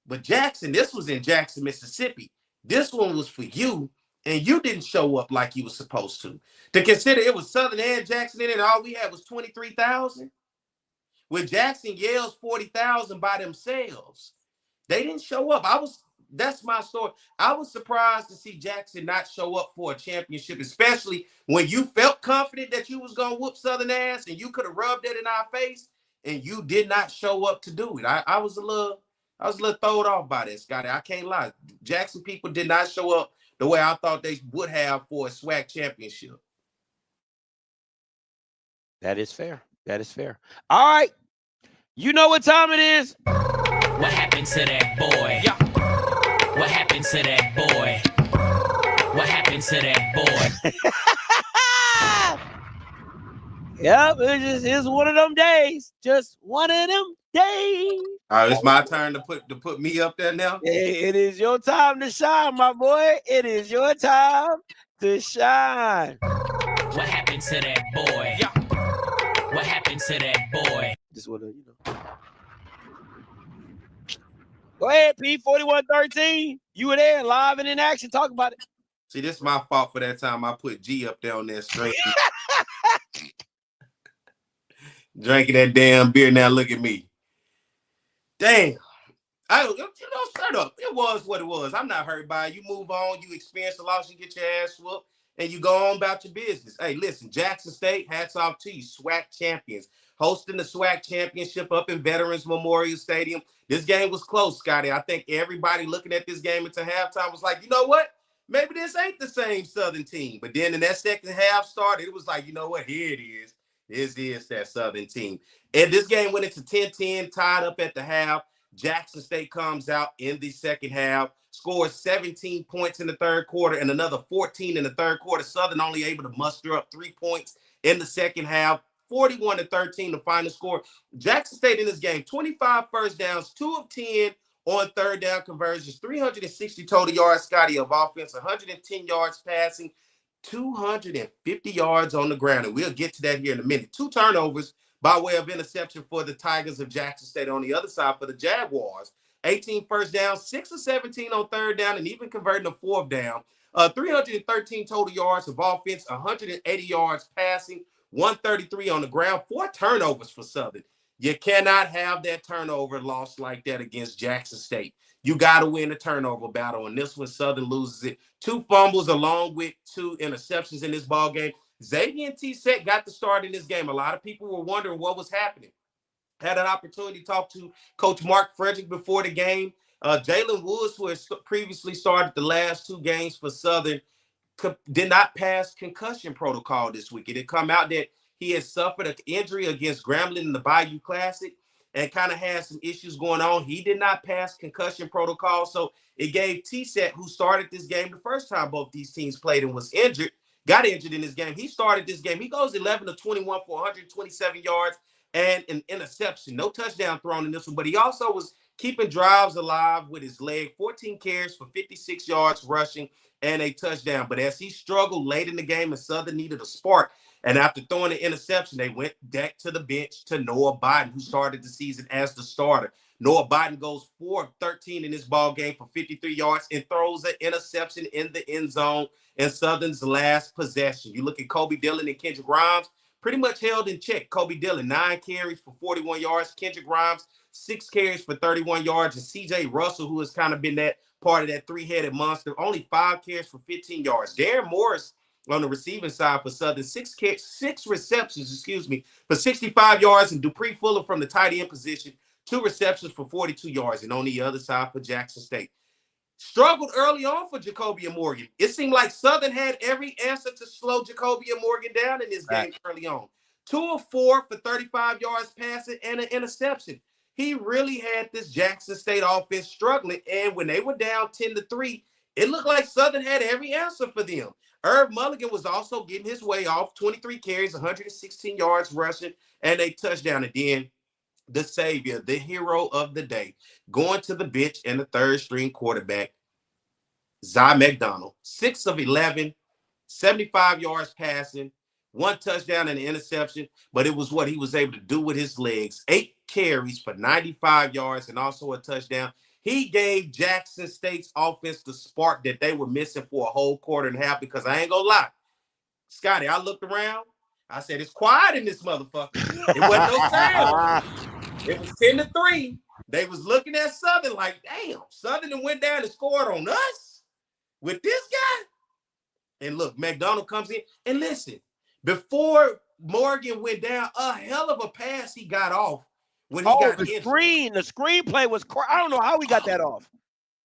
Speaker 2: But Jackson, this was in Jackson, Mississippi. This one was for you, and you didn't show up like you were supposed to. To consider it was Southern and Jackson in it, and all we had was 23,000. When Jackson yells 40,000 by themselves, they didn't show up. That's my story. I was surprised to see Jackson not show up for a championship, especially when you felt confident that you was going to whoop Southern ass and you could have rubbed it in our face and you did not show up to do it. I was a little thrown off by this, Scotty. I can't lie. Jackson people did not show up the way I thought they would have for a SWAC championship.
Speaker 1: That is fair. That is fair. All right. You know what time it is.
Speaker 5: What happened to that boy? Yeah. What happened to that boy? What happened to that boy?
Speaker 1: Yep, it's one of them days. Just one of them days.
Speaker 2: All right, it's my turn to put me up there now.
Speaker 1: It is your time to shine, my boy. It is your time to shine.
Speaker 5: What happened to that boy? Yeah. What happened to that boy?
Speaker 1: Just want to, you know. Go ahead, P4113. You were there live and in action. Talk about it.
Speaker 2: See, this is my fault for that time I put G up there on that straight. Drinking that damn beer. Now look at me. Damn. Straight up. It was what it was. I'm not hurt by it. You move on. You experience the loss. You get your ass whooped. And you go on about your business. Hey, listen, Jackson State, hats off to you. SWAC champions. Hosting the SWAC championship up in Veterans Memorial Stadium. This game was close, Scotty. I think everybody looking at this game until halftime was like, you know what? Maybe this ain't the same Southern team. But then in that second half started, it was like, you know what? Here it is. This is that Southern team. And this game went into 10-10, tied up at the half. Jackson State comes out in the second half, scores 17 points in the third quarter and another 14 in the third quarter. Southern only able to muster up 3 points in the second half. 41-13, the final score. Jackson State in this game, 25 first downs, 2 of 10 on third down conversions, 360 total yards, Scotty, of offense, 110 yards passing, 250 yards on the ground. And we'll get to that here in a minute. 2 turnovers by way of interception for the Tigers of Jackson State. On the other side for the Jaguars, 18 first down, 6 of 17 on third down, and even converting a fourth down. 313 total yards of offense, 180 yards passing, 133 on the ground, 4 turnovers for Southern. You cannot have that turnover loss like that against Jackson State. You got to win the turnover battle, and this one Southern loses it. 2 fumbles along with 2 interceptions in this ball game. Xavier and T-Set got the start in this game. A lot of people were wondering what was happening. Had an opportunity to talk to Coach Mark Frederick before the game. Jalen Woods, who has previously started the last 2 games for Southern, did not pass concussion protocol this week. It had come out that he had suffered an injury against Grambling in the Bayou Classic and kind of had some issues going on. He did not pass concussion protocol, so it gave T-Set, who started this game the first time both these teams played and was injured, got injured in this game. He started this game. He goes 11 of 21 for 127 yards and an interception. No touchdown thrown in this one, but he also was keeping drives alive with his leg. 14 carries for 56 yards rushing and a touchdown. But as he struggled late in the game and Southern needed a spark, and after throwing an interception, they went back to the bench to Noah Biden, who started the season as the starter. Noah Biden goes 4 of 13 in this ball game for 53 yards and throws an interception in the end zone in Southern's last possession. You look at Kobe Dillon and Kendrick Grimes, pretty much held in check. Kobe Dillon, 9 carries for 41 yards. Kendrick Grimes, 6 carries for 31 yards. And C.J. Russell, who has kind of been that part of that 3-headed monster, only 5 carries for 15 yards. Darren Morris on the receiving side for Southern, 6 receptions, for 65 yards. And Dupree Fuller from the tight end position, 2 receptions for 42 yards. And on the other side for Jackson State, struggled early on for Jacobian Morgan. It seemed like Southern had every answer to slow Jacobian Morgan down in this game early on. 2 of 4 for 35 yards passing and an interception. He really had this Jackson State offense struggling, and when they were down 10-3, it looked like Southern had every answer for them. Herb Mulligan was also getting his way off, 23 carries, 116 yards rushing, and a touchdown. And then the savior, the hero of the day, going to the bench and the third-string quarterback, Zy McDonald, 6 of 11, 75 yards passing, 1 touchdown and an interception, but it was what he was able to do with his legs. 8 carries for 95 yards and also a touchdown. He gave Jackson State's offense the spark that they were missing for a whole quarter and a half, because I ain't gonna lie, Scotty, I looked around, I said, it's quiet in this motherfucker. It wasn't no sound. It was 10-3. They was looking at Southern like, damn, Southern went down and scored on us with this guy. And look, McDonald comes in, and listen, before Morgan went down, a hell of a pass he got off when he got
Speaker 1: the screenplay was I don't know how we got that off.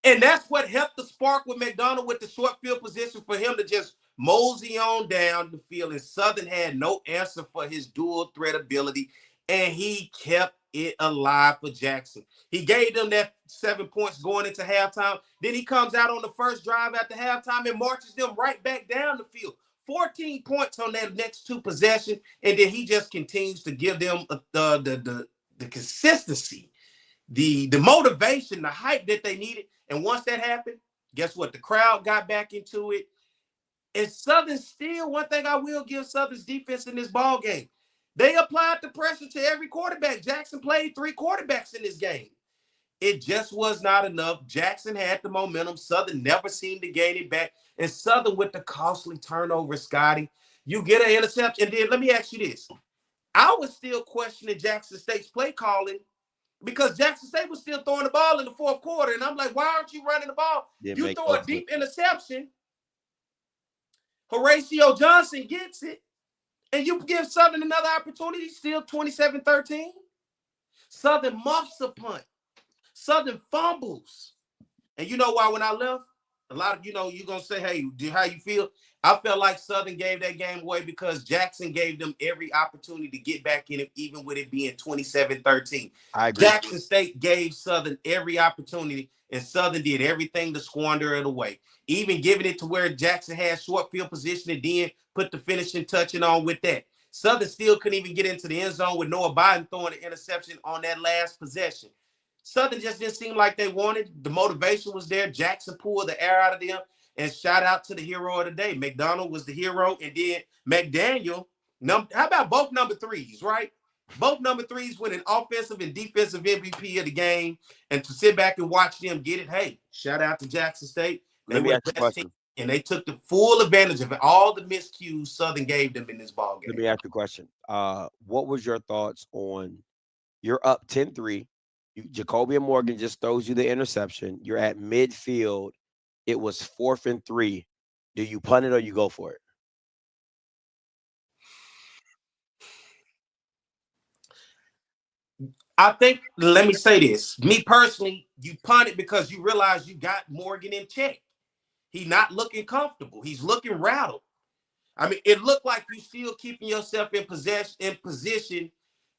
Speaker 2: And that's what helped the spark with McDonald with the short field position for him to just mosey on down the field. And Southern had no answer for his dual threat ability, and he kept it alive for Jackson. He gave them that 7 points going into halftime. Then he comes out on the first drive after halftime and marches them right back down the field. 14 points on that next 2 possessions, and then he just continues to give them the consistency, the motivation, the hype that they needed. And once that happened, guess what? The crowd got back into it. And Southern still, one thing I will give Southern's defense in this ball game, they applied the pressure to every quarterback. Jackson played 3 quarterbacks in this game. It just was not enough. Jackson had the momentum. Southern never seemed to gain it back. And Southern with the costly turnover, Scotty. You get an interception. And then let me ask you this. I was still questioning Jackson State's play calling because Jackson State was still throwing the ball in the 4th quarter. And I'm like, why aren't you running the ball? You throw a deep interception. Horatio Johnson gets it. And you give Southern another opportunity, still 27-13. Southern muffs a punt. Southern fumbles. And you know why when I left? A lot of, you're going to say, hey, how you feel? I felt like Southern gave that game away because Jackson gave them every opportunity to get back in it, even with it being 27-13.
Speaker 1: I agree.
Speaker 2: Jackson State gave Southern every opportunity, and Southern did everything to squander it away, even giving it to where Jackson had short field position and then put the finishing touching on with that. Southern still couldn't even get into the end zone with Noah Biden throwing an interception on that last possession. Southern just didn't seem like they wanted. The motivation was there. Jackson pulled the air out of them. And shout out to the hero of the day. McDonald was the hero. And then McDaniel, how about both number 3s, right? Both number 3s winning offensive and defensive MVP of the game. And to sit back and watch them get it, hey, shout out to Jackson State. They were the best team, and they took the full advantage of all the miscues Southern gave them in this ball game.
Speaker 1: Let me ask you a question. What was your thoughts on you're up 10-3. Jacobian Morgan just throws you the interception. You're at midfield. It was 4th and 3. Do you punt it or you go for it?
Speaker 2: I think, let me say this. Me personally, you punt it because you realize you got Morgan in check. He's not looking comfortable. He's looking rattled. I mean, it looked like you still keeping yourself in position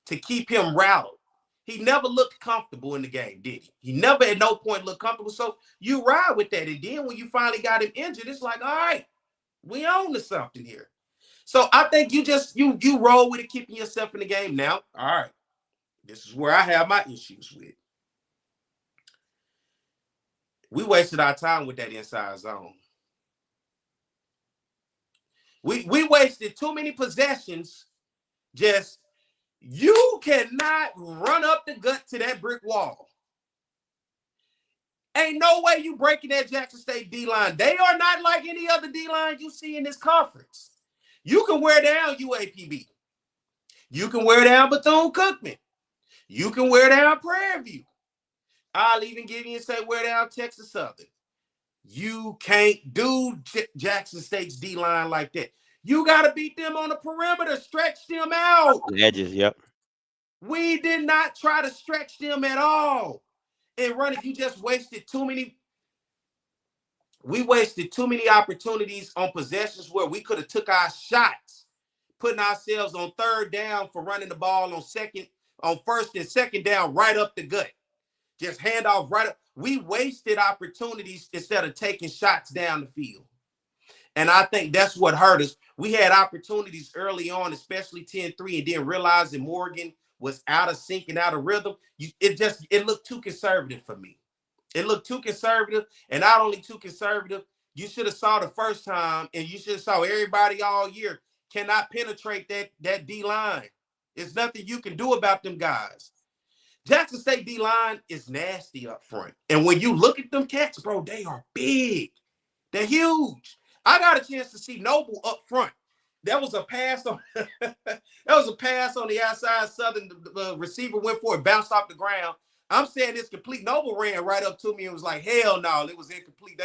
Speaker 2: to keep him rattled. He never looked comfortable in the game, did he? He never at no point looked comfortable. So you ride with that. And then when you finally got him injured, it's like, all right, we own to something here. So I think you roll with it, keeping yourself in the game. Now, all right, this is where I have my issues with. We wasted our time with that inside zone. We wasted too many possessions. Just, you cannot run up the gut to that brick wall. Ain't no way you breaking that Jackson State D-line. They are not like any other D-line you see in this conference. You can wear down UAPB. You can wear down Bethune-Cookman. You can wear down Prairie View. I'll even give you and say wear down Texas Southern. You can't do Jackson State's D-line like that. You got to beat them on the perimeter, stretch them out.
Speaker 1: The edges, yep.
Speaker 2: We did not try to stretch them at all. And running, you just wasted too many. We wasted too many opportunities on possessions where we could have took our shots, putting ourselves on third down for running the ball on first and second down right up the gut. Just hand off right up. We wasted opportunities instead of taking shots down the field. And I think that's what hurt us. We had opportunities early on, especially 10-3, and then realizing Morgan was out of sync and out of rhythm. It looked too conservative for me. It looked too conservative, and not only too conservative, you should have saw the first time, and you should have saw everybody all year cannot penetrate that D-line. There's nothing you can do about them guys. Jackson State D-line is nasty up front. And when you look at them cats, bro, they are big. They're huge. I got a chance to see Noble up front. That was a pass on the outside. Southern the receiver went for it, bounced off the ground. I'm saying it's complete. Noble ran right up to me and was like, hell no, it was incomplete.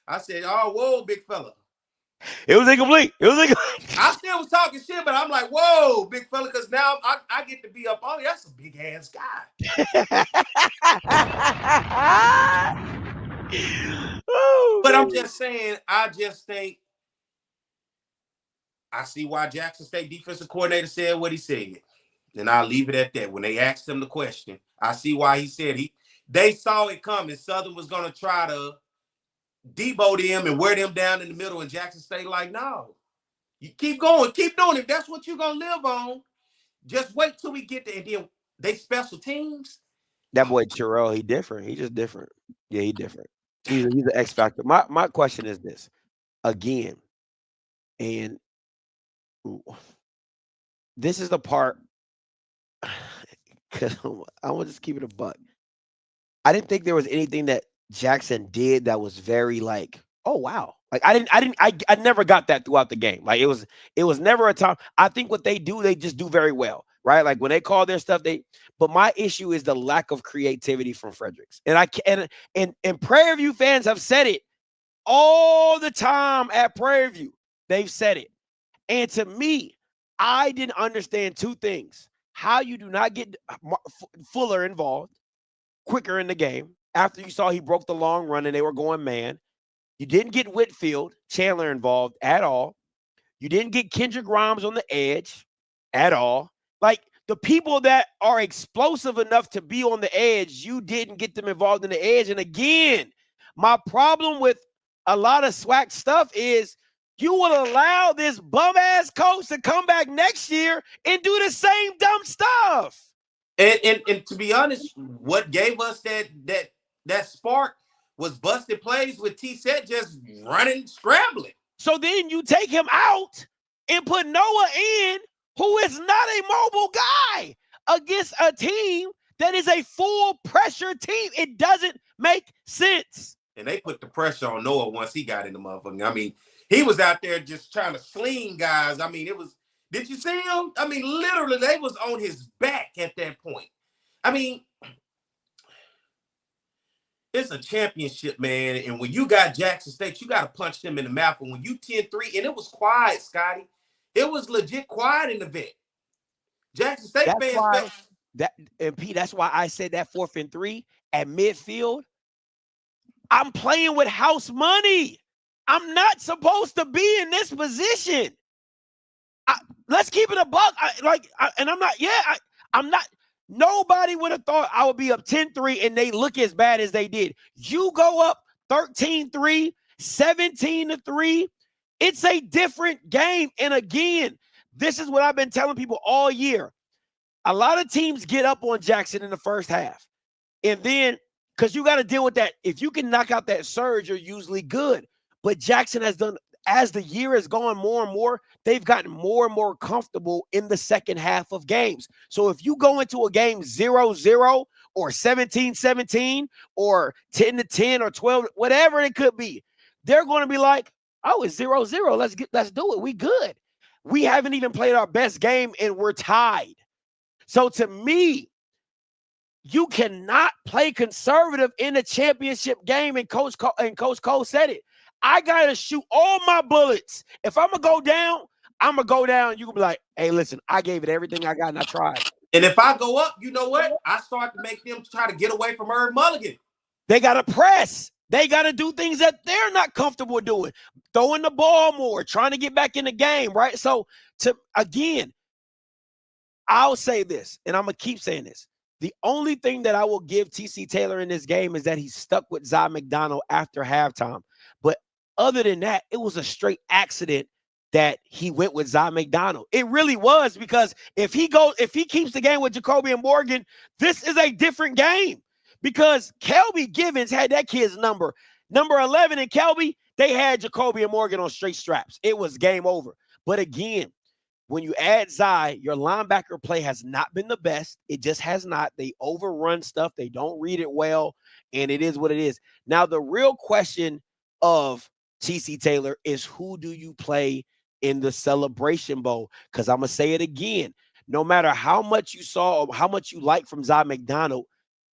Speaker 2: I said, oh, whoa, big fella.
Speaker 1: It was incomplete.
Speaker 2: I still was talking shit, but I'm like, whoa, big fella, because now I get to be up on you. That's a big ass guy. But I'm just saying, I just think I see why Jackson State defensive coordinator said what he said. And I'll leave it at that. When they asked him the question, I see why he said they saw it coming. Southern was going to try to debo them and wear them down in the middle, and Jackson State like, no. You keep going, keep doing it. That's what you're going to live on. Just wait till we get there. And then they special teams.
Speaker 1: That boy Terrell, he different. He just different. Yeah, he different. He's an X factor. My question is this. Again, and this is the part, because I want to just keep it a buck. I didn't think there was anything that Jackson did that was very like, oh wow. Like I never got that throughout the game. Like it was never a time. I think what they do, they just do very well, right? Like when they call their stuff, but my issue is the lack of creativity from Fredericks. And Prairie View fans have said it all the time at Prairie View. They've said it. And to me, I didn't understand two things. How you do not get Fuller involved quicker in the game after you saw he broke the long run and they were going man. You didn't get Whitfield, Chandler involved at all. You didn't get Kendrick Grimes on the edge at all. Like the people that are explosive enough to be on the edge, you didn't get them involved in the edge. And again, my problem with a lot of SWAC stuff is you will allow this bum-ass coach to come back next year and do the same dumb stuff.
Speaker 2: And to be honest, what gave us that spark was busted plays with T-Set just running, scrambling.
Speaker 1: So then you take him out and put Noah in, who is not a mobile guy, against a team that is a full pressure team. It doesn't make sense.
Speaker 2: And they put the pressure on Noah once he got in the motherfucker. I mean, he was out there just trying to sling guys. I mean, did you see him? I mean, literally, they was on his back at that point. I mean, it's a championship, man. And when you got Jackson State, you got to punch them in the mouth. And when you 10-3, and it was quiet, Scotty. It was legit quiet in the vet. Jackson State fans.
Speaker 1: And Pete, that's why I said that 4th and 3 at midfield, I'm playing with house money. I'm not supposed to be in this position. Let's keep it a buck. I'm not. Nobody would have thought I would be up 10-3 and they look as bad as they did. You go up 13-3, 17-3. It's a different game. And again, this is what I've been telling people all year. A lot of teams get up on Jackson in the first half. And then, because you got to deal with that. If you can knock out that surge, you're usually good. But Jackson has done, as the year has gone more and more, they've gotten more and more comfortable in the second half of games. So if you go into a game 0-0 or 17-17 or 10-10 or 12, whatever it could be, they're going to be like, oh, it's 0-0. Let's do it. We good. We haven't even played our best game and we're tied. So to me, you cannot play conservative in a championship game, and Coach Cole said it. I got to shoot all my bullets. If I'm going to go down, I'm going to go down. You can be like, hey, listen, I gave it everything I got and I tried.
Speaker 2: And if I go up, you know what? I start to make them try to get away from Irv Mulligan.
Speaker 1: They got to press. They got to do things that they're not comfortable doing. Throwing the ball more, trying to get back in the game, right? So, again, I'll say this, and I'm going to keep saying this. The only thing that I will give TC Taylor in this game is that he stuck with Zy McDonald after halftime. But other than that, it was a straight accident that he went with Zy McDonald. It really was, because if he keeps the game with Jacoby and Morgan, this is a different game, because Kelby Givens had that kid's number 11, and Kelby, they had Jacoby and Morgan on straight straps. It was game over. But again, when you add Zy, your linebacker play has not been the best. It just has not. They overrun stuff. They don't read it well, and it is what it is. Now, the real question of TC Taylor is, who do you play in the Celebration Bowl? Because I'm going to say it again. No matter how much you saw or how much you like from Zy McDonald,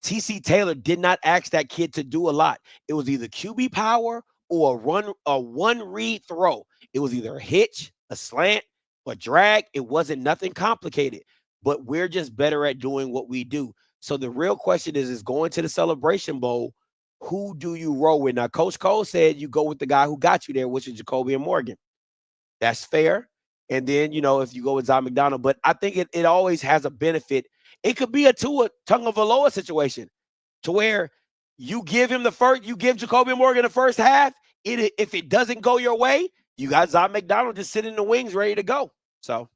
Speaker 1: TC Taylor did not ask that kid to do a lot. It was either QB power or a one-read throw. It was either a hitch, a slant, or drag. It wasn't nothing complicated, but we're just better at doing what we do. So the real question is going to the Celebration Bowl, who do you roll with? Now, Coach Cole said you go with the guy who got you there, which is Jacoby and Morgan. That's fair. And then, if you go with Zy McDonald, but I think it always has a benefit. It could be a Tua Tagovailoa situation to where you give Jacoby and Morgan the first half. If it doesn't go your way, you got Zy McDonald just sitting in the wings ready to go. So.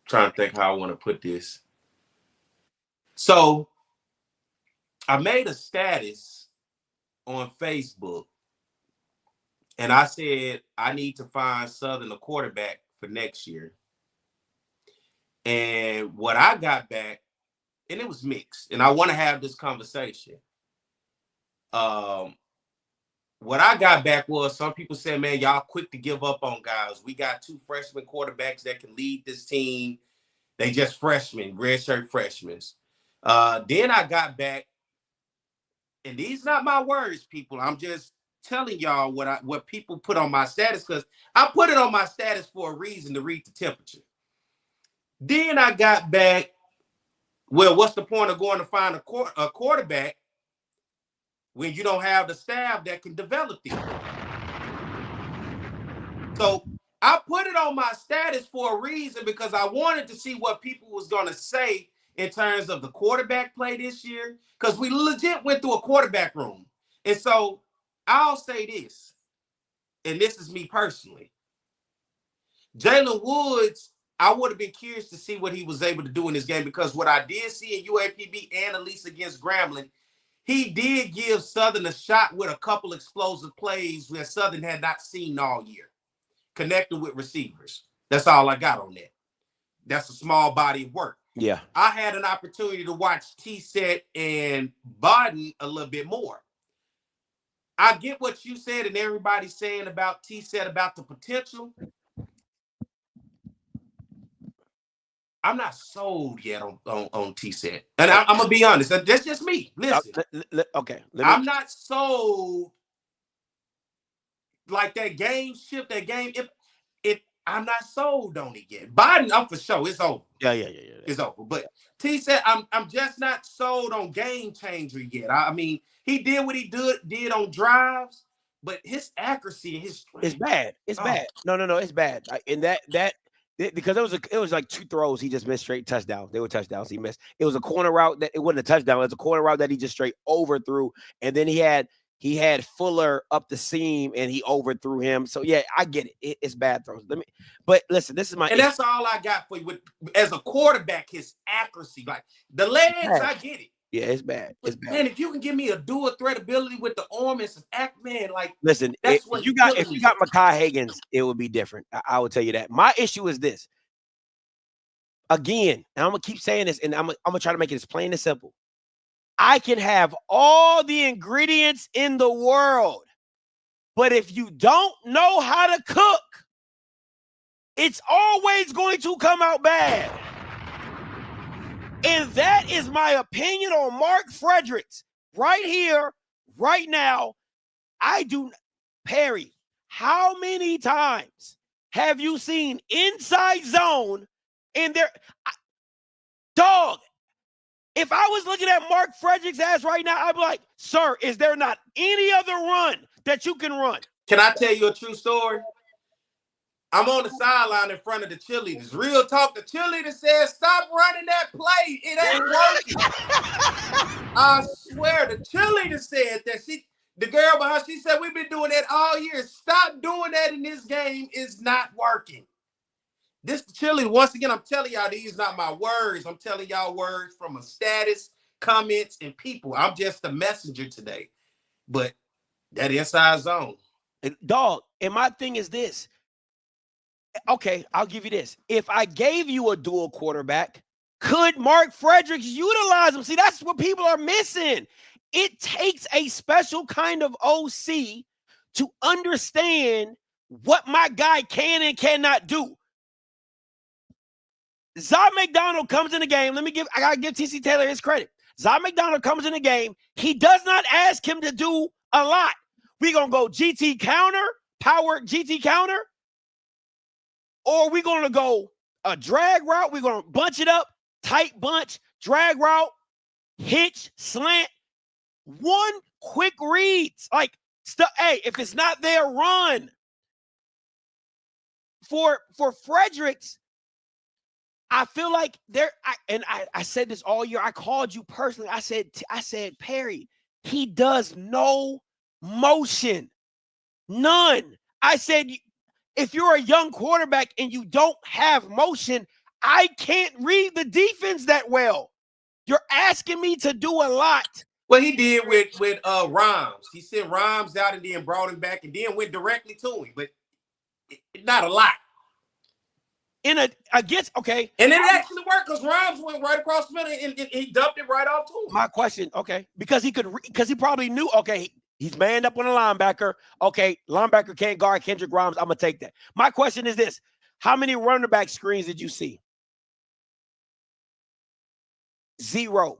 Speaker 2: Trying to think how I want to put this. So I made a status on Facebook, and I said I need to find Southern a quarterback for next year. And what I got back, and it was mixed, and I want to have this conversation. What I got back was some people said, man, y'all quick to give up on guys. We got 2 freshman quarterbacks that can lead this team. They just freshmen, redshirt freshmen. Then I got back, and these not my words, people. I'm just telling y'all what people put on my status, because I put it on my status for a reason, to read the temperature. Then I got back, well, what's the point of going to find a quarterback when you don't have the staff that can develop them? So I put it on my status for a reason, because I wanted to see what people was going to say in terms of the quarterback play this year, because we legit went through a quarterback room. And so I'll say this, and this is me personally. Jalen Woods, I would have been curious to see what he was able to do in this game, because what I did see in UAPB and at least against Grambling, he did give Southern a shot with a couple explosive plays where Southern had not seen all year, connecting with receivers. That's all I got on that. That's a small body of work.
Speaker 1: Yeah.
Speaker 2: I had an opportunity to watch T-Set and Bodden a little bit more. I get what you said and everybody's saying about T-Set, about the potential. I'm not sold yet on T-Set. And I'm going to be honest. That's just me. Listen.
Speaker 1: Okay.
Speaker 2: I'm not sold like that game shift, that game. I'm not sold on it yet. Biden, I'm for sure. It's over.
Speaker 1: Yeah.
Speaker 2: It's over. But T said, I'm just not sold on game changer yet. I mean, he did what he did on drives, but his accuracy and his strength.
Speaker 1: It's bad. It's bad. No, it's bad. And because it was like 2 throws he just missed straight touchdowns. They were touchdowns he missed. It was a corner route that it wasn't a touchdown. It was a corner route that he just straight overthrew. And then he had Fuller up the seam and he overthrew him. So yeah, I get it. It's bad throws. But listen, this is my.
Speaker 2: And that's all I got for you. As a quarterback, his accuracy, like the legs, I get it.
Speaker 1: Yeah, it's bad. It's bad.
Speaker 2: Man, if you can give me a dual threat ability with the arm and some man, like
Speaker 1: listen, if you got Mekhi Higgins, it would be different. I will tell you that. My issue is this. Again, and I'm gonna keep saying this, and I'm gonna try to make it as plain and simple. I can have all the ingredients in the world, but if you don't know how to cook, it's always going to come out bad. And that is my opinion on Mark Fredericks right here, right now. Perry, how many times have you seen inside zone in there? Dog, if I was looking at Mark Fredericks' ass right now, I'd be like, sir, is there not any other run that you can run?
Speaker 2: Can I tell you a true story? I'm on the sideline in front of the cheerleaders. Real talk, the cheerleader said, stop running that play. It ain't working. I swear, the cheerleader said that. The girl behind, she said, we've been doing that all year. Stop doing that in this game. It's not working. This cheerleader, once again, I'm telling y'all, these not my words. I'm telling y'all words from a status, comments, and people. I'm just a messenger today. But that inside zone.
Speaker 1: Dog, and my thing is this. Okay, I'll give you this. If I gave you a dual quarterback, could Mark Fredericks utilize him? See, that's what people are missing. It takes a special kind of OC to understand what my guy can and cannot do. Zod McDonald comes in the game. I gotta give TC Taylor his credit. Zod McDonald comes in the game. He does not ask him to do a lot. We're gonna go GT counter, power GT counter. Or we're going to go a drag route. We're going to bunch it up, tight bunch, drag route, hitch, slant. One quick reads. Like, hey, if it's not there, run. For Fredericks, I feel like I said this all year. I called you personally. I said, Perry, he does no motion. None. I said, if you're a young quarterback and you don't have motion, I can't read the defense that well. You're asking me to do a lot.
Speaker 2: Well, he did with Rhymes. He sent Rhymes out and then brought him back and then went directly to him, but not a lot.
Speaker 1: Okay.
Speaker 2: And it actually worked because Rhymes went right across the middle and he dumped it right off to him.
Speaker 1: My question, okay, because he probably knew, okay, he's manned up on a linebacker. Okay, linebacker can't guard Kendrick Grimes. I'm going to take that. My question is this. How many running back screens did you see? 0.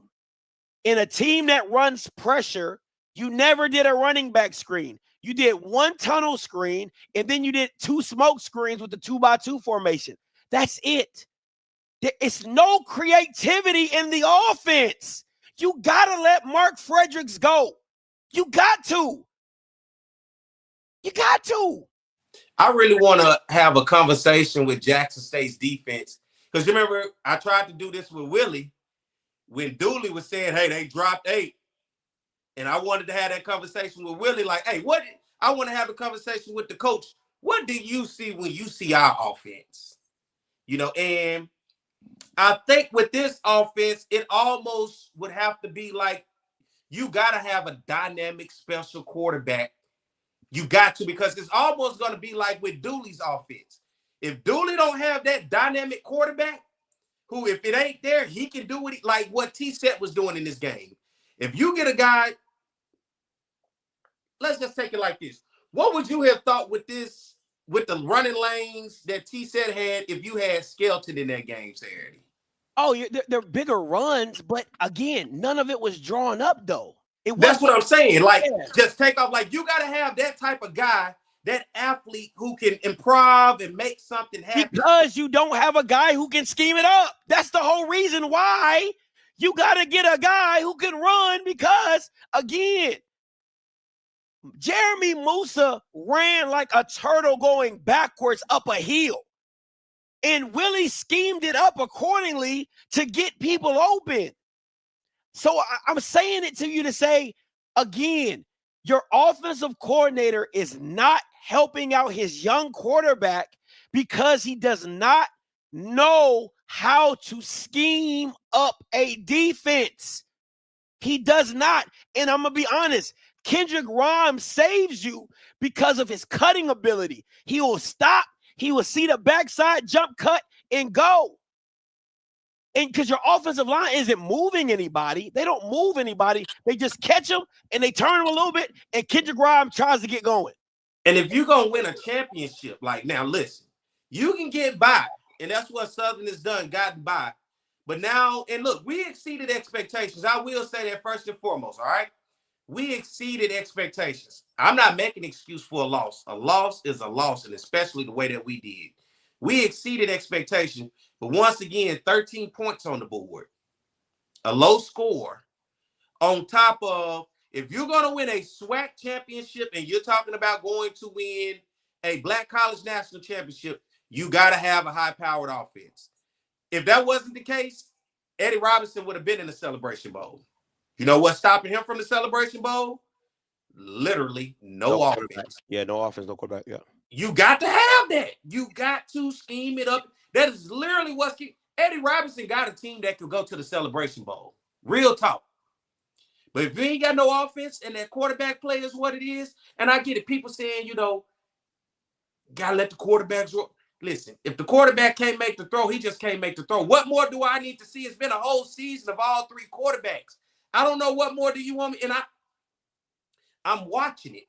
Speaker 1: In a team that runs pressure, you never did a running back screen. You did 1 tunnel screen, and then you did 2 smoke screens with the 2x2 formation. That's it. It's no creativity in the offense. You got to let Mark Fredericks go. You got to. You got to.
Speaker 2: I really want to have a conversation with Jackson State's defense. Because remember, I tried to do this with Willie when Dooley was saying, hey, they dropped 8. And I wanted to have that conversation with Willie. Like, hey, I want to have a conversation with the coach. What do you see when you see our offense? You know, and I think with this offense, it almost would have to be like, you got to have a dynamic special quarterback. You got to, because it's almost going to be like with Dooley's offense. If Dooley don't have that dynamic quarterback, who, if it ain't there, he can do what T-Set was doing in this game. If you get a guy, let's just take it like this. What would you have thought with the running lanes that T-Set had if you had Skelton in that game Saturday?
Speaker 1: Oh, they're bigger runs, but again, none of it was drawn up, though.
Speaker 2: That's what I'm saying. Like, just take off. Like, you got to have that type of guy that athlete who can improv and make something happen.
Speaker 1: Because you don't have a guy who can scheme it up. That's the whole reason why you got to get a guy who can run because, again, Jeremy Musa ran like a turtle going backwards up a hill. And Willie schemed it up accordingly to get people open. So I'm saying it to you to say, again, your offensive coordinator is not helping out his young quarterback because he does not know how to scheme up a defense. He does not. And I'm going to be honest, Kendrick Rhymes saves you because of his cutting ability. He will stop. He will see the backside, jump cut, and go. And because your offensive line isn't moving anybody, they don't move anybody. They just catch them and they turn them a little bit, and Kendrick Rhymes tries to get going.
Speaker 2: And if you're going to win a championship, like now, listen, you can get by, and that's what Southern has done, gotten by. But now, and look, we exceeded expectations. I will say that first and foremost, all right? We exceeded expectations. I'm not making an excuse for a loss. A loss is a loss, and especially the way that we did. We exceeded expectations, but once again, 13 points on the board. A low score on top of, if you're going to win a SWAC championship and you're talking about going to win a Black College National Championship, you got to have a high-powered offense. If that wasn't the case, Eddie Robinson would have been in the Celebration Bowl. You know what's stopping him from the Celebration Bowl? Literally no offense.
Speaker 1: Yeah, no offense, no quarterback. Yeah.
Speaker 2: You got to have that. You got to scheme it up. That is literally what's Eddie Robinson got a team that could go to the Celebration Bowl. Real talk. But if you ain't got no offense and that quarterback play is what it is, and I get it, people saying, you know, gotta let the quarterbacks roll. Listen, if the quarterback can't make the throw, he just can't make the throw. What more do I need to see? It's been a whole season of all three quarterbacks. I don't know what more do you want me. And I'm watching it,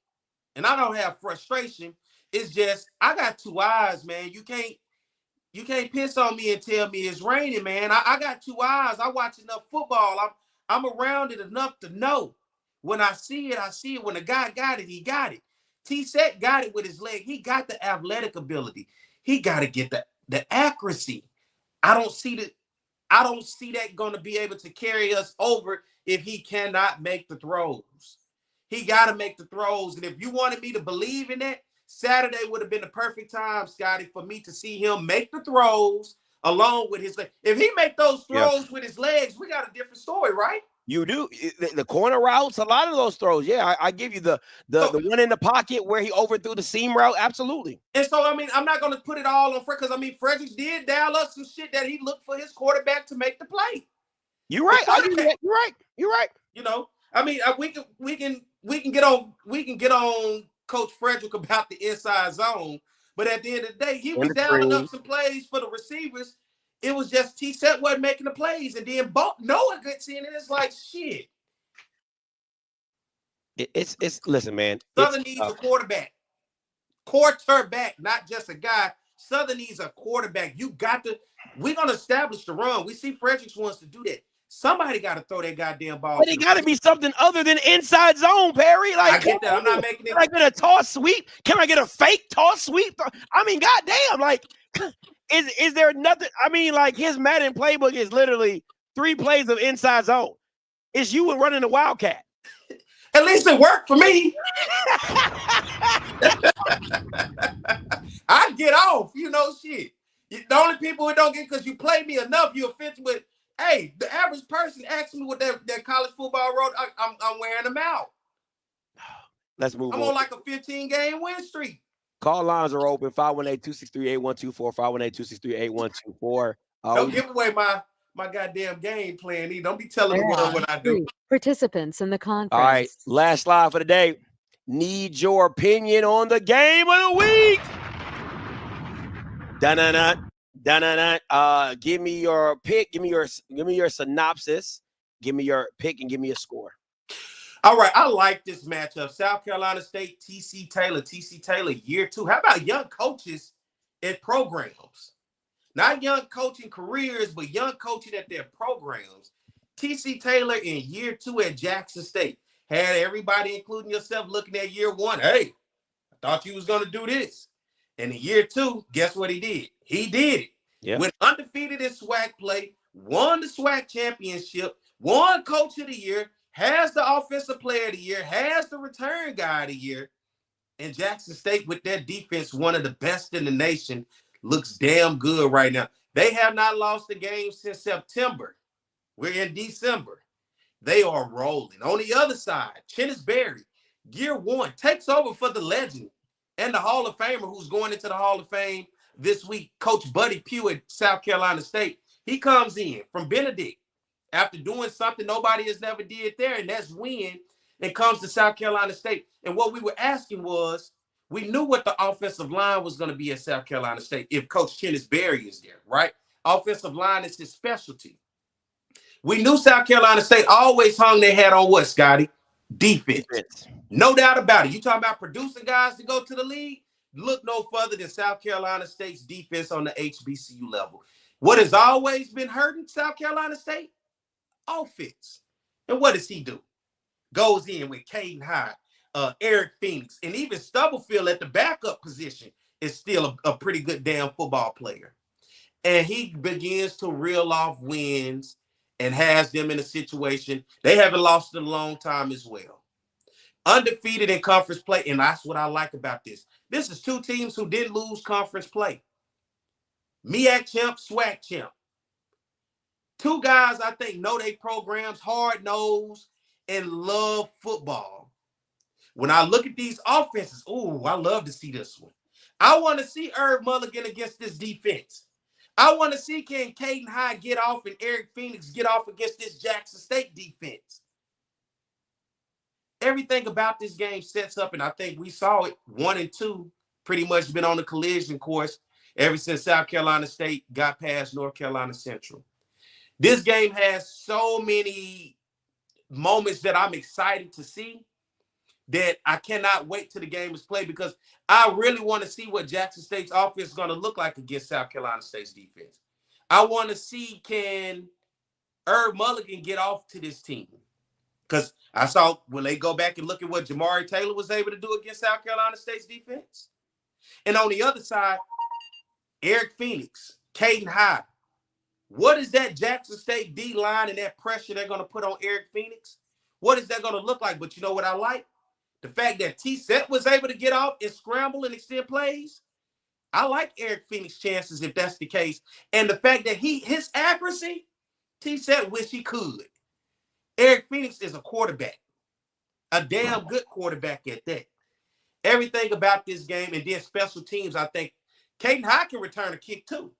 Speaker 2: and I don't have frustration. It's just I got two eyes, man. You can't piss on me and tell me it's raining, man. I got two eyes. I watch enough football. I'm around it enough to know. When I see it, I see it. When the guy got it, he got it. T-Set got it with his leg. He got the athletic ability. He got to get the accuracy. I don't see that going to be able to carry us over if he cannot make the throws. He got to make the throws. And if you wanted me to believe in that, Saturday would have been the perfect time, Scotty, for me to see him make the throws along with his legs. If he make those throws with his legs, we got a different story, right?
Speaker 1: You do. The corner routes, a lot of those throws. Yeah, I give you the one in the pocket where he overthrew the seam route. Absolutely.
Speaker 2: And so, I mean, I'm not going to put it all on Fred because, I mean, Fredericks did dial up some shit that he looked for his quarterback to make the play.
Speaker 1: You're right. You're right. You're right.
Speaker 2: You know, I mean, we can get on Coach Frederick about the inside zone, but at the end of the day, he was dialing up some plays for the receivers. It was just T-Set wasn't making the plays, and then Noah gets in, and it's like shit.
Speaker 1: It's listen, man.
Speaker 2: Southern needs a quarterback, not just a guy. Southern needs a quarterback. You got to. We're gonna establish the run. We see Fredericks wants to do that. Somebody got to throw that goddamn ball.
Speaker 1: But it got to be something other than inside zone, Perry. Like,
Speaker 2: I get that. I'm not making it.
Speaker 1: Can I get a toss sweep? Can I get a fake toss sweep? I mean, goddamn, like. Is there nothing? I mean, like his Madden playbook is literally 3 plays of inside zone. It's you and running the Wildcat.
Speaker 2: At least it worked for me. I get off, you know, shit. The only people who don't get because you play me enough, you offend with. Hey, the average person asks me what their college football road. I'm wearing them out.
Speaker 1: Let's move on.
Speaker 2: I'm on like a 15-game win streak.
Speaker 1: Call lines are open, 518-263-8124, 518-263-8124.
Speaker 2: Don't give away my goddamn game plan. Don't be telling the world what I do.
Speaker 10: Participants in the conference.
Speaker 1: All right, last slide for the day. Need your opinion on the game of the week. Give me your pick. Give me your synopsis. Give me your pick and give me a score.
Speaker 2: All right, I like this matchup. South Carolina State, TC Taylor, year 2. How about young coaches at programs? Not young coaching careers, but young coaching at their programs. TC Taylor in year 2 at Jackson State. Had everybody, including yourself, looking at year 1. Hey, I Thought you was going to do this. And in year 2, guess what he did? He did it.
Speaker 1: Yeah.
Speaker 2: Went undefeated in SWAC play, won the SWAC championship, won coach of the year, has the offensive player of the year, has the return guy of the year. And Jackson State, with their defense, one of the best in the nation, looks damn good right now. They have not lost a game since September. We're in December. They are rolling. On the other side, Chennis Berry, year 1, takes over for the legend and the Hall of Famer who's going into the Hall of Fame this week, Coach Buddy Pugh at South Carolina State. He comes in from Benedict after doing something nobody has never did there, and that's win, and comes to South Carolina State. And what we were asking was, we knew what the offensive line was going to be at South Carolina State if Coach Chennis Berry is there, right? Offensive line is his specialty. We knew South Carolina State always hung their hat on what, Scotty? Defense. No doubt about it. You talking about producing guys to go to the league? Look no further than South Carolina State's defense on the HBCU level. What has always been hurting South Carolina State? Offense. And what does he do? Goes in with Caden Hyde, Eric Phoenix, and even Stubblefield at the backup position is still a pretty good damn football player. And he begins to reel off wins and has them in a situation. They haven't lost in a long time as well. Undefeated in conference play, and that's what I like about this. This is 2 teams who didn't lose conference play. MEAC champ, SWAC champ. 2 guys I think know their programs, hard-nosed, and love football. When I look at these offenses, ooh, I love to see this one. I want to see Herb Mulligan against this defense. I want to see can Caden Hyde get off and Eric Phoenix get off against this Jackson State defense. Everything about this game sets up, and I think we saw it 1 and 2 pretty much been on the collision course ever since South Carolina State got past North Carolina Central. This game has so many moments that I'm excited to see that I cannot wait till the game is played, because I really want to see what Jackson State's offense is going to look like against South Carolina State's defense. I want to see, can Herb Mulligan get off to this team? Because I saw when they go back and look at what Jamari Taylor was able to do against South Carolina State's defense. And on the other side, Eric Phoenix, Caden Hyde. What is that Jackson State D-line and that pressure they're going to put on Eric Phoenix? What is that going to look like? But you know what I like? The fact that T-Set was able to get off and scramble and extend plays. I like Eric Phoenix's chances if that's the case. And the fact that his accuracy, T-Set wish he could. Eric Phoenix is a quarterback. A damn good quarterback at that. Everything about this game, and then special teams, I think Caden Hyde can return a kick too.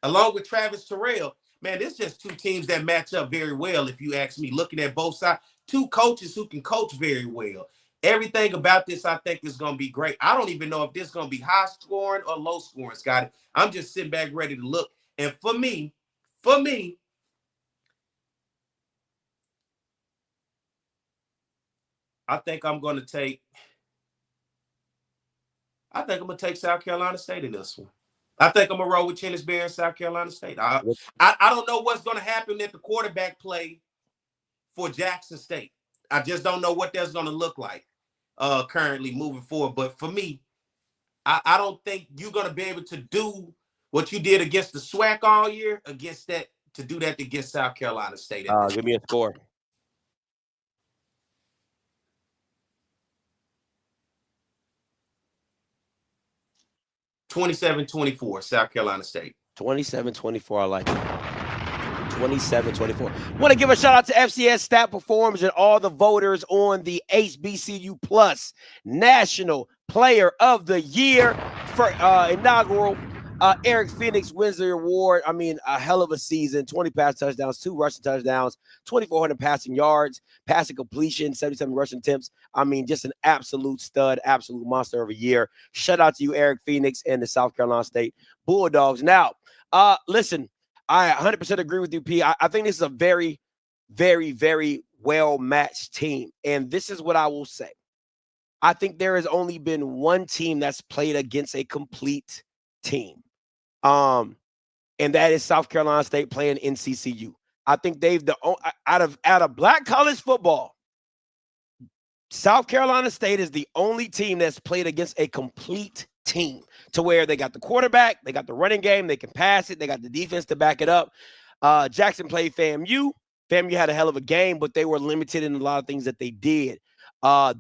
Speaker 2: Along with Travis Terrell. Man, this is just 2 teams that match up very well, if you ask me, looking at both sides. 2 coaches who can coach very well. Everything about this, I think, is going to be great. I don't even know if this is going to be high scoring or low scoring, Scotty. I'm just sitting back ready to look. And for me, I think I'm going to take South Carolina State in this one. I think I'm going to roll with Chennis Berry and South Carolina State. I don't know what's going to happen at the quarterback play for Jackson State. I just don't know what that's going to look like currently moving forward. But for me, I don't think you're going to be able to do what you did against the SWAC all year against South Carolina State.
Speaker 1: Give me a score.
Speaker 2: (27-24) South Carolina State.
Speaker 1: 27-24, I like it. 27-24. Want to give a shout out to FCS Stat Performers and all the voters on the HBCU Plus National Player of the Year for inaugural. Eric Phoenix wins the award. I mean, a hell of a season. 20 pass touchdowns, 2 rushing touchdowns, 2,400 passing yards, passing completion, 77 rushing attempts. I mean, just an absolute stud, absolute monster of a year. Shout out to you, Eric Phoenix, and the South Carolina State Bulldogs. Now, listen, I 100% agree with you, P. I think this is a very, very, very well-matched team. And this is what I will say. I think there has only been one team that's played against a complete team. And that is South Carolina State playing NCCU. I think they've out of Black college football, South Carolina State is the only team that's played against a complete team to where they got the quarterback, they got the running game, they can pass it, they got the defense to back it up. Jackson played FAMU. FAMU had a hell of a game, but they were limited in a lot of things that they did.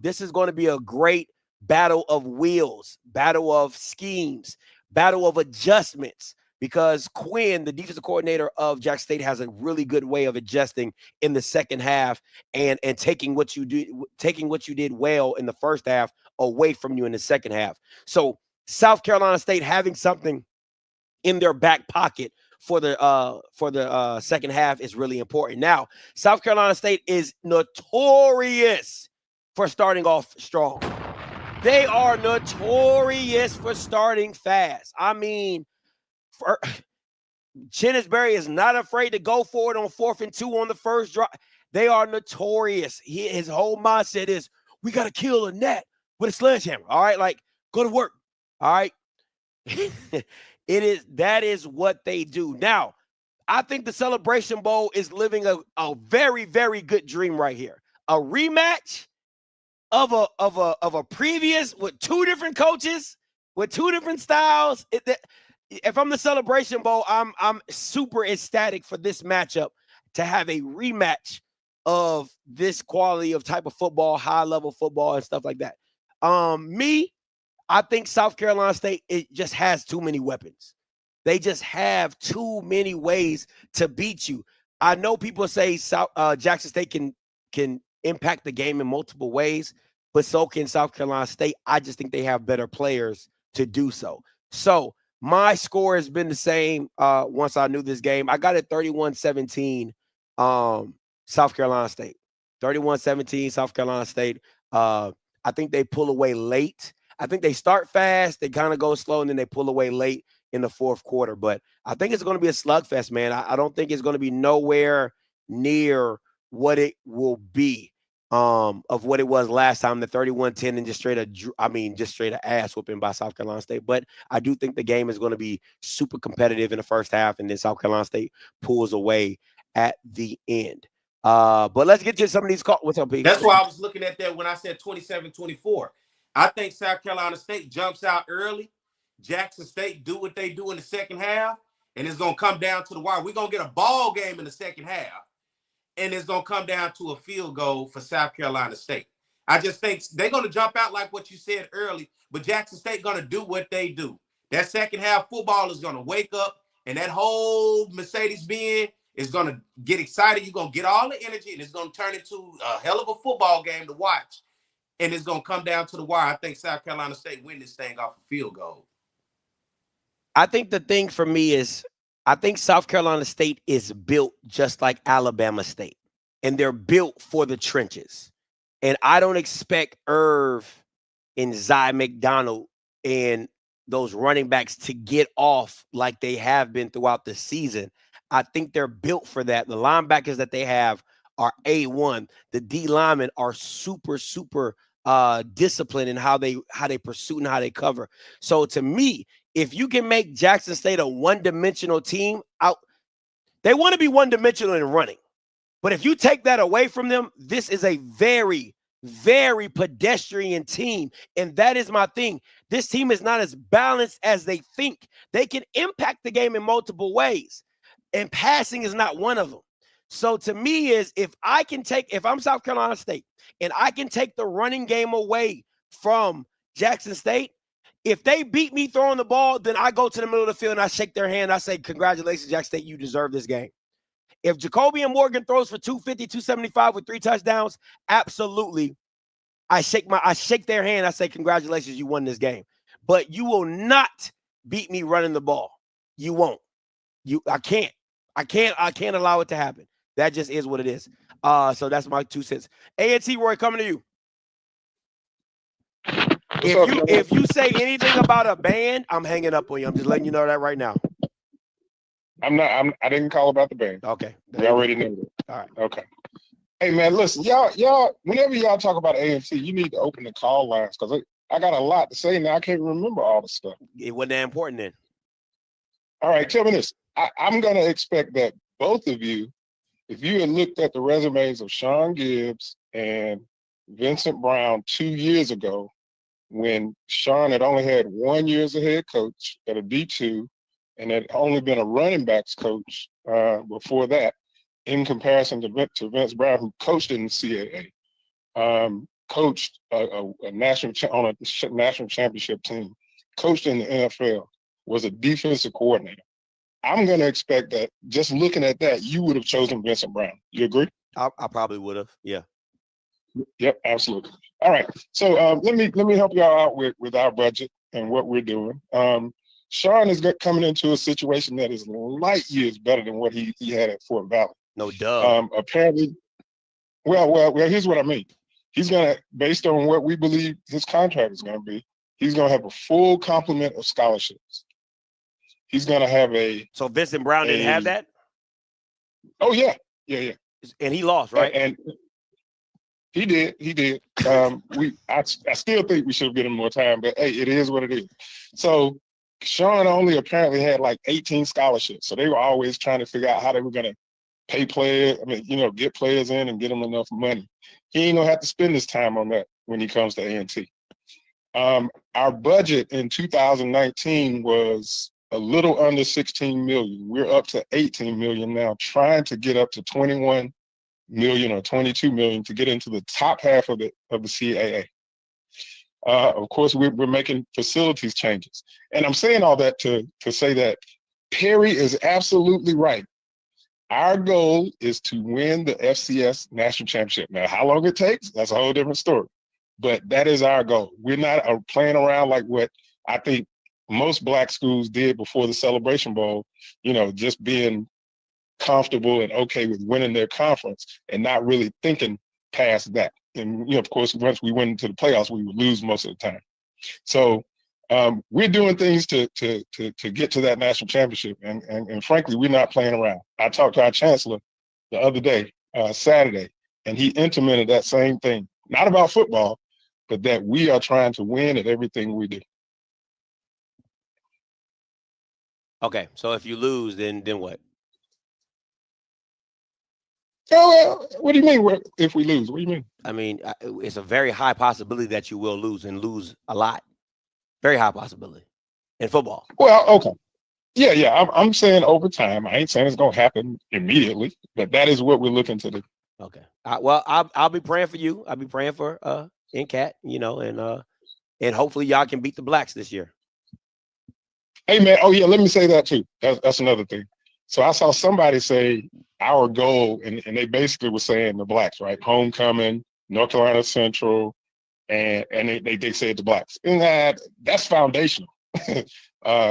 Speaker 1: This is going to be a great battle of wheels, battle of schemes, battle of adjustments, because Quinn, the defensive coordinator of Jackson State, has a really good way of adjusting in the second half and taking what you did well in the first half away from you in the second half. So South Carolina State having something in their back pocket for the second half is really important. Now, South Carolina State is notorious for starting off strong. They are notorious for starting fast. I mean, Chinnisberry is not afraid to go for it on 4th and 2 on the first drive. They are notorious. His whole mindset is, we got to kill a net with a sledgehammer. All right, like, go to work. All right. That is what they do. Now, I think the Celebration Bowl is living a very, very good dream right here. A rematch of a previous with 2 different coaches, with 2 different styles. If I'm the Celebration Bowl, I'm super ecstatic for this matchup to have a rematch of this quality of type of football, high-level football and stuff like that. I think South Carolina State, it just has too many weapons. They just have too many ways to beat you. I know people say Jackson State can impact the game in multiple ways, but so can South Carolina State. I just think they have better players to do so. So my score has been the same once I knew this game. I got it 31-17 South Carolina State. 31-17 South Carolina State. I think they pull away late. I think they start fast, they kind of go slow, and then they pull away late in the fourth quarter. But I think it's going to be a slugfest, man. I don't think it's going to be nowhere near what it will be of what it was last time, the 31-10, and just straight a ass whooping by South Carolina State. But I do think the game is going to be super competitive in the first half, and then South Carolina State pulls away at the end. But let's get to some of these calls. What's up, Pete?
Speaker 2: That's why I was looking at that when I said 27-24. I think South Carolina State jumps out early. Jackson State do what they do in the second half, and it's going to come down to the wire. We're going to get a ball game in the second half, and it's going to come down to a field goal for South Carolina State. I just think they're going to jump out like what you said early, but Jackson State going to do what they do. That second half football is going to wake up, and that whole Mercedes-Benz is going to get excited. You're going to get all the energy, and it's going to turn into a hell of a football game to watch. And it's going to come down to the wire. I think South Carolina State win this thing off a field goal.
Speaker 1: I think the thing for me is I think South Carolina State is built just like Alabama State, and they're built for the trenches. And I don't expect Irv and Zy McDonald and those running backs to get off like they have been throughout the season. I think they're built for that. The linebackers that they have are A1. The D linemen are super, super disciplined in how they pursue and how they cover. So to me, if you can make Jackson State a one-dimensional team, they want to be one-dimensional in running. But if you take that away from them, this is a very, very pedestrian team. And that is my thing. This team is not as balanced as they think. They can impact the game in multiple ways, and passing is not one of them. So to me is if I'm South Carolina State and I can take the running game away from Jackson State, if they beat me throwing the ball, then I go to the middle of the field and I shake their hand. I say, congratulations, Jackson State, you deserve this game. If Jacoby and Morgan throws for 250, 275 with 3 touchdowns, absolutely. I shake their hand. I say, congratulations, you won this game. But you will not beat me running the ball. You won't. I can't allow it to happen. That just is what it is. So that's my 2 cents. A&T Roy, coming to you. If you say anything about a band, I'm hanging up on you. I'm just letting you know that right now.
Speaker 10: I didn't call about the band.
Speaker 1: Okay.
Speaker 10: You already knew that.
Speaker 1: All right.
Speaker 10: Okay. Hey man, listen, y'all, whenever y'all talk about A&T, you need to open the call lines because I got a lot to say now. I can't remember all the stuff.
Speaker 1: It wasn't that important then.
Speaker 10: All right, tell me this. I'm gonna expect that both of you, if you had looked at the resumes of Sean Gibbs and Vincent Brown 2 years ago when Sean had only had 1 year as a head coach at a D2 and had only been a running backs coach before that, in comparison to Vince Brown, who coached in the CAA, coached on a national championship team, coached in the NFL, was a defensive coordinator. I'm going to expect that just looking at that, you would have chosen Vincent Brown. You agree?
Speaker 1: I probably would have. Yeah.
Speaker 10: Yep, absolutely. All right. So let me help y'all out with our budget and what we're doing. Sean is coming into a situation that is light years better than what he had at Fort Valley.
Speaker 1: No duh.
Speaker 10: Apparently, well, here's what I mean. He's gonna, based on what we believe his contract is gonna be, he's gonna have a full complement of scholarships. He's gonna have
Speaker 1: So Vincent Brown didn't have that?
Speaker 10: Oh yeah.
Speaker 1: And he lost, right?
Speaker 10: And he did. I still think we should have given him more time, but hey, it is what it is. So Sean only apparently had like 18 scholarships. So they were always trying to figure out how they were gonna pay players, get players in and get them enough money. He ain't gonna have to spend his time on that when he comes to A&T. Our budget in 2019 was a little under 16 million. We're up to 18 million now, trying to get up to 21 million or 22 million to get into the top half of the CAA. Of course, we're making facilities changes. And I'm saying all that to say that Perry is absolutely right. Our goal is to win the FCS national championship. Now, how long it takes, that's a whole different story. But that is our goal. We're not playing around like what I think most Black schools did before the Celebration Bowl, just being comfortable and okay with winning their conference and not really thinking past that. And, of course, once we went into the playoffs, we would lose most of the time. So we're doing things to get to that national championship. And frankly, we're not playing around. I talked to our chancellor the other day, Saturday, and he intimated that same thing, not about football, but that we are trying to win at everything we do.
Speaker 1: Okay, so if you lose, then what?
Speaker 10: Oh, what do you mean if we lose? What do you mean?
Speaker 1: I mean, it's a very high possibility that you will lose and lose a lot. Very high possibility in football.
Speaker 10: Well, okay. Yeah. I'm saying over time. I ain't saying it's going to happen immediately, but that is what we're looking to do.
Speaker 1: Okay. Well, I'll be praying for you. I'll be praying for NCAT, and hopefully y'all can beat the Blacks this year.
Speaker 10: Hey, man. Oh, yeah. Let me say that, too. That's another thing. So I saw somebody say our goal, and they basically were saying the Blacks, right? Homecoming, North Carolina Central, and they said the Blacks. And that's foundational.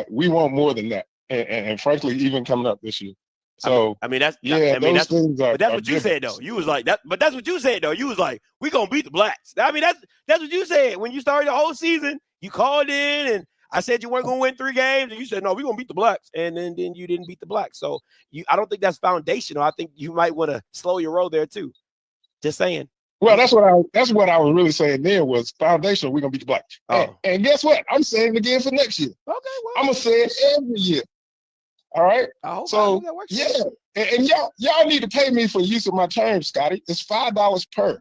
Speaker 10: We want more than that. And frankly, even coming up this year. So
Speaker 1: that's
Speaker 10: things are.
Speaker 1: But that's what you said though. You was like that. But that's what you said though. You was like, we gonna beat the Blacks. I mean, that's what you said when you started the whole season. You called in and I said you weren't gonna win 3 games, and you said no, we're gonna beat the Blacks, and then you didn't beat the Blacks. So I don't think that's foundational. I think you might want to slow your roll there too. Just saying.
Speaker 10: Well, that's what I was really saying there was foundational. We're gonna beat the Blacks.
Speaker 1: Oh.
Speaker 10: And guess what? I'm saying it again for next year.
Speaker 1: Okay, well,
Speaker 10: I'm gonna say it every year. All right. So yeah, and y'all need to pay me for use of my term, Scotty. It's $5 per.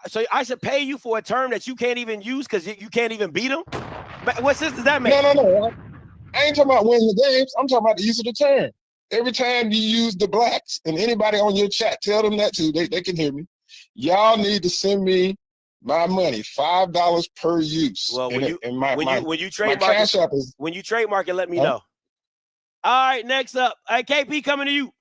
Speaker 1: So I should pay you for a term that you can't even use because you can't even beat them? What sense does that make?
Speaker 10: No. I ain't talking about winning the games. I'm talking about the use of the term. Every time you use the Blacks, and anybody on your chat, tell them that too. They can hear me. Y'all need to send me my money, $5 per use.
Speaker 1: Well, when you trademark it, let me know. All right, next up, KP coming to you.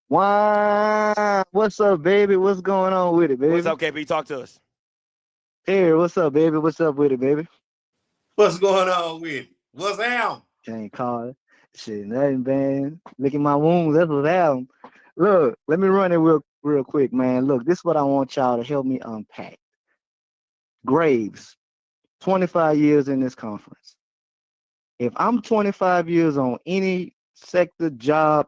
Speaker 11: Wow, what's up, baby? What's going on with it, baby?
Speaker 1: What's up, KP? Talk to us.
Speaker 11: Hey, what's up, baby? What's up with it, baby?
Speaker 2: What's going on with it? What's down?
Speaker 11: Can't call it. Shit, nothing, man. Licking my wounds. That's what's happening. Look, let me run it real quick, man. Look, this is what I want y'all to help me unpack. Graves, 25 years in this conference. If I'm 25 years on any sector, job,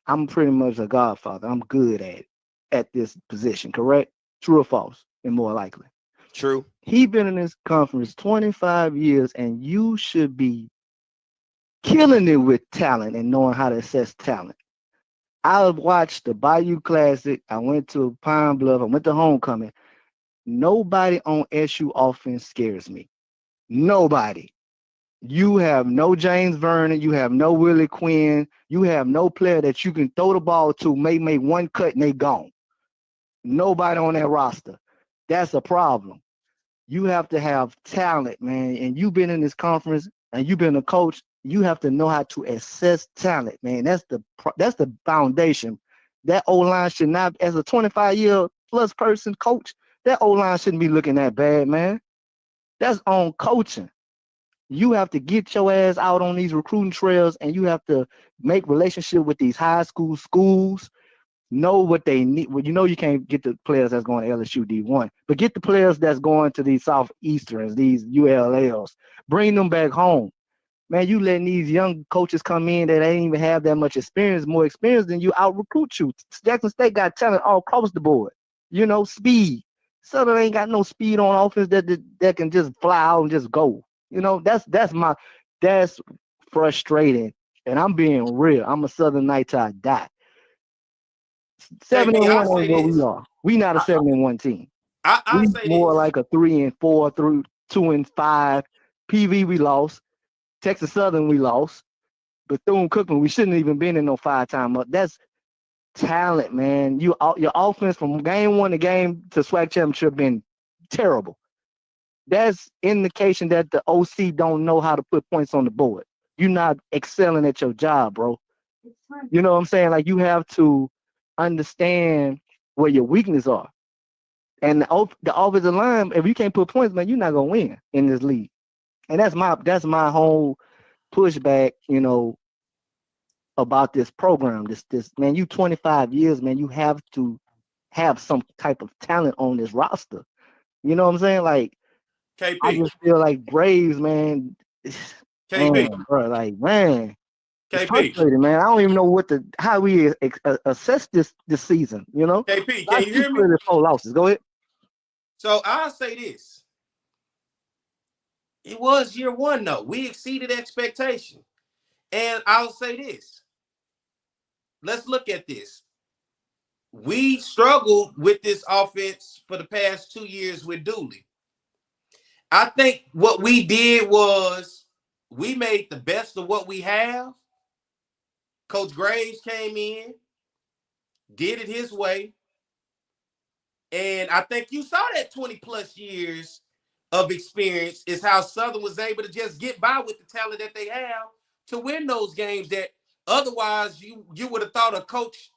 Speaker 11: I'm pretty much a godfather. I'm good at this position, correct? True or false? And more likely.
Speaker 1: True.
Speaker 11: He been in this conference 25 years, and you should be killing it with talent and knowing how to assess talent. I watched the Bayou Classic. I went to Pine Bluff. I went to homecoming. Nobody on SU offense scares me. Nobody. You have no James Vernon. You have no Willie Quinn. You have no player that you can throw the ball to, may make one cut and they gone. Nobody on that roster. That's a problem. You have to have talent, man. And you've been in this conference and you've been a coach. You have to know how to assess talent, man. That's the foundation. That O-line should not, as a 25-year plus person coach, that O-line shouldn't be looking that bad, man. That's on coaching. You have to get your ass out on these recruiting trails and you have to make relationship with these high school schools, know what they need. Well, you know you can't get the players that's going to LSU D1, but get the players that's going to these Southeasterns, these ULLs. Bring them back home. Man, you letting these young coaches come in that ain't even have that much experience, more experience than you, out recruit you. Jackson State got talent all across the board. You know, speed. Southern ain't got no speed on offense that can just fly out and just go. You know, that's frustrating. And I'm being real. I'm a Southern Knight till I die. 7-1
Speaker 2: I'll
Speaker 11: ain't
Speaker 2: say
Speaker 11: what we
Speaker 2: this.
Speaker 11: are. We not a 7-1 team.
Speaker 2: I'll
Speaker 11: We
Speaker 2: say
Speaker 11: more
Speaker 2: this.
Speaker 11: like a 3-4 through 2-5. PV we lost. Texas Southern we lost. Bethune-Cookman, we shouldn't even been in no 5-time up. That's talent, man. Your offense from game 1 to game to SWAC championship been terrible. That's indication that the OC don't know how to put points on the board. You're not excelling at your job, bro. You know what I'm saying? Like, you have to understand where your weaknesses are. And the offensive line, if you can't put points, man, you're not gonna win in this league. And that's my whole pushback, you know, about this program. This man, you 25 years, man, you have to have some type of talent on this roster. You know what I'm saying? Like, I
Speaker 2: KP.
Speaker 11: just feel like Braves, man,
Speaker 2: KP.
Speaker 11: bro, like, man, it's
Speaker 2: KP.
Speaker 11: frustrating, man. I don't even know how we assess this season. You know,
Speaker 2: KP,
Speaker 11: I
Speaker 2: can you
Speaker 11: see
Speaker 2: hear me?
Speaker 11: 4 losses. Go ahead.
Speaker 2: So I'll say this. It was year 1, though. We exceeded expectation. And I'll say this. Let's look at this. We struggled with this offense for the past 2 years with Dooley. I think what we did was we made the best of what we have. Coach Graves came in, did it his way. And I think you saw that 20 plus years of experience is how Southern was able to just get by with the talent that they have to win those games that otherwise you would have thought a coach,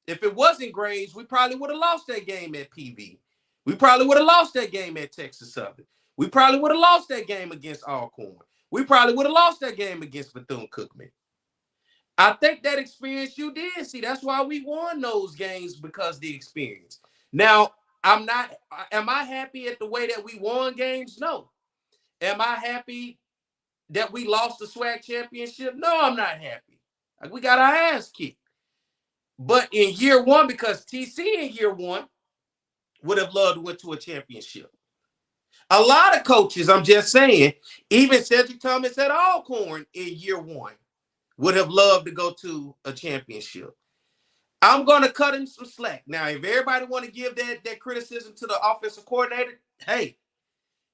Speaker 2: if it wasn't Graves, we probably would have lost that game at PV. We probably would have lost that game at Texas Southern. We probably would have lost that game against Alcorn. We probably would have lost that game against Bethune-Cookman. I think that experience you did see. That's why we won those games, because the experience. Now, am I happy at the way that we won games? No. Am I happy that we lost the SWAC championship? No, I'm not happy. Like, we got our ass kicked. But in year 1, because TC in year 1 would have loved to went to a championship. A lot of coaches, I'm just saying, even Cedric Thomas at Alcorn in year 1 would have loved to go to a championship. I'm going to cut him some slack. Now, if everybody want to give that criticism to the offensive coordinator, hey,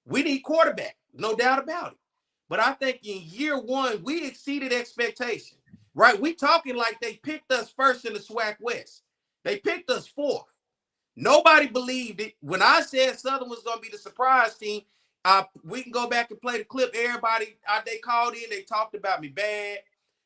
Speaker 2: we need quarterback, no doubt about it. But I think in year 1, we exceeded expectation, right? We talking like they picked us first in the SWAC West. They picked us 4th. Nobody believed it. When I said Southern was going to be the surprise team, we can go back and play the clip. Everybody, they called in, they talked about me bad.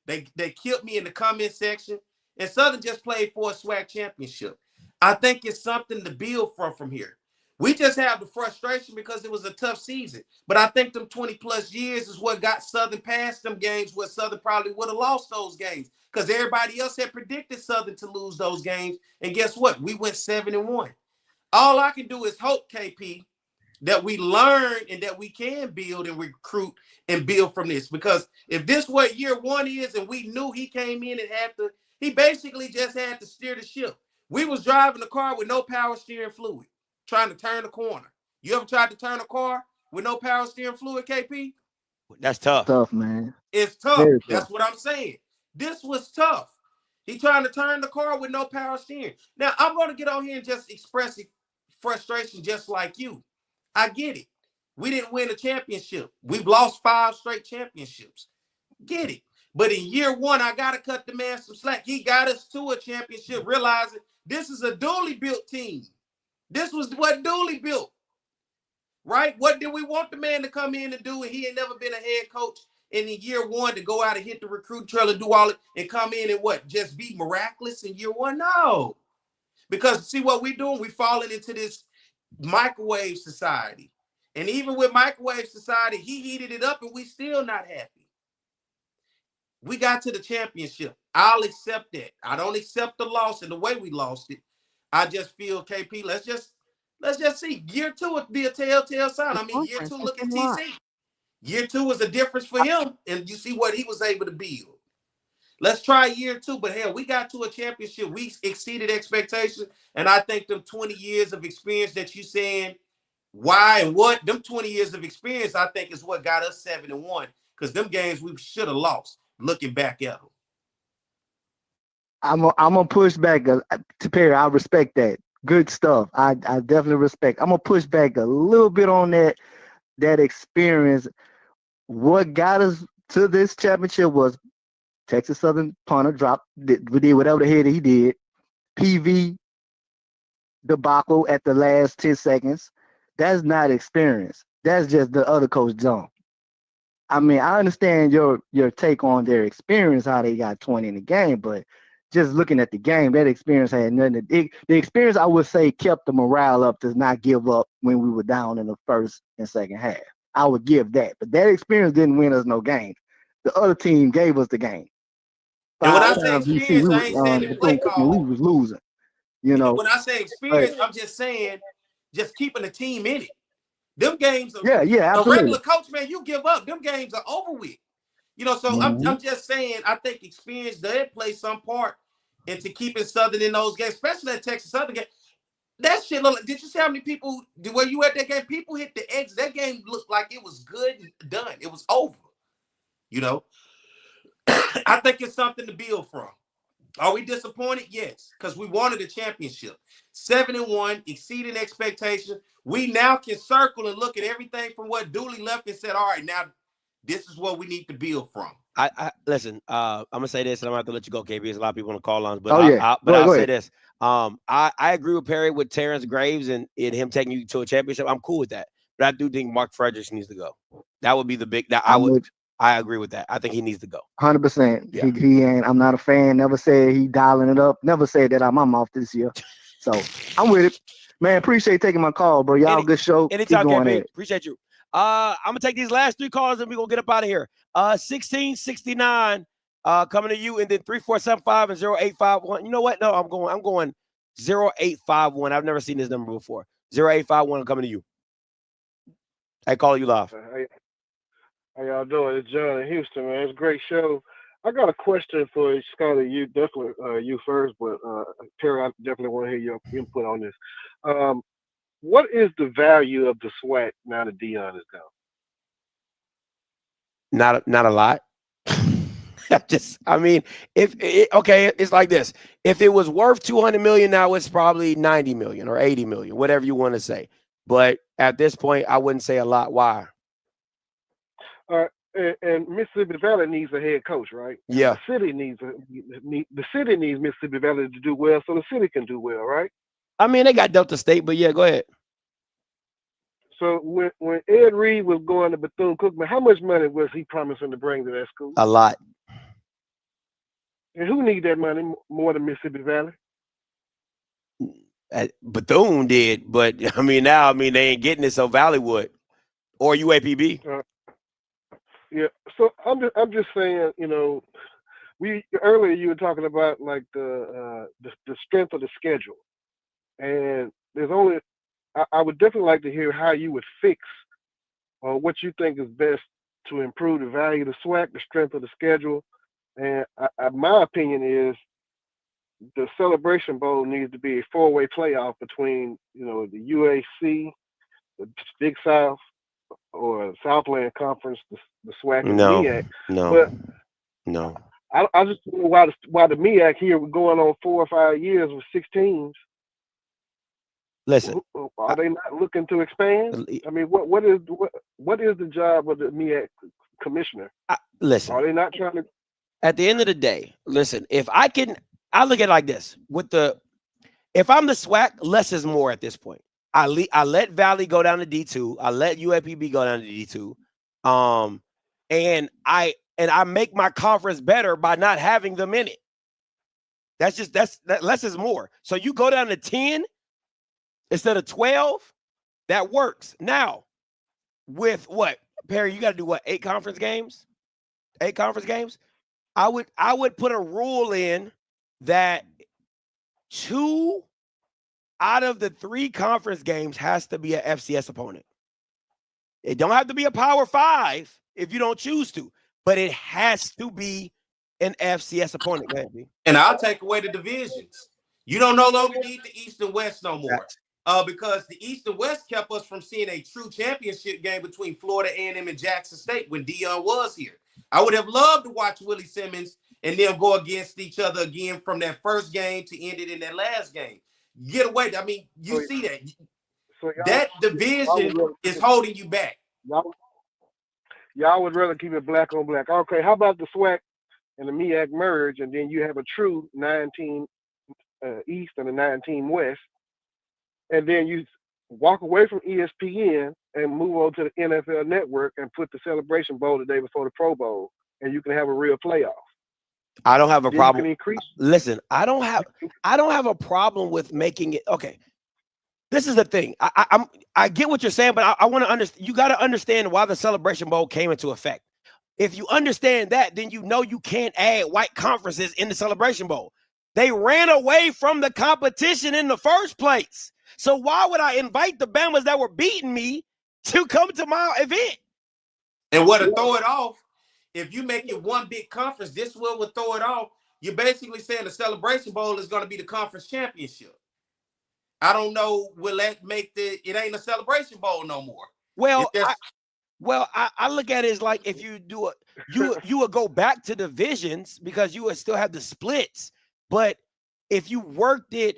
Speaker 2: They killed me in the comment section. And Southern just played for a SWAC championship. I think it's something to build from here. We just have the frustration because it was a tough season. But I think them 20 plus years is what got Southern past them games where Southern probably would have lost those games, because everybody else had predicted Southern to lose those games. And guess what? We went 7-1. All I can do is hope, KP, that we learn and that we can build and recruit and build from this. Because if this what year 1 is, and we knew he came in and he basically just had to steer the ship. We was driving the car with no power steering fluid, trying to turn the corner. You ever tried to turn a car with no power steering fluid, KP?
Speaker 1: That's tough.
Speaker 11: Tough, man.
Speaker 2: It's tough.
Speaker 11: Very tough.
Speaker 2: That's what I'm saying. This was tough. He trying to turn the car with no power steering. Now, I'm going to get on here and just express frustration just like you. I get it. We didn't win a championship. We've lost 5 straight championships. Get it. But in year 1, I got to cut the man some slack. He got us to a championship, realizing this is a Dooley built team. This was what Dooley built, right? What did we want the man to come in and do? And he ain't never been a head coach. And in year 1 to go out and hit the recruit trail and do all it and come in and what? Just be miraculous in year 1? No. Because see what we're doing? We're falling into this microwave society. And even with microwave society, he heated it up and we still not happy. We got to the championship. I'll accept that. I don't accept the loss and the way we lost it. I just feel, KP, let's just see. Year 2 would be a telltale sign. I mean, year 2, look at TC. Year 2 was a difference for him, and you see what he was able to build. Let's try year 2, but hell, we got to a championship. We exceeded expectations, and I think them 20 years of experience that you saying why and what, them 20 years of experience, I think is what got us 7-1, because them games we should have lost, looking back at them.
Speaker 11: I'm gonna push back to Perry. I respect that. Good stuff. I definitely respect. I'm gonna push back a little bit on that experience. What got us to this championship was Texas Southern punter dropped. We did whatever the hell he did. PV debacle at the last 10 seconds. That's not experience. That's just the other coach jump. I mean, I understand your take on their experience, how they got 20 in the game, but just looking at the game, that experience had nothing to do. The experience, I would say, kept the morale up to not give up when we were down in the first and second half. I would give that. But that experience didn't win us no games. The other team gave us the game.
Speaker 2: And when I say experience, I ain't saying the play call.
Speaker 11: We was losing. You know.
Speaker 2: When I say experience, I'm just saying just keeping the team in it. Them games are
Speaker 11: absolutely.
Speaker 2: A regular coach, man, you give up. Them games are over with. You know, so I'm just saying I think experience did play some part into keeping Southern in those games, especially that Texas Southern game. That shit look like, did you see how many people were you at that game? People hit the edge. That game looked like it was good and done. It was over. You know, I think it's something to build from. Are we disappointed? Yes, because we wanted a championship. 7-1, exceeding expectations. We now can circle and look at everything from what Dooley left and said, all right, now this is what we need to build from.
Speaker 1: I listen, I'm gonna say this, and I'm gonna have to let you go, KB. There's a lot of people on the call lines, but
Speaker 11: I'll
Speaker 1: say this. I agree with Perry with Terrence Graves and him taking you to a championship. I'm cool with that. But I do think Mark Fredericks needs to go. That would be the big I agree with that. I think he needs to go.
Speaker 11: 100%.
Speaker 1: Yeah.
Speaker 11: He ain't. I'm not a fan. Never said he dialing it up. Never said that I'm off this year. So I'm with it. Man, appreciate taking my call, bro. Y'all good show.
Speaker 1: Anytime, KB. Appreciate you. I'm gonna take these last 3 calls and we're gonna get up out of here. 1669 coming to you, and then 3475 and 0851. You know what? No, I'm going 0851. I've never seen this number before. 0851. I'm coming to you. I call you live.
Speaker 12: How y'all doing? It's John in Houston, man. It's a great show. I got a question for Scotty. You definitely you first, but Terry, I definitely want to hear your input on this. What is the value of the SWAC now that Dion is gone?
Speaker 1: Not a lot. I mean, it's like this. If it was worth 200 million, now it's probably 90 million or 80 million, whatever you want to say. But at this point, I wouldn't say a lot. Why?
Speaker 12: And Mississippi Valley needs a head coach, right?
Speaker 1: Yeah.
Speaker 12: The city needs Mississippi Valley to do well, so the city can do well, right?
Speaker 1: I mean, they got Delta State, but yeah, go ahead.
Speaker 12: So when Ed Reed was going to Bethune-Cookman, how much money was he promising to bring to that school?
Speaker 1: A lot.
Speaker 12: And who need that money more than Mississippi Valley?
Speaker 1: Bethune did, but now they ain't getting it, so Valley would, or UAPB.
Speaker 12: Yeah, so I'm just saying, earlier you were talking about like the strength of the schedule, and there's only I would definitely like to hear how you would fix or what you think is best to improve the value of the SWAC, the strength of the schedule, and my opinion is the Celebration Bowl needs to be a 4-way playoff between the UAC, the Big South, or Southland Conference, the SWAC and MEAC.
Speaker 1: No.
Speaker 12: I just don't know why the MEAC here we're going on 4 or 5 years with 6 teams.
Speaker 1: Listen,
Speaker 12: Are they not looking to expand? I mean, what is the job of the MEAC commissioner?
Speaker 1: Listen.
Speaker 12: Are they not trying to?
Speaker 1: At the end of the day, listen. If I look at it like this: if I'm the SWAC, less is more at this point. I let Valley go down to D2. I let UAPB go down to D2. And I make my conference better by not having them in it. That less is more. So you go down to 10 instead of 12, that works. Now, with what, Perry, you got to do what, 8 conference games? 8 conference games? I would put a rule in that 2 out of the 3 conference games has to be an FCS opponent. It don't have to be a Power 5 if you don't choose to, but it has to be an FCS opponent. Go ahead, B.
Speaker 2: And I'll take away the divisions. You don't no longer need the East and West no more. Because the East and West kept us from seeing a true championship game between Florida A&M and Jackson State when Dion was here. I would have loved to watch Willie Simmons and them go against each other again from that first game to end it in that last game. Get away. I mean, you see that. That division is holding you back.
Speaker 12: Y'all would rather keep it black on black. Okay, how about the SWAC and the MEAC merge, and then you have a true 9-team East and a 9-team West, and then you walk away from ESPN and move on to the NFL Network and put the Celebration Bowl the day before the Pro Bowl, and you can have a real playoff.
Speaker 1: I don't have a problem.
Speaker 12: Increase.
Speaker 1: Listen, I don't have a problem with making it. Okay, this is the thing. I get what you're saying, but I want to understand. You got to understand why the Celebration Bowl came into effect. If you understand that, then you know you can't add white conferences in the Celebration Bowl. They ran away from the competition in the first place. So why would I invite the Bamas that were beating me to come to my event?
Speaker 2: And what to throw it off, if you make it one big conference, this will throw it off. You're basically saying the Celebration Bowl is going to be the conference championship. I don't know, will that make it ain't a Celebration Bowl no more?
Speaker 1: Well, I look at it as like if you do it, you would go back to divisions because you would still have the splits. But if you worked it,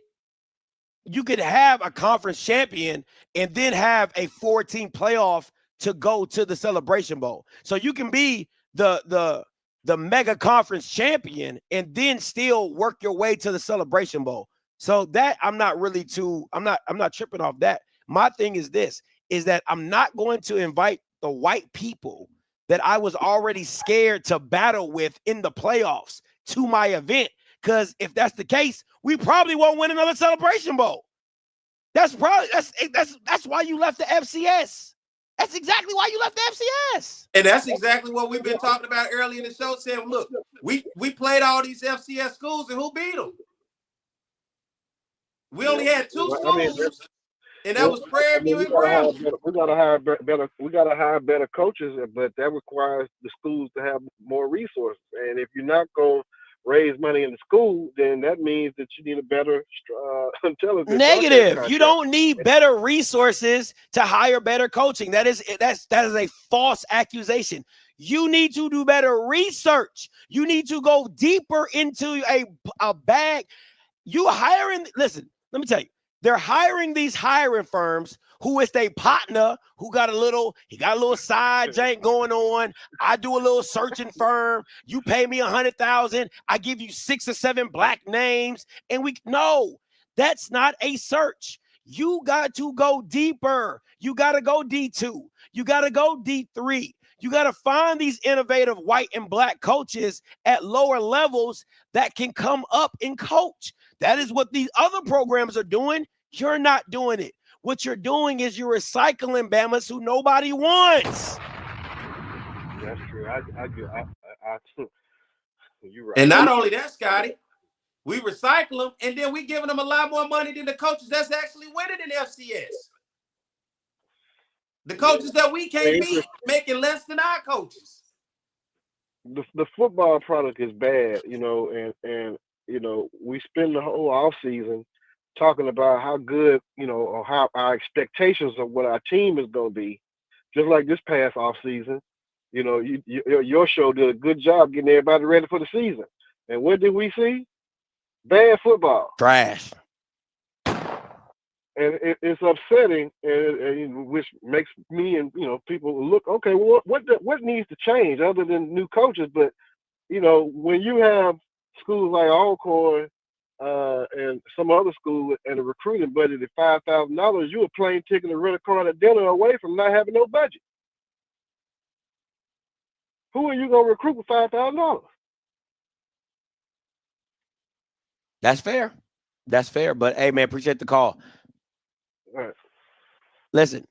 Speaker 1: you could have a conference champion and then have a 4-team playoff to go to the Celebration Bowl. So you can be the mega conference champion and then still work your way to the Celebration Bowl. So that I'm not tripping off that. My thing is this, is that I'm not going to invite the white people that I was already scared to battle with in the playoffs to my event. Because if that's the case, we probably won't win another Celebration Bowl. That's why you left the FCS. That's exactly why you left the FCS.
Speaker 2: And that's exactly what we've been talking about early in the show, saying, look, we played all these FCS schools and who beat them? We only had 2 schools, and that was Prairie View and Grambling.
Speaker 12: We gotta hire better coaches, but that requires the schools to have more resources. And if you're not going to raise money in the school, then that means that you need a better intelligence.
Speaker 1: Negative. You don't need better resources to hire better coaching. That is a false accusation. You need to do better research. You need to go deeper into a bag. Listen, let me tell you, they're hiring these hiring firms who is their partner, who got a little side jank going on. I do a little searching firm. You pay me $100,000. I give you 6 or 7 black names. And no, that's not a search. You got to go deeper. You got to go D2. You got to go D3. You got to find these innovative white and black coaches at lower levels that can come up and coach. That is what these other programs are doing. You're not doing it. What you're doing is you're recycling Bamas who nobody wants.
Speaker 12: That's true. You're right.
Speaker 2: And not only that, Scotty, we recycle them, and then we giving them a lot more money than the coaches that's actually winning in FCS. The coaches that we can't beat making less than our coaches.
Speaker 12: The football product is bad, and we spend the whole off season talking about how good, or how our expectations of what our team is going to be, just like this past off season. You know, your show did a good job getting everybody ready for the season. And what did we see? Bad football.
Speaker 1: Trash.
Speaker 12: And it's upsetting, and which makes me and people look, okay, well, what needs to change other than new coaches? But when you have schools like Alcorn and some other schools and a recruiting budget at $5,000, you're a plane ticket and rent a car to dinner away from not having no budget. Who are you gonna recruit with $5,000?
Speaker 1: That's fair. That's fair. But hey, man, appreciate the call.
Speaker 12: All right.
Speaker 1: Listen,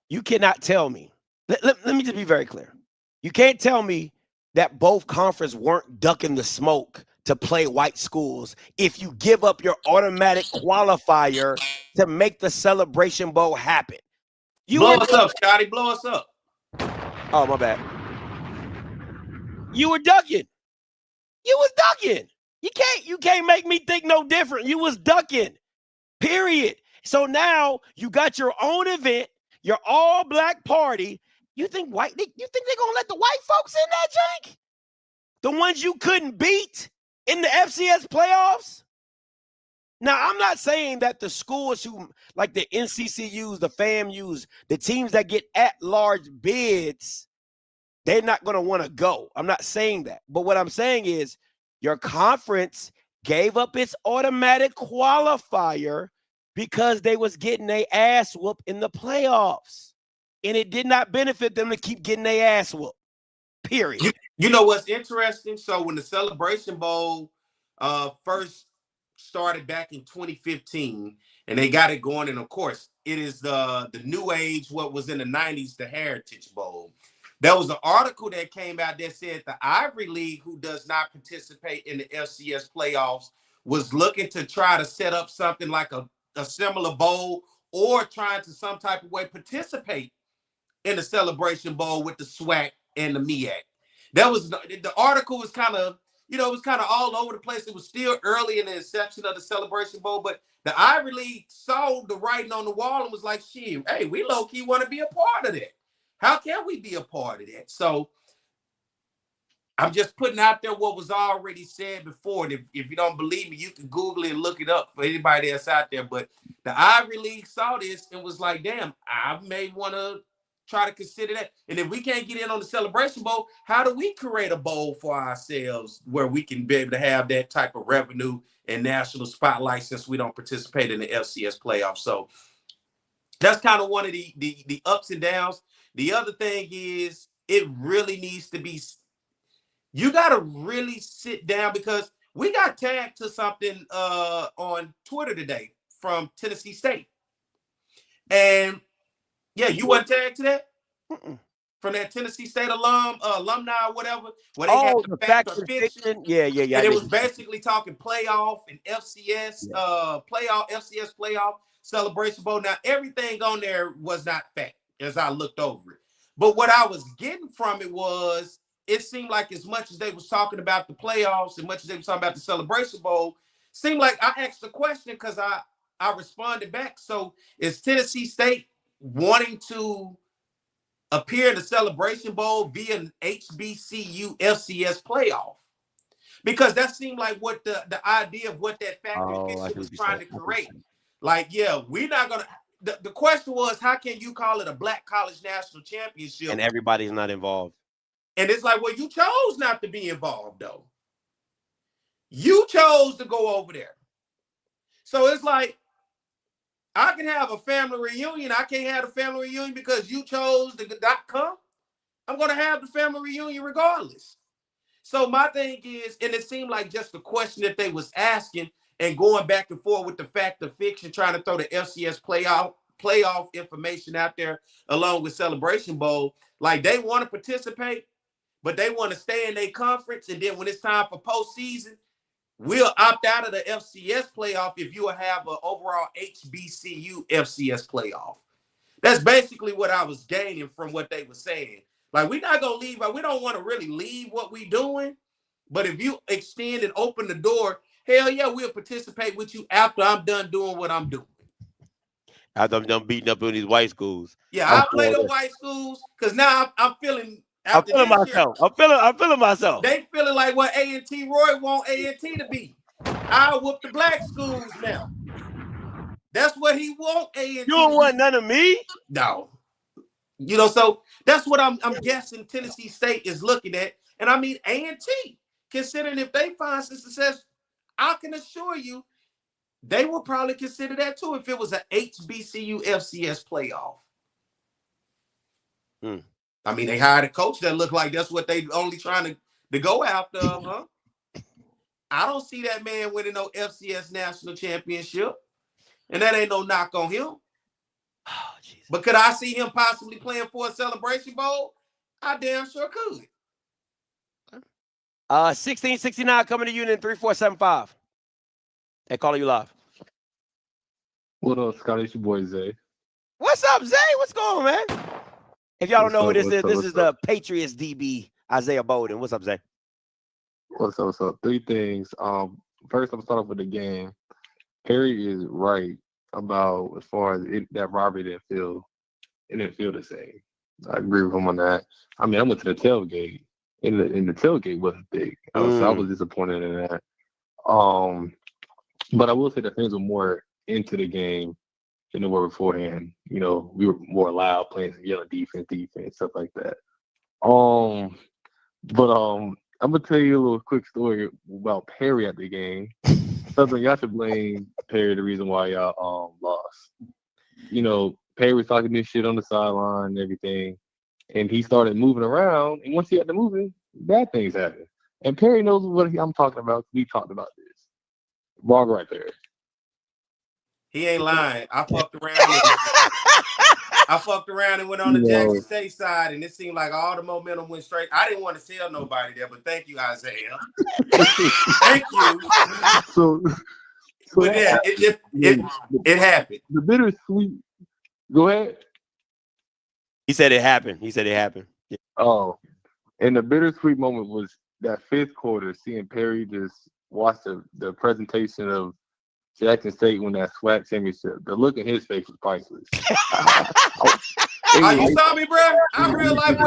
Speaker 1: you cannot tell me. Let me just be very clear. You can't tell me that both conferences weren't ducking the smoke to play white schools if you give up your automatic qualifier to make the Celebration Bowl happen.
Speaker 2: Blow us up, Scotty. Blow us up.
Speaker 1: Oh, my bad. You were ducking. You was ducking. You can't make me think no different. You was ducking. Period. So now you got your own event, your all-black party. You think they're gonna let the white folks in that jank? The ones you couldn't beat in the FCS playoffs? Now, I'm not saying that the schools who, like the NCCUs, the FAMUs, the teams that get at-large bids, they're not going to want to go. I'm not saying that. But what I'm saying is your conference gave up its automatic qualifier because they was getting their ass whooped in the playoffs. And it did not benefit them to keep getting their ass whooped. Period.
Speaker 2: You know what's interesting? So when the Celebration Bowl first started back in 2015, and they got it going, and of course, it is the new age, what was in the 90s, the Heritage Bowl. There was an article that came out that said the Ivory League, who does not participate in the FCS playoffs, was looking to try to set up something like a similar bowl, or trying to some type of way participate in the Celebration Bowl with the SWAC and the MEAC. That was the article was kind of, it was kind of all over the place. It was still early in the inception of the Celebration Bowl, but the Ivory League saw the writing on the wall and was like, shit, hey, we low-key want to be a part of that. How can we be a part of that? So I'm just putting out there what was already said before. And if you don't believe me, you can Google it and look it up for anybody that's out there. But the Ivory League saw this and was like, damn, I may want to try to consider that. And if we can't get in on the Celebration Bowl, how do we create a bowl for ourselves where we can be able to have that type of revenue and national spotlight since we don't participate in the FCS playoffs? So that's kind of one of the ups and downs. The other thing is it really needs to be, you got to really sit down, because we got tagged to something on Twitter today from Tennessee State. And yeah, you weren't tagged to that? From that Tennessee State alumni or whatever, where they had the fact or fiction.
Speaker 1: Yeah.
Speaker 2: And it was basically talking playoff and FCS, FCS playoff Celebration Bowl. Now, everything on there was not fact as I looked over it. But what I was getting from it was, it seemed like as much as they was talking about the playoffs and much as they was talking about the Celebration Bowl, seemed like I asked the question because I responded back. So is Tennessee State wanting to appear in the Celebration Bowl via an HBCU FCS playoff? Because that seemed like what the idea of what that factor fiction was trying to create. Like, yeah, we're not going to. The question was, how can you call it a Black College National Championship?
Speaker 1: And everybody's not involved.
Speaker 2: And it's like, well, you chose not to be involved, though. You chose to go over there. So it's like, I can have a family reunion. I can't have a family reunion because you chose to not come. I'm going to have the family reunion regardless. So my thing is, and it seemed like just the question that they was asking and going back and forth with the fact of fiction, trying to throw the FCS playoff information out there along with Celebration Bowl. Like, they want to participate, but they want to stay in their conference. And then when it's time for postseason, we'll opt out of the FCS playoff if you will have an overall HBCU FCS playoff. That's basically what I was gaining from what they were saying. Like, we're not going to leave. We don't want to really leave what we're doing. But if you extend and open the door, hell yeah, we'll participate with you after I'm done doing what I'm doing.
Speaker 1: After I'm done beating up on these white schools.
Speaker 2: Yeah, I play the white schools because now I'm feeling.
Speaker 1: I'm feeling myself. I'm feeling myself.
Speaker 2: They feeling like what A&T Roy want A&T to be. I whoop the black schools now. That's what he want A&T.
Speaker 1: You don't want none of me?
Speaker 2: No. You know, so that's what I'm guessing Tennessee State is looking at. And I mean A&T, considering if they find some success, I can assure you they will probably consider that too if it was an HBCU FCS playoff. I mean, they hired a coach that looked like that's what they only trying to go after, huh? I don't see that man winning no FCS national championship. And that ain't no knock on him.
Speaker 1: Oh, Jesus.
Speaker 2: But could I see him possibly playing for a Celebration Bowl? I damn sure could.
Speaker 1: 1669 coming to you in 3475. Hey, calling you live.
Speaker 13: What up, Scotty? It's your boy Zay.
Speaker 1: What's up, Zay? What's going on, man? If y'all don't know who this is, this is the Patriots DB, Isaiah Bowden. What's up, Zay?
Speaker 13: What's up? Three things. First, I'm starting off with the game. Perry is right about as far as that robbery didn't feel the same. I agree with him on that. I mean, I went to the tailgate, and the tailgate wasn't big. So I was disappointed in that. But I will say the fans were more into the game than they were beforehand. You know, we were more loud, playing some yelling defense, stuff like that. I'm gonna tell you a little quick story about Perry at the game. Southern, y'all should blame Perry the reason why y'all lost. You know, Perry was talking this shit on the sideline and everything, and he started moving around. And once he got to moving, bad things happened. And Perry knows what I'm talking about. We talked about this. Wrong right there.
Speaker 2: He ain't lying. I fucked around and went on the Jackson State side, and it seemed like all the momentum went straight. I didn't want to tell nobody there, but thank you, Isaiah. Thank you. But yeah, it happened.
Speaker 13: The bittersweet. Go ahead.
Speaker 1: He said it happened. Yeah.
Speaker 13: Oh, and the bittersweet moment was that fifth quarter, seeing Perry just watch the presentation of Jackson State win that SWAC championship. The look in his face was priceless.
Speaker 2: You saw me, bro? I realized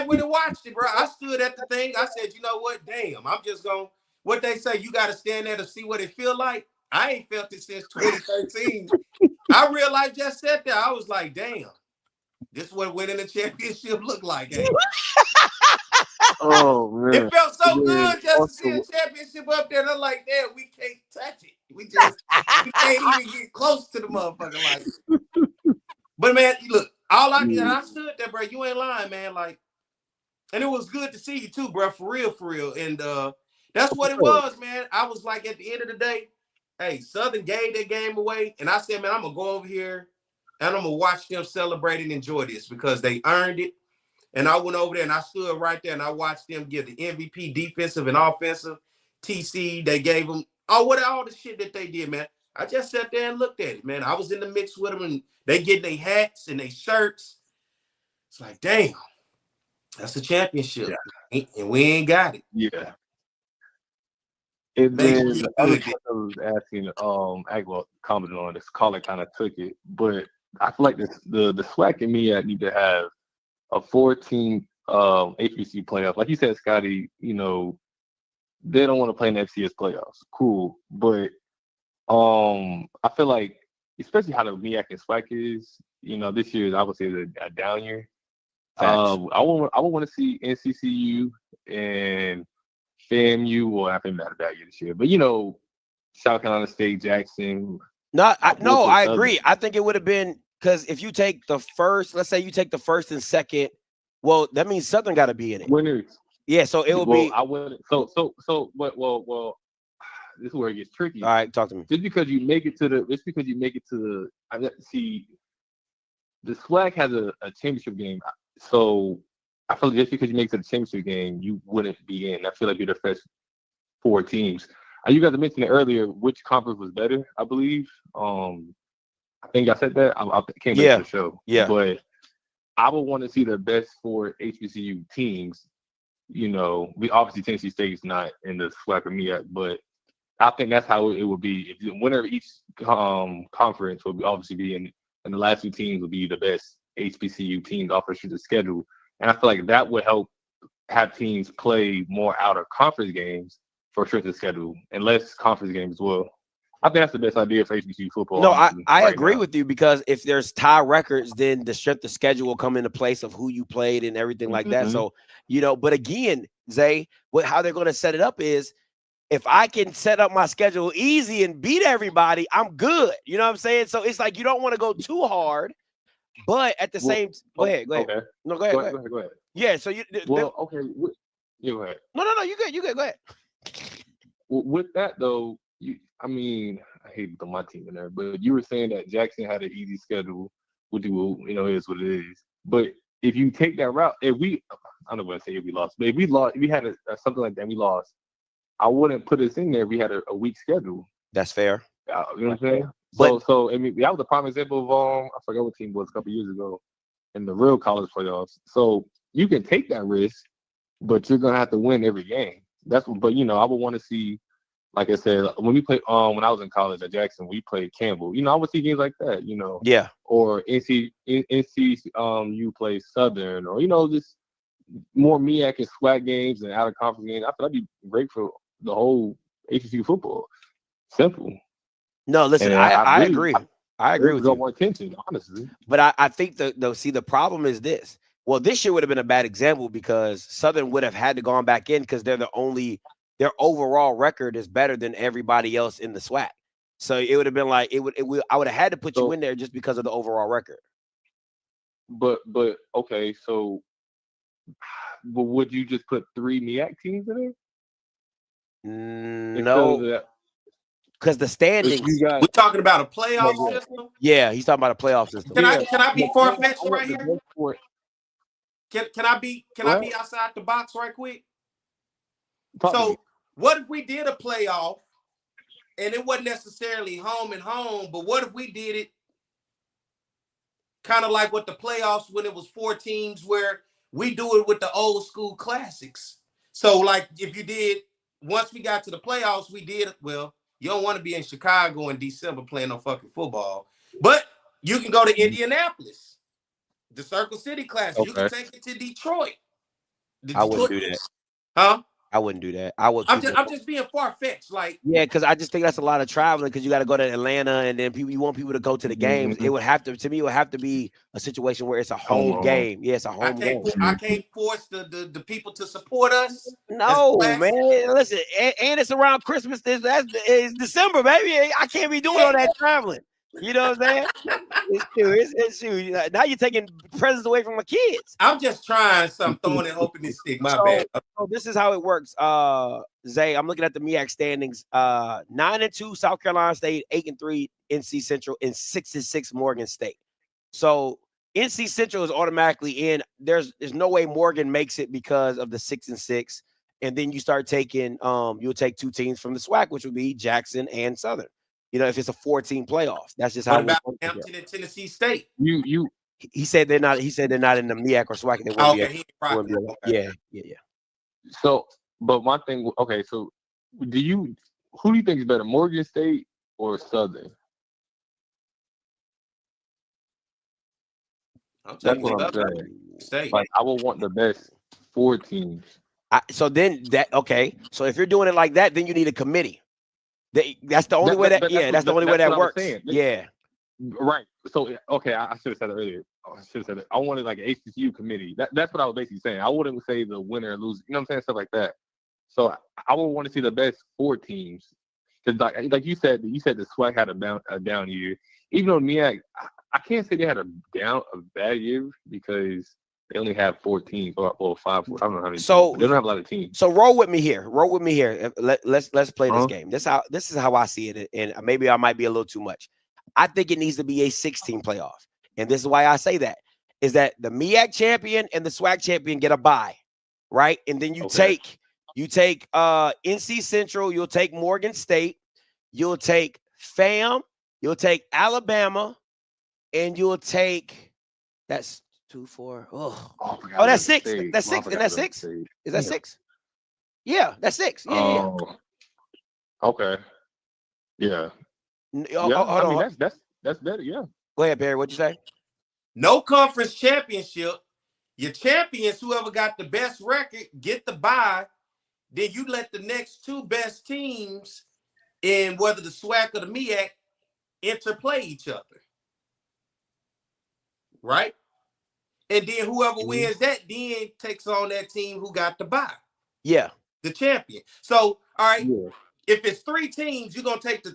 Speaker 2: when I watched it, bro. I stood at the thing. I said, you know what? Damn, I'm just going to, what they say, you got to stand there to see what it feel like. I ain't felt it since 2013. I realized just sat there. I was like, damn, this is what winning the championship looked like. Eh?
Speaker 13: Oh, man.
Speaker 2: It felt so good just to see a championship up there. And I'm like, damn, we can't touch it. We can't even get close to the motherfucker. Like, but man, look, I stood there, bro. You ain't lying, man. Like, and it was good to see you too, bro. For real. And that's what it was, man. I was like, at the end of the day, hey, Southern gave that game away, and I said, man, I'm gonna go over here and I'm gonna watch them celebrate and enjoy this because they earned it. And I went over there and I stood right there and I watched them give the MVP defensive and offensive TC. They gave them all the shit that they did, man. I just sat there and looked at it, man. I was in the mix with them and they get their hats and their shirts. It's like, damn, that's a championship. Yeah. And we ain't got it.
Speaker 13: Yeah. And then the other question I was asking, Agwell commented on this, caller kind of took it, but I feel like the SWAC and MEAC need to have a 14 HBC playoff. Like you said, Scotty, you know, they don't want to play in the FCS playoffs. Cool. But I feel like, especially how the MEAC and SWAC is, you know, this year is obviously a down year. I would want to see NCCU and FAMU, well, I think not a bad year this year, but you know, South Carolina State, Jackson.
Speaker 1: I agree. I think it would have been because if you take the first, let's say you take the first and second, well, that means Southern got to be in it.
Speaker 13: Winners.
Speaker 1: Yeah, so it will be.
Speaker 13: I wouldn't. Well, this is where it gets tricky.
Speaker 1: All right, talk to me.
Speaker 13: Just because you make it to the, see, the SWAC has a championship game, so I feel like just because you make it to the championship game, you wouldn't be in. I feel like you're the first 4 teams. You guys mentioned it earlier, which conference was better, I believe. I think I said that. I can't wait for the show.
Speaker 1: Yeah.
Speaker 13: But I would want to see the best 4 HBCU teams. You know, we obviously Tennessee State's not in the SWAC or MEAC, but I think that's how it would be. If the winner of each conference will obviously be in the last two teams will be the best HBCU teams off the schedule. And I feel like that would help have teams play more out of conference games for strength of schedule and less conference games as well. I think that's the best idea for HBCU football.
Speaker 1: No,
Speaker 13: honestly,
Speaker 1: I
Speaker 13: right
Speaker 1: agree
Speaker 13: now.
Speaker 1: with you, because if there's tie records, then the strength of schedule will come into place of who you played and everything like that.
Speaker 13: Mhm.
Speaker 1: So, but again, Zay, how they're going to set it up is, if I can set up my schedule easy and beat everybody, I'm good. You know what I'm saying? So it's like you don't want to go too hard, but at the same. Go ahead.
Speaker 13: Okay.
Speaker 1: No, go ahead.
Speaker 13: Go ahead.
Speaker 1: Yeah. So you.
Speaker 13: Okay. You go ahead.
Speaker 1: No. You good. Go ahead.
Speaker 13: Well, with that though, I hate to throw my team in there, but you were saying that Jackson had an easy schedule, which is what it is. But if you take that route, I'm not going to say if we lost, but if we lost, if we had something like that, we lost. I wouldn't put us in there if we had a weak schedule.
Speaker 1: That's fair.
Speaker 13: You know what I'm saying?
Speaker 1: But,
Speaker 13: so that was a prime example of I forgot what team it was a couple years ago in the real college playoffs. So you can take that risk, but you're gonna have to win every game. But I would want to see, like I said, when we played when I was in college at Jackson, we played Campbell. I would see games like that.
Speaker 1: Yeah.
Speaker 13: Or NC you play Southern, or just more MEAC and SWAC games and out of conference games. I thought that'd be great for the whole HBCU football. Simple.
Speaker 1: No, listen, I agree. I agree with you.
Speaker 13: More attention, honestly.
Speaker 1: But I think the problem is this. Well, this year would have been a bad example because Southern would have had to gone back in because their overall record is better than everybody else in the SWAC. So it would have been like I would have had to put you in there just because of the overall record.
Speaker 13: But okay, so would you just put 3 MEAC teams in there?
Speaker 1: No, because the standings.
Speaker 2: We're talking about a playoff system.
Speaker 1: Yeah, he's talking about a playoff system.
Speaker 2: Can I be far-fetched right here? Can I be outside the box right quick? So what if we did a playoff and it wasn't necessarily home and home, but what if we did it kind of like what the playoffs when it was 4 teams, where we do it with the old school classics? So like if you did, once we got to the playoffs, we did, well, you don't want to be in Chicago in December playing no fucking football, but you can go to Indianapolis, the Circle City Classic. Okay. You can take it to Detroit.
Speaker 1: I wouldn't do that.
Speaker 2: Huh?
Speaker 1: I wouldn't do that. I'm
Speaker 2: just being far-fetched. Like,
Speaker 1: yeah, because I just think that's a lot of traveling, because you got to go to Atlanta, and then you want people to go to the games. It would have to me, it would have to be a situation where it's a home game. Yeah, it's a home game.
Speaker 2: I can't force the people to support us.
Speaker 1: No, man. Listen, and it's around Christmas. It's December, baby. I can't be doing all that traveling. You know what I'm saying? It's true. Now you're taking presents away from my kids.
Speaker 2: I'm just trying something, throwing and hoping to stick. My bad.
Speaker 1: So this is how it works. Zay, I'm looking at the MEAC standings. 9-2 South Carolina State, 8-3 NC Central, and 6-6 Morgan State. So NC Central is automatically in. There's no way Morgan makes it because of the 6-6. And then you start taking you'll take 2 teams from the SWAC, which would be Jackson and Southern. If it's a 4-team playoff, that's just how.
Speaker 2: What about Hampton and Tennessee State?
Speaker 1: He said they're not. He said they're not in the MEAC or SWAC. They won't be. Yeah.
Speaker 13: So, but one thing. Okay, so who do you think is better, Morgan State or Southern? That's what I'm saying.
Speaker 2: State.
Speaker 13: Like, I would want the best 4 teams.
Speaker 1: So if you're doing it like that, then you need a committee. That's the only way that. That's the only way that works. Yeah.
Speaker 13: Right. So okay, I should have said it earlier. I wanted like an HBCU committee. That's what I was basically saying. I wouldn't say the winner or loser. You know what I'm saying? Stuff like that. So I would want to see the best 4 teams. Because like you said the SWAC had a down year. Even though MEAC, I can't say they had a bad year because they only have 4 teams or 5. I don't know how many.
Speaker 1: So
Speaker 13: they don't have a lot of teams.
Speaker 1: So roll with me here. Let's play this game. This is how I see it, and maybe I might be a little too much. I think it needs to be a 16 playoff, and this is why I say that is that the MEAC champion and the SWAC champion get a bye, right? And then you take NC Central, you'll take Morgan State, you'll take FAM, you'll take Alabama, and you'll take that's 2, 4. Oh, that's 6. That's 6. Isn't that 6? Is that 6? Yeah, that's 6. Yeah.
Speaker 13: Okay. Yeah.
Speaker 1: Hold
Speaker 13: I mean,
Speaker 1: on.
Speaker 13: that's better. Yeah.
Speaker 1: Go ahead, Barry. What'd you say?
Speaker 2: No conference championship. Your champions, whoever got the best record, get the bye. Then you let the next two best teams in whether the SWAC or the MEAC interplay each other. Right? And then whoever wins that then takes on that team who got the bye.
Speaker 1: Yeah.
Speaker 2: The champion. So, all right, if it's 3 teams, you're going to take the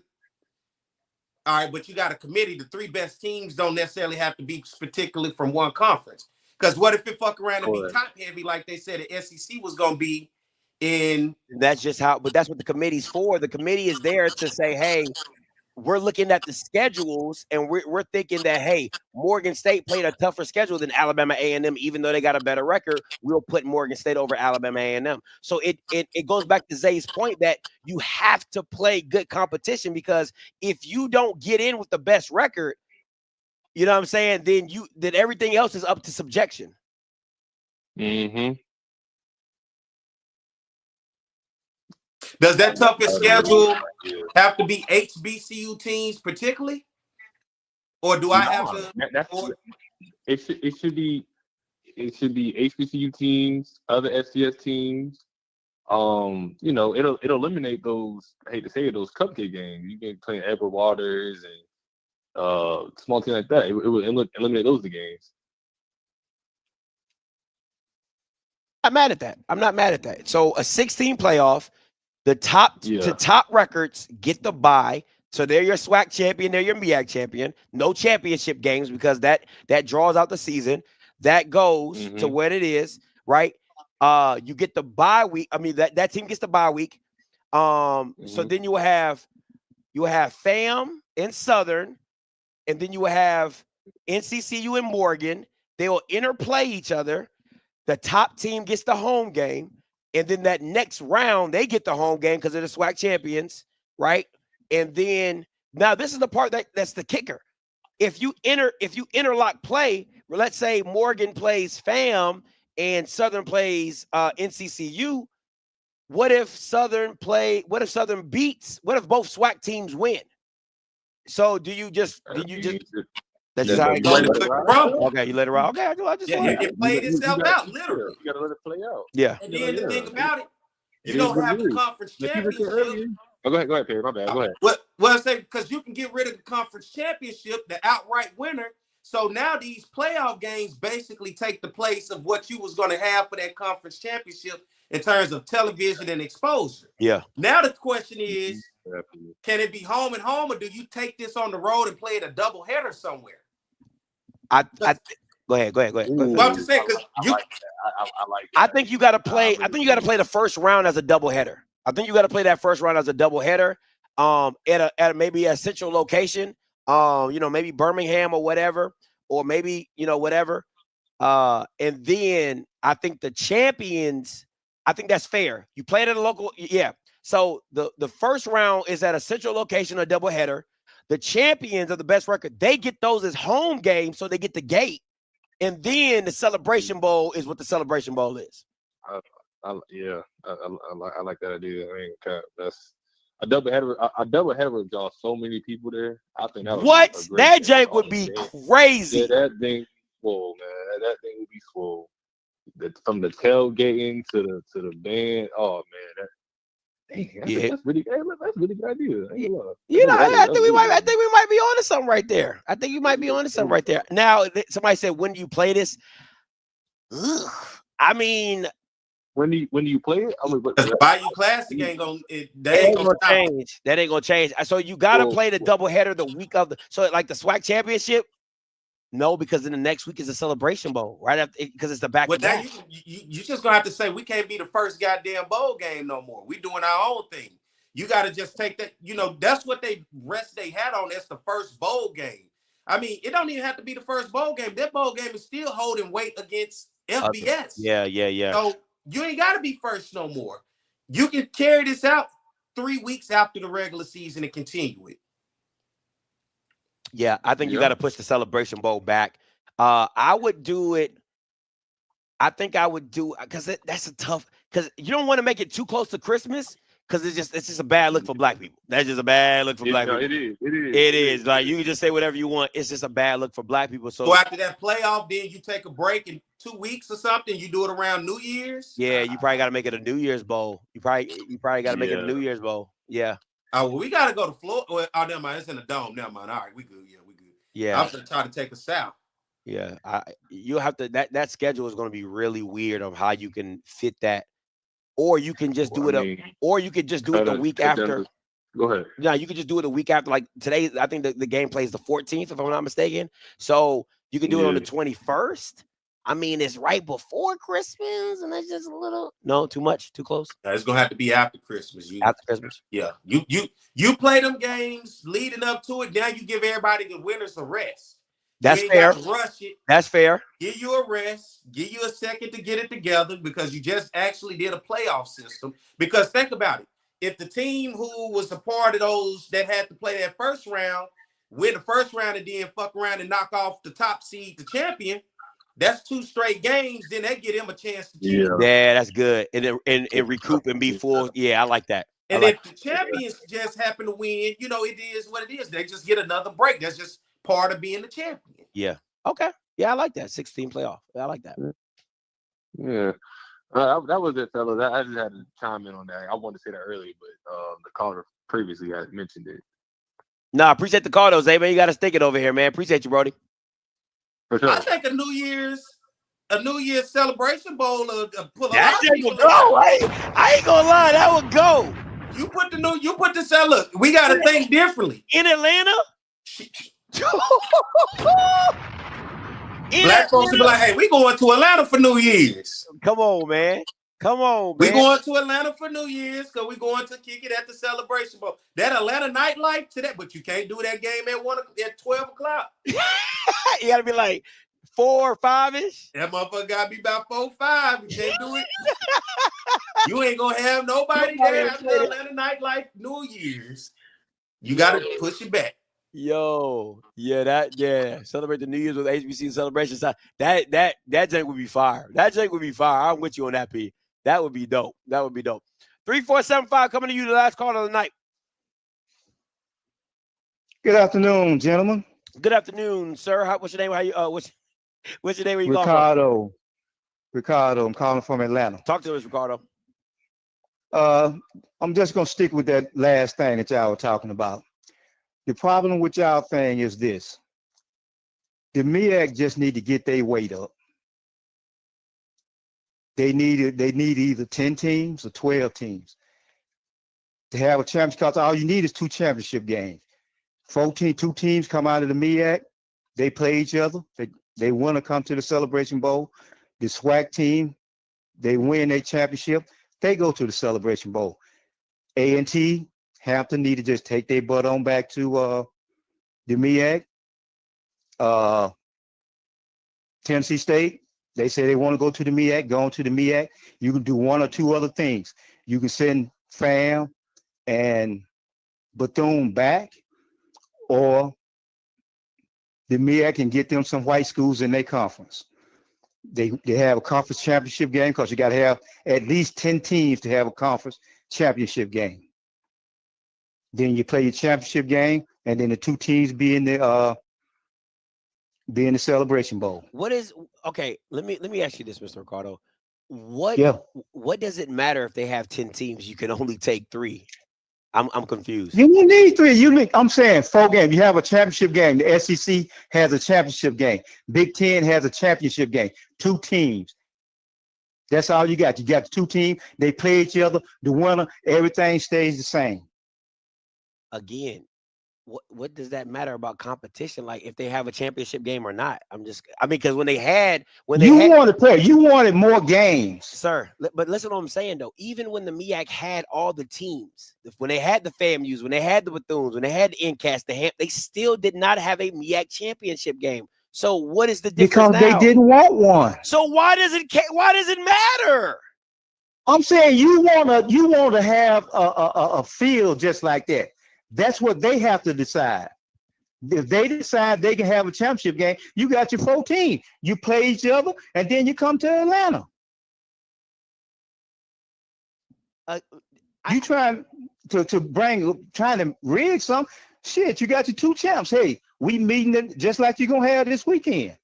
Speaker 2: all right, but you got a committee. The 3 best teams don't necessarily have to be particularly from one conference. Because what if it fuck around and be top heavy like they said the SEC was going to be in?
Speaker 1: That's just how, but that's what the committee's for. The committee is there to say, hey, we're looking at the schedules and we're thinking that, hey, Morgan State played a tougher schedule than Alabama A&M, even though they got a better record. We'll put Morgan State over Alabama A&M. So it goes back to Zay's point that you have to play good competition, because if you don't get in with the best record, you know what I'm saying, then everything else is up to subjection.
Speaker 13: Mm-hmm.
Speaker 2: Does that tougher schedule have to be HBCU teams particularly? Or do I have to?
Speaker 13: It should be HBCU teams, other FCS teams. You know, it'll eliminate those, I hate to say it, those cupcake games. You can play Edward Waters and small team like that. It will eliminate those games.
Speaker 1: I'm mad at that. I'm not mad at that. So a 16 playoff. The top records get the bye. So they're your SWAC champion, they're your MEAC champion. No championship games because that draws out the season. That goes to what it is, right? You get the bye week. I mean, that team gets the bye week. So then you will have FAM in Southern, and then you will have NCCU and Morgan. They will interplay each other. The top team gets the home game. And then that next round, they get the home game because they're the SWAC champions, right? And then now this is the part that's the kicker. If you interlock play, let's say Morgan plays FAM and Southern plays NCCU. What if Southern beats? What if both SWAC teams win? So do you just? That's just how it goes. Okay, you let it roll. Okay, I just
Speaker 2: it played itself out, literally.
Speaker 13: You gotta let it play out.
Speaker 1: Yeah.
Speaker 2: And then the thing about it, you don't have the conference championship.
Speaker 13: Oh, go ahead, Perry. My bad. Go ahead.
Speaker 2: Well, I say because you can get rid of the conference championship, the outright winner. So now these playoff games basically take the place of what you was going to have for that conference championship in terms of television and exposure.
Speaker 1: Yeah.
Speaker 2: Now the question is, can it be home and home, or do you take this on the road and play it a doubleheader somewhere?
Speaker 1: Go ahead.
Speaker 2: Well, I'm just saying because I like that.
Speaker 1: I think you got to play. I think you got to play the first round as a doubleheader. I think you got to play that first round as a doubleheader. At maybe a central location. Maybe Birmingham or whatever, or maybe whatever. And then I think the champions. I think that's fair. You play it at a local. Yeah. So the first round is at a central location, a doubleheader. The champions of the best record, they get those as home games, so they get the gate. And then the Celebration Bowl is what the Celebration Bowl is.
Speaker 13: I like that idea. I mean, that's a doubleheader. A doubleheader would draw so many people there. I think that would
Speaker 1: that jank would be crazy.
Speaker 13: Yeah, that thing full, man. That thing would be full. From the tailgating to the band. Oh man, that's really good idea.
Speaker 1: I think we might be on to something right there. I think you might be on to something right there. Now, somebody said, when do you play this? Ugh. I mean,
Speaker 13: when do you play it? I mean,
Speaker 2: the Bayou Classic ain't gonna
Speaker 1: change. That ain't gonna change. So you gotta play the doubleheader the week of like the SWAC championship. No, because then the next week is a Celebration Bowl, right after, because it's the back.
Speaker 2: Well, now you just gonna have to say we can't be the first goddamn bowl game no more. We doing our own thing. You got to just take that. That's what they rest they had on. That's the first bowl game. I mean, it don't even have to be the first bowl game. That bowl game is still holding weight against FBS.
Speaker 1: Yeah.
Speaker 2: So you ain't got to be first no more. You can carry this out 3 weeks after the regular season and continue it.
Speaker 1: Yeah, I think you got to push the Celebration Bowl back. I would do it. I think I would do, because that's a tough, because you don't want to make it too close to Christmas, because it's just a bad look for black people. That's just a bad look for black people.
Speaker 13: It is.
Speaker 1: It is. Like you can just say whatever you want. It's just a bad look for black people.
Speaker 2: So after that playoff, then you take a break in 2 weeks or something. You do it around New Year's.
Speaker 1: Yeah, you probably got to make it a New Year's bowl. You probably got to make it a New Year's bowl. Yeah.
Speaker 2: Oh, well, we got to go to Florida. Well, oh, never mind. It's in the dome. Never mind. All right, we good. Yeah, we good.
Speaker 1: Yeah.
Speaker 2: I'm gonna try to take us south.
Speaker 1: Yeah. You'll have to. That schedule is going to be really weird on how you can fit that, or you can just do it. Or you could just do it the week after.
Speaker 13: Go ahead.
Speaker 1: No, you could just do it a week after. Like today, I think the game plays the 14th, if I'm not mistaken. So you can do it on the 21st. I mean, it's right before Christmas, and it's just a little too much, too close.
Speaker 2: It's gonna have to be after Christmas.
Speaker 1: After Christmas.
Speaker 2: Yeah. You play them games leading up to it. Now you give everybody the winners a rest.
Speaker 1: That's
Speaker 2: you ain't
Speaker 1: fair.
Speaker 2: gotta rush it.
Speaker 1: That's fair.
Speaker 2: Give you a rest. Give you a second to get it together because you just actually did a playoff system. Because think about it. If the team who was a part of those that had to play that first round win the first round and then fuck around and knock off the top seed, the champion, that's 2 straight games. Then that get him a chance to cheat.
Speaker 1: Yeah, that's good. And recoup and be full. Yeah, I like that.
Speaker 2: And if the champions just happen to win, it is what it is. They just get another break. That's just part of being the champion.
Speaker 1: Yeah. Okay. Yeah, I like that. 16 playoff. I like that.
Speaker 13: Yeah. That was it, fellas. I just had to chime in on that. I wanted to say that earlier, but the caller previously had mentioned it.
Speaker 1: Nah, appreciate the call, though, Zay, man. You got to stick it over here, man. Appreciate you, Brody.
Speaker 13: For sure.
Speaker 2: I think a New Year's celebration bowl pull
Speaker 1: that would go. I ain't gonna lie, that would go.
Speaker 2: You put the look. We got to think differently.
Speaker 1: In Atlanta.
Speaker 2: Black folks will be like, hey, we going to Atlanta for New Year's.
Speaker 1: Come on, man.
Speaker 2: We going to Atlanta for New Year's because we going to kick it at the Celebration Bowl. That Atlanta nightlife today, but you can't do that game at 12 o'clock.
Speaker 1: You got to be like 4 or 5-ish.
Speaker 2: That motherfucker got to be about 4 or 5. You can't do it. You ain't going to have nobody there after Atlanta nightlife New Year's. You got to push it back.
Speaker 1: Yo, celebrate the New Year's with HBC celebration. That jank would be fire. That jank would be fire. I'm with you on that, P. That would be dope. 3475 coming to you, the last call of the night.
Speaker 11: Good afternoon, gentlemen.
Speaker 1: Good afternoon, sir. What's your name? What's your name? Where you
Speaker 11: Ricardo. Ricardo. I'm calling from Atlanta.
Speaker 1: Talk to us, Ricardo.
Speaker 11: I'm just gonna stick with that last thing that y'all were talking about. The problem with y'all thing is this. The MEAC just need to get their weight up. They need either 10 teams or 12 teams to have a championship, because all you need is 2 championship games. 2 teams come out of the MEAC, they play each other, they want to come to the Celebration Bowl. The SWAC team, they win their championship, they go to the Celebration Bowl. A&T, Hampton need to just take their butt on back to the MEAC. Tennessee State, they say they want to go to the MEAC, go on to the MEAC. You can do 1 or 2 other things. You can send FAM and Bethune back, or the MEAC can get them some white schools in their conference. They have a conference championship game, because you got to have at least 10 teams to have a conference championship game. Then you play your championship game, and then the 2 teams be in the Celebration Bowl.
Speaker 1: Okay? Let me ask you this, Mr. Ricardo. What does it matter if they have 10 teams? You can only take 3. I'm confused.
Speaker 11: You don't need 3. I'm saying 4 games. You have a championship game. The SEC has a championship game. Big Ten has a championship game. 2 teams. That's all you got. You got the 2 teams. They play each other. The winner, everything stays the same.
Speaker 1: Again, what does that matter about competition? Like if they have a championship game or not? Because you wanted more games, sir. But listen to what I'm saying though. Even when the MEAC had all the teams, when they had the FAMUs, when they had the Bethunes, when they had the NCAS, they still did not have a MEAC championship game. So what is the difference?
Speaker 11: Because they didn't want one.
Speaker 1: So why does it matter?
Speaker 11: I'm saying you want to have a field just like that. That's what they have to decide. If they decide they can have a championship game, you got your 14. You play each other, and then you come to Atlanta. You trying to rig some shit? You got your 2 champs. Hey, we meeting them just like you're gonna have this weekend.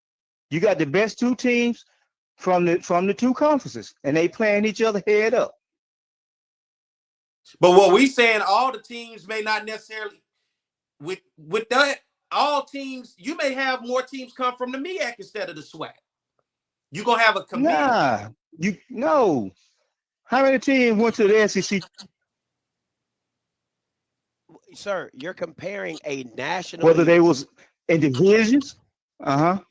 Speaker 11: You got the best 2 teams from the 2 conferences, and they playing each other head up.
Speaker 2: But what we saying, all the teams may not necessarily with that. All teams, you may have more teams come from the MEAC instead of the SWAC. You're gonna have a committee.
Speaker 11: No. How many teams went to the SEC?
Speaker 1: Sir, you're comparing a national.
Speaker 11: Whether they was in divisions.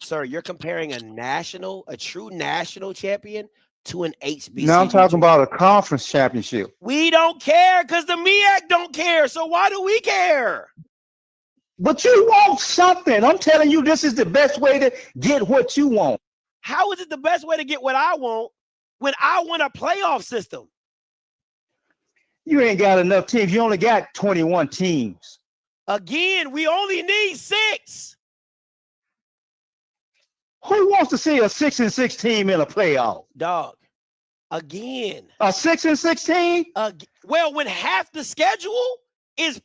Speaker 1: Sir, you're comparing a true national champion to an HBCU.
Speaker 11: No, I'm talking about a conference championship.
Speaker 1: We don't care because the MEAC don't care. So why do we care?
Speaker 11: But you want something. I'm telling you, this is the best way to get what you want.
Speaker 1: How is it the best way to get what I want when I want a playoff system?
Speaker 11: You ain't got enough teams. You only got 21 teams.
Speaker 1: Again, we only need 6.
Speaker 11: Who wants to see a 6-6 team in a playoff?
Speaker 1: Dog. Again.
Speaker 11: A 6-6 team?
Speaker 1: Well, when half the schedule is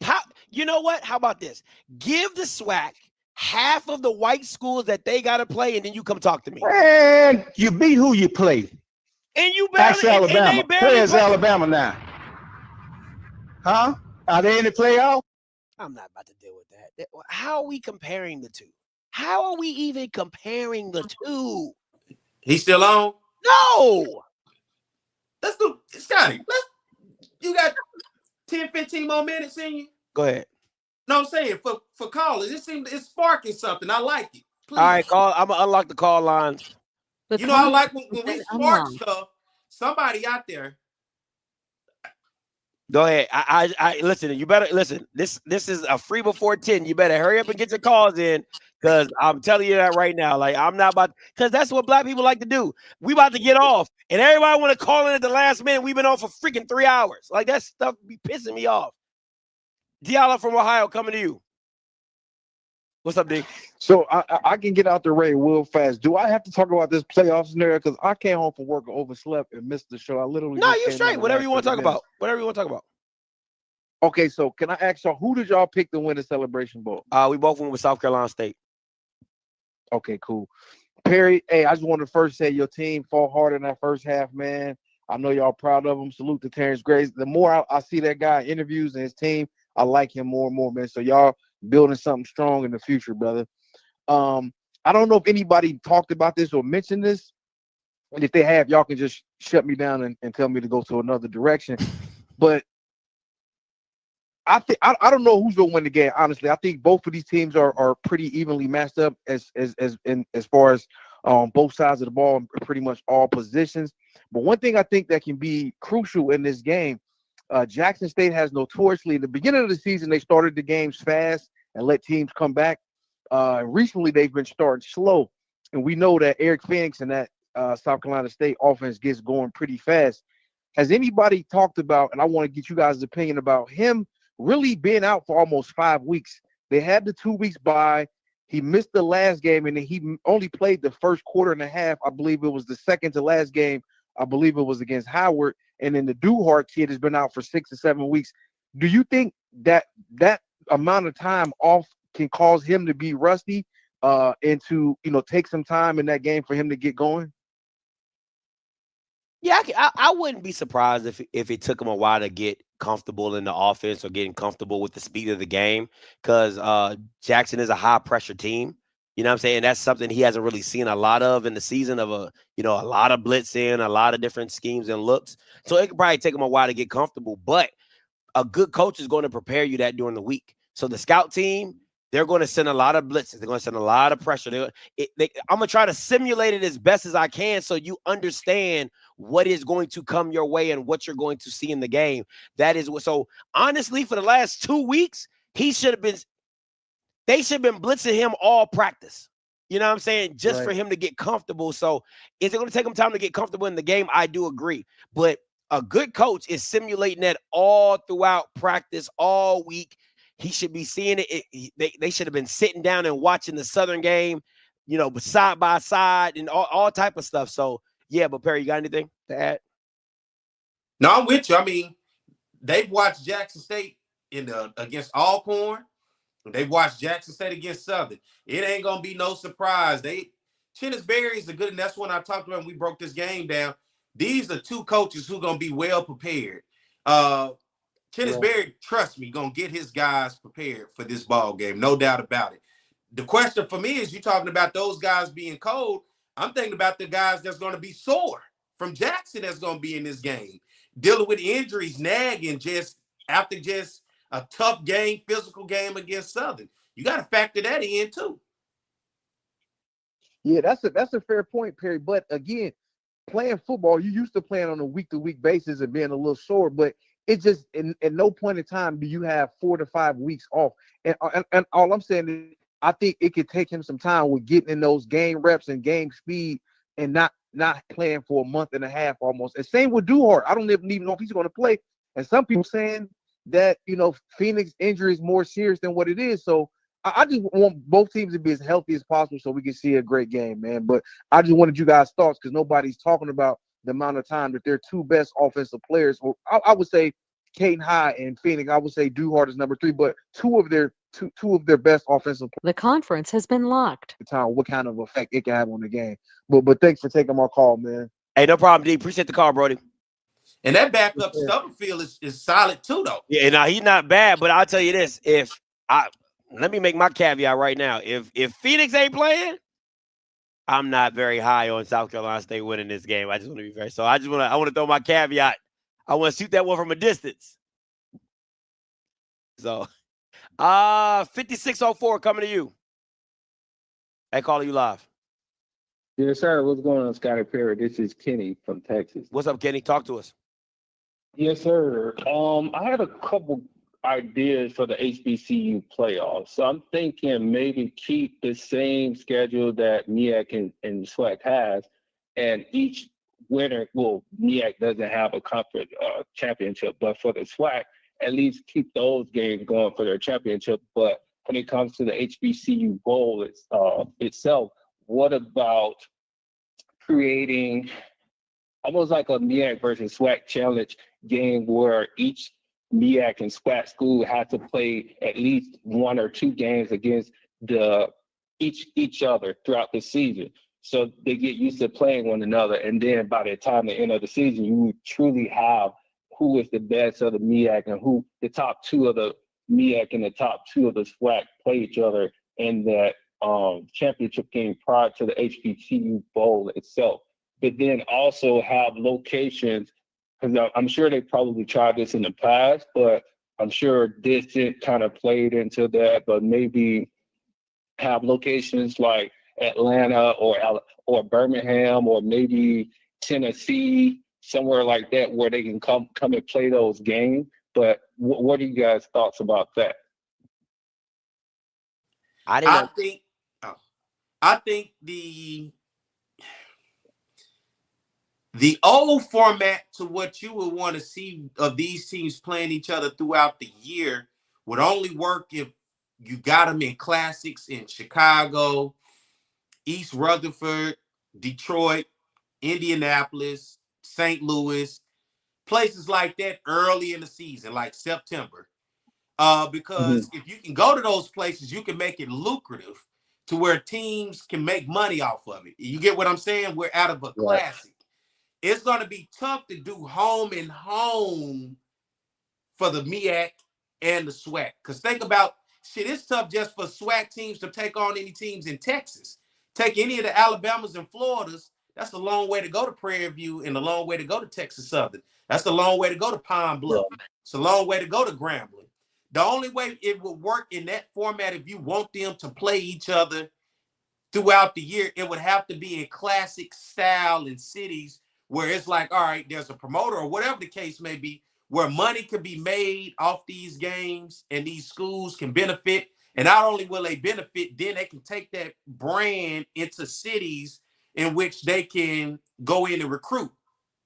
Speaker 1: you know what? How about this? Give the SWAC half of the white schools that they got to play, and then you come talk to me.
Speaker 11: And you beat who you play.
Speaker 1: And you barely,
Speaker 11: Alabama. Where's
Speaker 1: play.
Speaker 11: Alabama now? Huh? Are they in the playoff?
Speaker 1: I'm not about to deal with that. How are we comparing the 2? How are we even comparing the 2?
Speaker 2: He's still on?
Speaker 1: No.
Speaker 2: Let's do Scotty. You got 10, 15 more minutes in you.
Speaker 1: Go ahead.
Speaker 2: No, I'm saying for callers, it's sparking something. I like it. Please.
Speaker 1: All right, I'm gonna unlock the call lines.
Speaker 2: You know, I like when we spark stuff. Somebody out there.
Speaker 1: Go ahead. I listen. You better listen. This is a free before 10. You better hurry up and get your calls in, because I'm telling you that right now. Like, I'm not about, because that's what black people like to do. We about to get off, and everybody want to call in at the last minute. We've been on for freaking 3 hours. Like, that stuff be pissing me off. Diallo from Ohio coming to you. What's up, D?
Speaker 14: So I can get out the way real fast. Do I have to talk about this playoff scenario? Because I came home from work and overslept and missed the show. I literally
Speaker 1: you straight. Whatever you want to talk about. Whatever you want to talk about.
Speaker 14: Okay, so can I ask y'all, who did y'all pick to win the Celebration Bowl?
Speaker 1: We both went with South Carolina State.
Speaker 14: Okay, cool. Perry, hey, I just wanted to first say your team fought hard in that first half, man. I know y'all proud of him. Salute to Terrence Grace. The more I see that guy in interviews and his team, I like him more and more, man. So y'all building something strong in the future, brother. I don't know if anybody talked about this or mentioned this. And if they have, y'all can just shut me down and tell me to go to another direction. But I don't know who's gonna win the game. Honestly, I think both of these teams are pretty evenly matched up as far as both sides of the ball in pretty much all positions. But one thing I think that can be crucial in this game, Jackson State has notoriously, in the beginning of the season, they started the games fast and let teams come back. Recently, they've been starting slow, and we know that Eric Phoenix and that South Carolina State offense gets going pretty fast. Has anybody talked about, and I want to get you guys' opinion about him really being out for almost 5 weeks? They had the 2 weeks bye. He missed the last game, and then he only played the first quarter and a half. I believe it was the second to last game. I believe it was against Howard. And then the Duhart kid has been out for 6 to 7 weeks. Do you think that amount of time off can cause him to be rusty and to, take some time in that game for him to get going?
Speaker 1: Yeah, I wouldn't be surprised if it took him a while to get comfortable in the offense or getting comfortable with the speed of the game, because Jackson is a high-pressure team. You know what I'm saying? That's something he hasn't really seen a lot of in the season, of a lot of blitzing, a lot of different schemes and looks. So it could probably take him a while to get comfortable, but a good coach is going to prepare you that during the week. So the scout team, they're going to send a lot of blitzes. They're going to send a lot of pressure. I'm going to try to simulate it as best as I can so you understand what is going to come your way and what you're going to see in the game. That is what. So honestly, for the last 2 weeks, they should have been blitzing him all practice. You know what I'm saying? Just for him to get comfortable. So is it going to take him time to get comfortable in the game? I do agree. But a good coach is simulating that all throughout practice, all week. He should be seeing it. They should have been sitting down and watching the Southern game, side by side and all type of stuff. So, yeah, but Perry, you got anything to add?
Speaker 2: No, I'm with you. I mean, they've watched Jackson State against Alcorn. They've watched Jackson State against Southern. It ain't gonna be no surprise. Chennis Berry is a good, and that's when I talked about when we broke this game down. These are two coaches who are gonna be well prepared. Chennis Berry, trust me, gonna get his guys prepared for this ball game, no doubt about it. The question for me is, you talking about those guys being cold. I'm thinking about the guys that's gonna be sore from Jackson that's gonna be in this game, dealing with injuries, nagging after a tough game, physical game against Southern. You got to factor that in too.
Speaker 14: Yeah, that's a fair point, Perry. But again, playing football, you used to playing on a week-to-week basis and being a little sore, but it just at no point in time do you have 4 to 5 weeks off. And all I'm saying is, I think it could take him some time with getting in those game reps and game speed, and not playing for a month and a half almost. And same with Duhart. I don't even know if he's going to play. And some people saying that, Phoenix injury is more serious than what it is. So I just want both teams to be as healthy as possible so we can see a great game, man. But I just wanted you guys' thoughts, because nobody's talking about the amount of time that their two best offensive players, or I would say Caden High and Phoenix, I would say Duhart is number 3, but two of their best offensive players.
Speaker 15: The conference has been locked.
Speaker 14: What kind of effect it can have on the game. But thanks for taking my call, man.
Speaker 1: Hey, no problem, D. Appreciate the call, Brody.
Speaker 2: And that backup Stubblefield is solid too, though.
Speaker 1: Yeah, now he's not bad, but I'll tell you this: let me make my caveat right now. If Phoenix ain't playing, I'm not very high on South Carolina State winning this game. I just want to be fair. So I want to throw my caveat. I want to shoot that one from a distance. So 5604 coming to you. Hey, calling you live.
Speaker 13: Yes, sir. What's going on, Scotty Perry? This is Kenny from Texas.
Speaker 1: What's up, Kenny? Talk to us.
Speaker 13: Yes, sir. I had a couple ideas for the HBCU playoffs. So I'm thinking maybe keep the same schedule that MEAC and SWAC has, and each winner, MEAC doesn't have a conference championship, but for the SWAC, at least keep those games going for their championship. But when it comes to the HBCU bowl itself, what about creating almost like a MEAC versus SWAC challenge game where each MEAC and SWAC school had to play at least 1 or 2 games against each other throughout the season, so they get used to playing one another. And then by the time the end of the season, you truly have who is the best of the MEAC and who the top 2 of the MEAC and the top 2 of the SWAC play each other in that championship game prior to the HBCU bowl itself. But then also have locations, because I'm sure they probably tried this in the past, but I'm sure this kind of played into that. But maybe have locations like Atlanta or Birmingham or maybe Tennessee, somewhere like that, where they can come and play those games. But what are you guys' thoughts about that?
Speaker 2: I think the old format to what you would want to see of these teams playing each other throughout the year would only work if you got them in classics in Chicago, East Rutherford, Detroit, Indianapolis, St. Louis, places like that early in the season, like September. Because if you can go to those places, you can make it lucrative to where teams can make money off of it. You get what I'm saying? We're out of a classic. It's going to be tough to do home and home for the MEAC and the SWAC. Because think about, it's tough just for SWAC teams to take on any teams in Texas. Take any of the Alabamas and Floridas. That's a long way to go to Prairie View and a long way to go to Texas Southern. That's a long way to go to Pine Bluff. It's a long way to go to Grambling. The only way it would work in that format, if you want them to play each other throughout the year, it would have to be in classic style in cities where it's like, all right, there's a promoter or whatever the case may be, where money can be made off these games and these schools can benefit. And not only will they benefit, then they can take that brand into cities in which they can go in and recruit.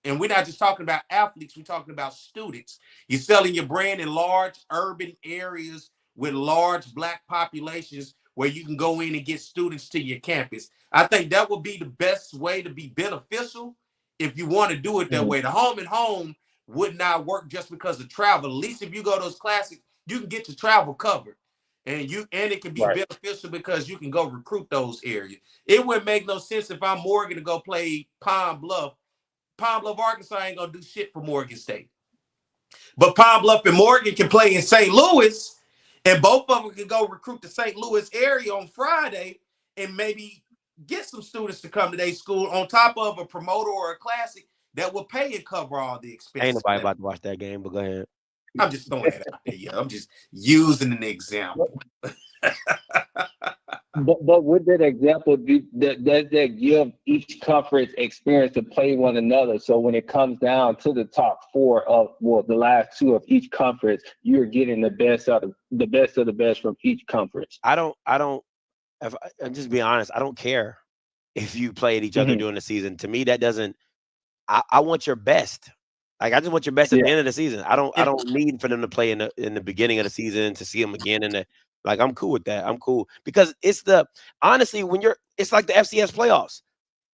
Speaker 2: And we're not just talking about athletes, we're talking about students. You're selling your brand in large urban areas with large Black populations where you can go in and get students to your campus. I think that would be the best way to be beneficial if you want to do it that way. The home and home would not work just because of travel. At least if you go to those classics, you can get your travel covered. And it can be beneficial because you can go recruit those areas. It wouldn't make no sense if I'm Morgan to go play Pine Bluff. Pine Bluff, Arkansas ain't gonna do shit for Morgan State. But Pine Bluff and Morgan can play in St. Louis, and both of them can go recruit the St. Louis area on Friday and maybe get some students to come to their school on top of a promoter or a classic that will pay and cover all the expenses.
Speaker 1: Ain't nobody about to watch that game, but go ahead.
Speaker 2: I'm just throwing that out there. Yeah, I'm just using an example.
Speaker 13: But with that example, does that give each conference experience to play one another? So when it comes down to the top four of the last two of each conference, you're getting the best of the best from each conference.
Speaker 1: I don't. If I'm just being honest, I don't care if you played each other during the season. To me, that doesn't. I want your best. Like I just want your best at the end of the season. I don't need for them to play in the beginning of the season to see them again in the. Like I'm cool with that. I'm cool because it's honestly it's like the FCS playoffs.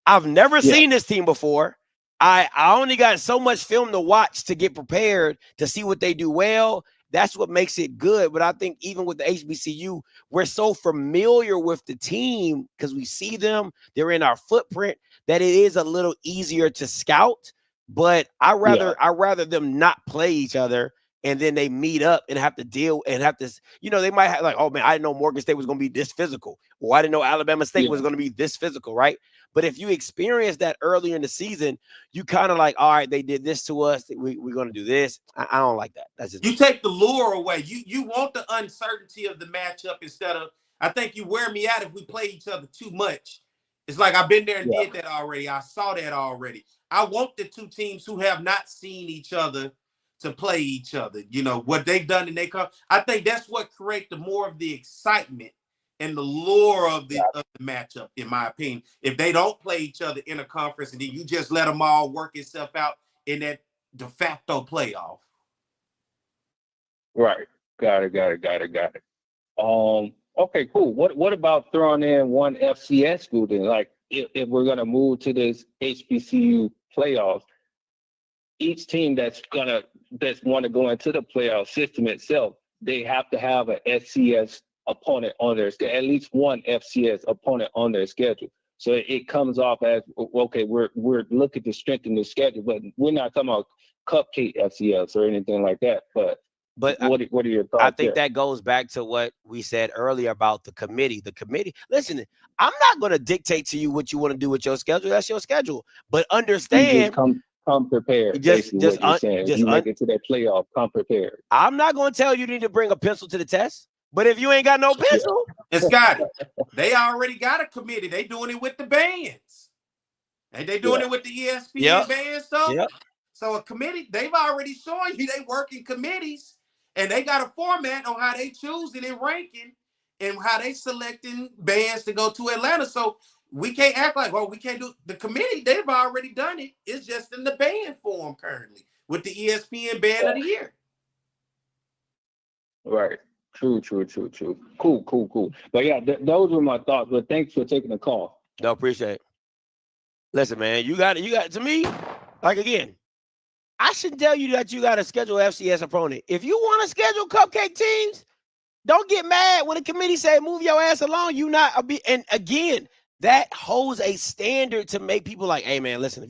Speaker 1: I've never seen this team before. I only got so much film to watch to get prepared to see what they do well. That's what makes it good. But I think even with the HBCU, we're so familiar with the team because we see them. They're in our footprint that it is a little easier to scout. But I rather them not play each other. And then they meet up and have to deal and have to, they might have like, oh man, I didn't know Morgan State was going to be this physical. Or I didn't know Alabama State was going to be this physical, right? But if you experience that earlier in the season, you kind of like, all right, they did this to us. We're going to do this. I don't like that. That's just
Speaker 2: you take the lure away. You want the uncertainty of the matchup instead of, I think you wear me out if we play each other too much. It's like I've been there and did that already. I saw that already. I want the two teams who have not seen each other to play each other, what they've done and they come. I think that's what creates the more of the excitement and the lure of the matchup, in my opinion. If they don't play each other in a conference and then you just let them all work itself out in that de facto playoff.
Speaker 13: Right. Got it. Okay, cool. What about throwing in one FCS school then? Like if we're gonna move to this HBCU playoffs, each team that's want to go into the playoff system itself, they have to have an FCS opponent on their schedule, at least one FCS opponent on their schedule. So it comes off as, okay, we're looking to strengthen the schedule, but we're not talking about cupcake FCS or anything like that. But what are your thoughts?
Speaker 1: I think that goes back to what we said earlier about the committee. The committee, listen, I'm not going to dictate to you what you want to do with your schedule. That's your schedule. But understand.
Speaker 13: Come prepared. Just what you're saying. You make it to that playoff, come prepared.
Speaker 1: I'm not going to tell you need to bring a pencil to the test, but if you ain't got no pencil,
Speaker 2: it's got it. They already got a committee. They doing it with the bands. And they doing it with the ESPN band stuff.
Speaker 1: Yep.
Speaker 2: So a committee, they've already shown you they work in committees, and they got a format on how they choosing and ranking and how they selecting bands to go to Atlanta. So we can't act like, we can't do the committee. They've already done it. It's just in the band form currently with the ESPN Band of the Year.
Speaker 13: Right. True. Cool. But yeah, those were my thoughts. But thanks for taking the call.
Speaker 1: No, appreciate it. Listen, man, you got to me, like again, I shouldn't tell you that you got to schedule FCS opponent. If you want to schedule cupcake teams, don't get mad when the committee say move your ass along. And again, that holds a standard to make people like, hey man, listen,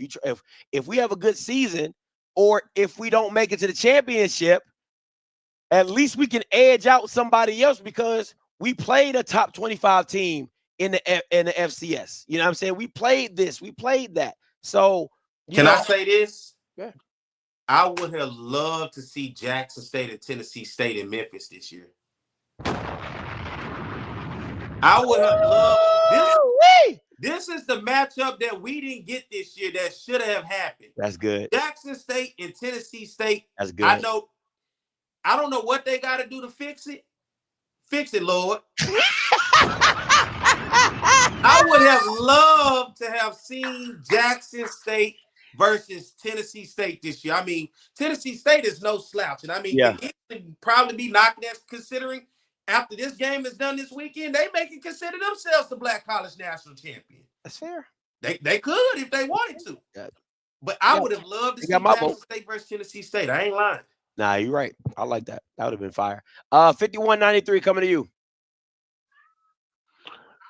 Speaker 1: if we have a good season or if we don't make it to the championship, at least we can edge out somebody else because we played a top 25 team in the FCS. You know what I'm saying? We played this, we played that. So
Speaker 2: can I say this?
Speaker 1: Yeah.
Speaker 2: I would have loved to see Jackson State and Tennessee State in Memphis this year. I would have loved this. This is the matchup that we didn't get this year that should have happened.
Speaker 1: That's good.
Speaker 2: Jackson State and Tennessee State.
Speaker 1: That's good.
Speaker 2: I don't know what they got to do to fix it. Fix it, Lord. I would have loved to have seen Jackson State versus Tennessee State this year. I mean, Tennessee State is no slouch. And I mean, it could probably be knocking that considering after this game is done this weekend, they may consider themselves the Black College National Champion.
Speaker 1: That's fair.
Speaker 2: They could if they wanted to.
Speaker 1: Yeah.
Speaker 2: But I would have loved to see Jackson State versus Tennessee State. I ain't lying.
Speaker 1: Nah, you're right. I like that. That would have been fire. 5193 coming to you.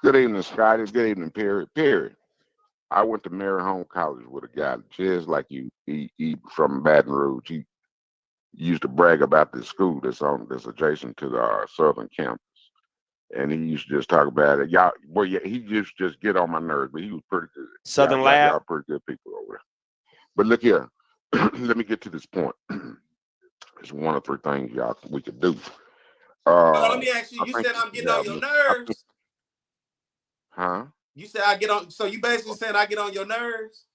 Speaker 16: Good evening, Scotty. Good evening, Perry. I went to Mary Home College with a guy just like you. He from Baton Rouge. He used to brag about this school that's adjacent to the southern campus. And he used to just talk about it. Y'all, well, yeah, he used to just get on my nerves, but he was pretty good.
Speaker 1: Southern Lab.
Speaker 16: Y'all pretty good people over there. But look here, let me get to this point. There's one or three things we could do.
Speaker 2: Let me ask you. You said I'm getting on your nerves.
Speaker 16: Huh?
Speaker 2: You said I get on. So you basically said I get on your nerves.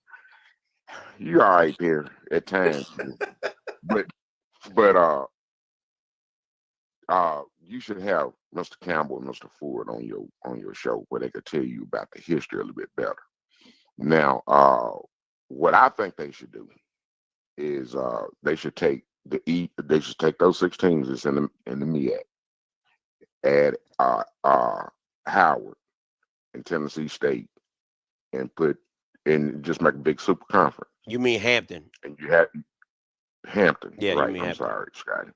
Speaker 16: You all right here at times, but you should have Mr. Campbell and Mr. Ford on your show where they could tell you about the history a little bit better. Now, what I think they should do is they should take those 6 teams that's in the MEAC, add Howard and Tennessee State, and just make a big super conference.
Speaker 1: You mean Hampton?
Speaker 16: And you had Hampton,
Speaker 1: yeah?
Speaker 16: Right?
Speaker 1: You mean Hampton.
Speaker 16: Sorry, Scotty.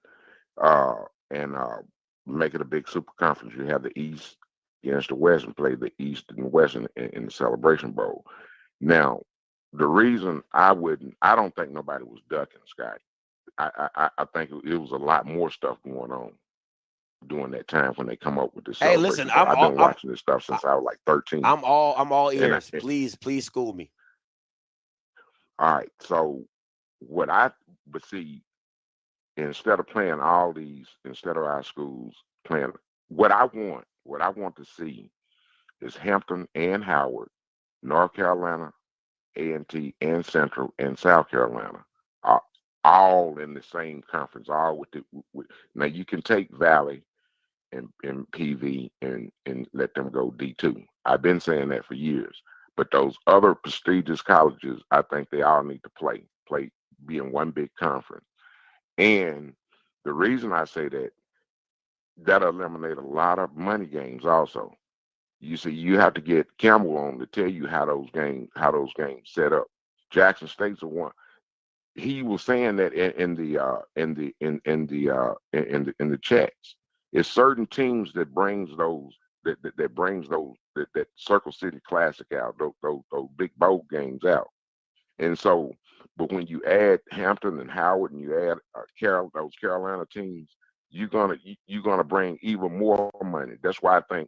Speaker 16: And make it a big super conference. You have the East against the West and play the East and the West in the Celebration Bowl. Now, the reason I don't think nobody was ducking, Scotty. I think it was a lot more stuff going on during that time when they come up with this.
Speaker 1: Hey, listen,
Speaker 16: I've been watching this stuff since I was like 13.
Speaker 1: I'm all ears. Please school me.
Speaker 16: All right. So but see, instead of playing instead of our schools playing, what I want to see is Hampton and Howard, North Carolina, A&T, and Central, and South Carolina, all in the same conference. All now you can take Valley and PV and let them go D2. I've been saying that for years. But those other prestigious colleges, I think they all need to be in one big conference. And the reason I say that eliminate a lot of money games also. You see, you have to get Campbell on to tell you how those games set up. Jackson State's a one. He was saying that in the chats. It's certain teams that brings that Circle City Classic out, those big bowl games out. And so, but when you add Hampton and Howard and you add those Carolina teams, you're gonna bring even more money. That's why I think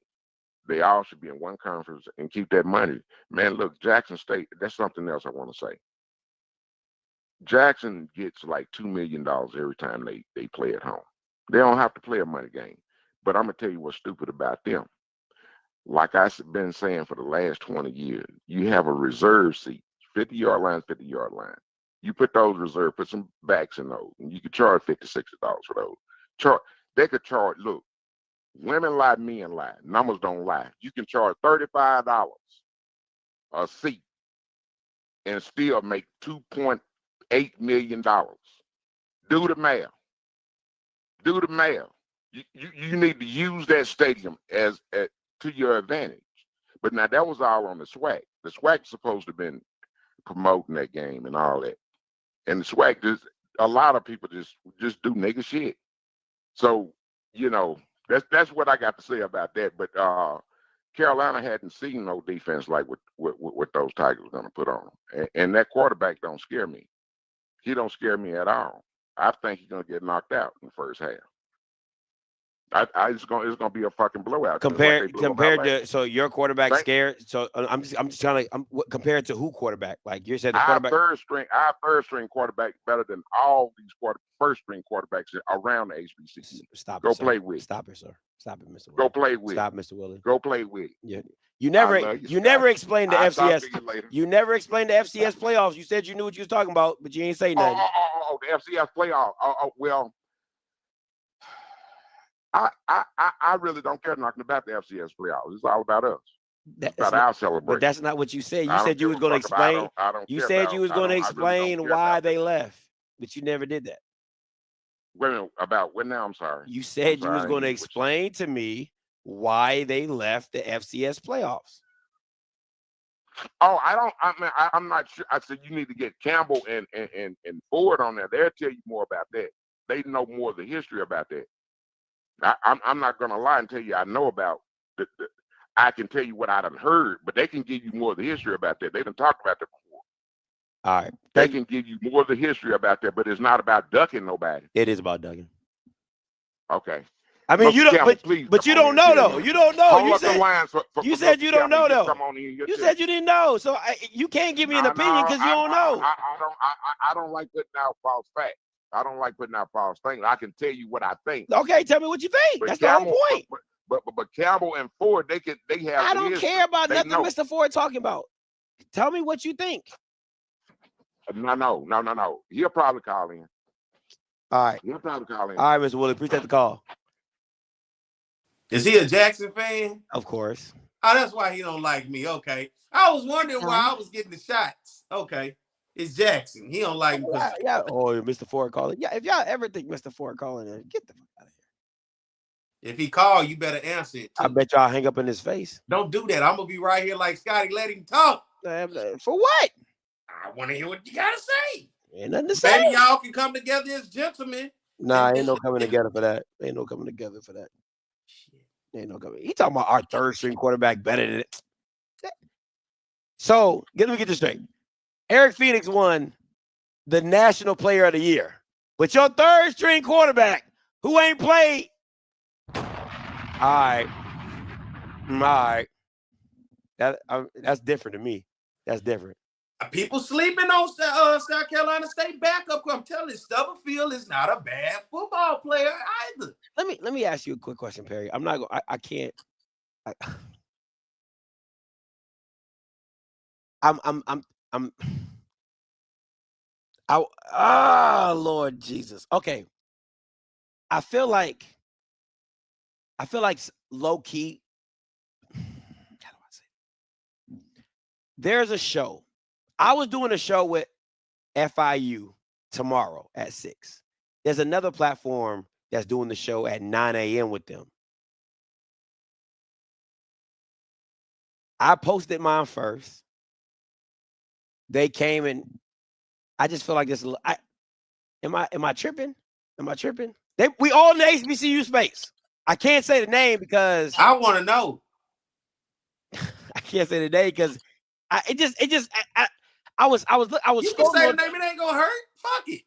Speaker 16: they all should be in one conference and keep that money. Man, look, Jackson State, that's something else I want to say. Jackson gets like $2 million every time they play at home. They don't have to play a money game. But I'm gonna tell you what's stupid about them. Like I've been saying for the last 20 years, you have a reserve seat, 50-yard line, 50-yard line. You put those reserve, put some backs in those, and you could charge $50, $60 for those. They could charge, look, women lie, men lie. Numbers don't lie. You can charge $35 a seat and still make $2.8 million. Do the math. Do the math. You need to use that stadium to your advantage. But now that was all on the SWAC. The SWAC's supposed to have been promoting that game and all that. And the SWAC, a lot of people just do nigga shit. So, that's what I got to say about that. But Carolina hadn't seen no defense like what those Tigers are going to put on them. And that quarterback don't scare me. He don't scare me at all. I think he's going to get knocked out in the first half. It's gonna be a fucking blowout.
Speaker 1: Compared to, so your quarterback scared. So I'm just trying to compared to who quarterback? Like you said, the quarterback. Our
Speaker 16: third string quarterback better than all these first string quarterbacks around the HBCU.
Speaker 1: Stop.
Speaker 16: Go
Speaker 1: it,
Speaker 16: play with.
Speaker 1: Stop it, sir. Stop it, Mr. Willie.
Speaker 16: Go play with.
Speaker 1: Stop, Mr. Willie.
Speaker 16: Go play with.
Speaker 1: Yeah. You never explained the FCS. You never explained the FCS playoffs. You said you knew what you was talking about, but you ain't say nothing.
Speaker 16: The FCS playoff. Well. I really don't care nothing about the FCS playoffs. It's all about us. It's about our celebration.
Speaker 1: But that's not what you said. You said you was going to explain. You said you was going to explain why they left, but you never did that.
Speaker 16: Wait a minute, about what now? I'm sorry.
Speaker 1: You said you was going to explain to me why they left the FCS playoffs.
Speaker 16: Oh, I don't. I mean, I'm not sure. I said you need to get Campbell and Ford on there. They'll tell you more about that. They know more of the history about that. I'm not gonna lie and tell you I know about I can tell you what I done heard, but they can give you more of the history about that. They done talked about that before.
Speaker 1: All right.
Speaker 16: They can give you more of the history about that, but it's not about ducking nobody.
Speaker 1: It is about ducking.
Speaker 16: Okay.
Speaker 1: I mean,
Speaker 16: Mr.
Speaker 1: you don't,
Speaker 16: Campbell,
Speaker 1: but
Speaker 16: please
Speaker 1: you
Speaker 16: come
Speaker 1: don't
Speaker 16: on in
Speaker 1: know
Speaker 16: and tell
Speaker 1: though.
Speaker 16: me.
Speaker 1: You don't know.
Speaker 16: Hold
Speaker 1: You
Speaker 16: up the
Speaker 1: said
Speaker 16: lines for
Speaker 1: you said
Speaker 16: Mr.
Speaker 1: you don't
Speaker 16: Campbell.
Speaker 1: know
Speaker 16: Just
Speaker 1: though.
Speaker 16: come on in here.
Speaker 1: You said you didn't know, so you can't give me an opinion because you don't know.
Speaker 16: I don't like putting out false facts. I don't like putting out false things. I can tell you what I think.
Speaker 1: Okay, tell me what you think.
Speaker 16: But
Speaker 1: That's
Speaker 16: Campbell,
Speaker 1: the whole point.
Speaker 16: But Campbell and Ford, they have.
Speaker 1: I don't
Speaker 16: history.
Speaker 1: care about
Speaker 16: They
Speaker 1: nothing
Speaker 16: know.
Speaker 1: Mr. Ford talking about. Tell me what you think.
Speaker 16: No. He'll probably call in.
Speaker 1: All right.
Speaker 16: He'll probably call in.
Speaker 1: All right, Mr. Willie, appreciate the call.
Speaker 2: Is he a Jackson fan?
Speaker 1: Of course.
Speaker 2: Oh, that's why he don't like me. Okay. I was wondering why I was getting the shots. Okay. It's Jackson. He don't like me because
Speaker 1: Yeah. Oh, Mr. Ford calling. Yeah, if y'all ever think Mr. Ford calling in, get the fuck out of here.
Speaker 2: if he call, you better answer it too.
Speaker 1: I bet y'all hang up in his face.
Speaker 2: Don't do that. I'm gonna be right here like Scotty. Let him talk.
Speaker 1: For what?
Speaker 2: I want to hear what you gotta say.
Speaker 1: Ain't nothing to say.
Speaker 2: Maybe y'all can come together as gentlemen.
Speaker 1: Nah, ain't no coming together for that. Ain't no coming together for that. Ain't no coming. He talking about our third string quarterback better than it. So let me get this straight. Eric Phoenix won the National Player of the Year, but your third string quarterback who ain't played. All right. That's different to me. That's different.
Speaker 2: People sleeping on South Carolina State backup. I'm telling you, Stubblefield is not a bad football player either.
Speaker 1: Let me ask you a quick question, Perry. I'm not going. I can't. Lord Jesus. Okay. I feel like low key. How do I say it? There's a show. I was doing a show with FIU tomorrow at 6. There's another platform that's doing the show at 9 a.m. with them. I posted mine first. They came and I just feel like this. Am I tripping? Am I tripping? We all in the HBCU space. I can't say the name because
Speaker 2: I want to know.
Speaker 1: I can't say the name because I was
Speaker 2: You can say the name, it ain't gonna hurt. Fuck it.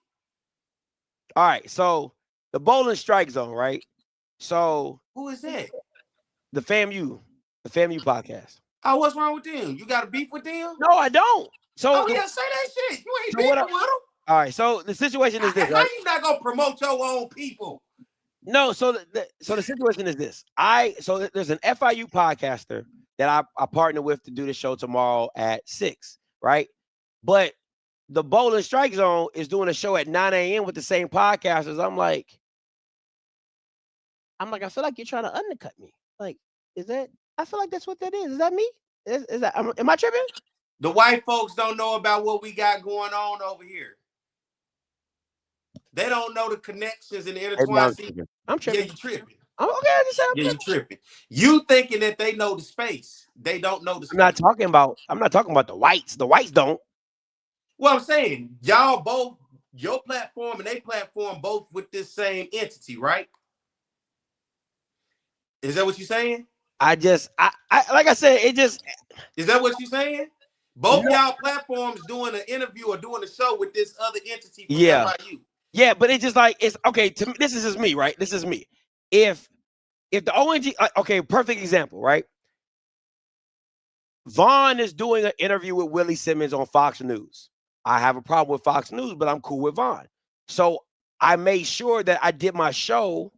Speaker 1: All right, so the Bowling Strike Zone, right? So
Speaker 2: who is that?
Speaker 1: The FAMU podcast.
Speaker 2: Oh, what's wrong with them? You got a beef with them?
Speaker 1: No, I don't. So
Speaker 2: yeah, say that shit. You ain't
Speaker 1: so
Speaker 2: beefing with them.
Speaker 1: All right, so the situation is this.
Speaker 2: How you not gonna promote your own people?
Speaker 1: No, so the situation is this. There's an FIU podcaster that I partner with to do the show tomorrow at 6, right? But the Bowling Strike Zone is doing a show at 9 a.m. with the same podcasters. I'm like, I feel like you're trying to undercut me. Like, I feel like that's what that is. Is that me? Is that, am I tripping?
Speaker 2: The white folks don't know about what we got going on over here. They don't know the connections and the intertwine.
Speaker 1: I'm tripping.
Speaker 2: Yeah, you tripping.
Speaker 1: I'm okay. I just said
Speaker 2: you tripping. You thinking that they know the space. They don't know the space.
Speaker 1: I'm not talking about the whites. The whites don't.
Speaker 2: Well, I'm saying y'all both, your platform and their platform, both with this same entity, right? Is that what you're saying?
Speaker 1: I like I said, it just.
Speaker 2: Is that what you're saying? Both y'all platforms doing an interview or doing a show with this other entity from FIU.
Speaker 1: Yeah, but it's just like, it's okay. To me, this is just me, right? This is me. If the ONG, okay, perfect example, right? Vaughn is doing an interview with Willie Simmons on Fox News. I have a problem with Fox News, but I'm cool with Vaughn. So I made sure that I did my show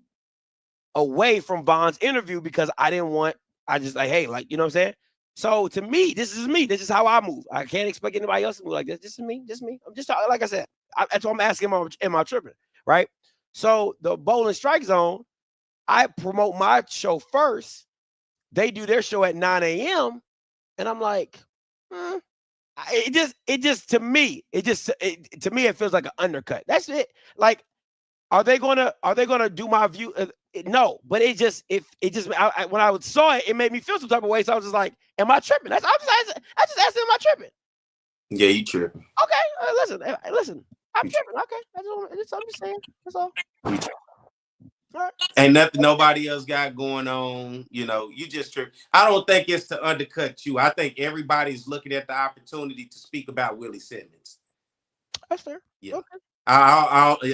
Speaker 1: away from Vaughn's interview because I just like, hey, like, you know what I'm saying? So to me, this is me. This is how I move. I can't expect anybody else to move like this. This is me. Just me. I'm just, like I said, that's what I'm asking. Am I tripping? Right? So the Bowling Strike Zone, I promote my show first. They do their show at 9 a.m. And I'm like, it just to me, it feels like an undercut. That's it. Like, are they gonna do my view? No, but it just when I saw it, it made me feel some type of way. So I was just like, "Am I tripping?" I just asked him, "Am I tripping?"
Speaker 2: Yeah, you tripping.
Speaker 1: Okay, listen. I'm tripping. Okay, I'm just saying. That's all. All right.
Speaker 2: Ain't nothing nobody else got going on. You know, you just trip. I don't think it's to undercut you. I think everybody's looking at the opportunity to speak about Willie Simmons.
Speaker 1: That's fair.
Speaker 2: Yeah.
Speaker 1: Okay.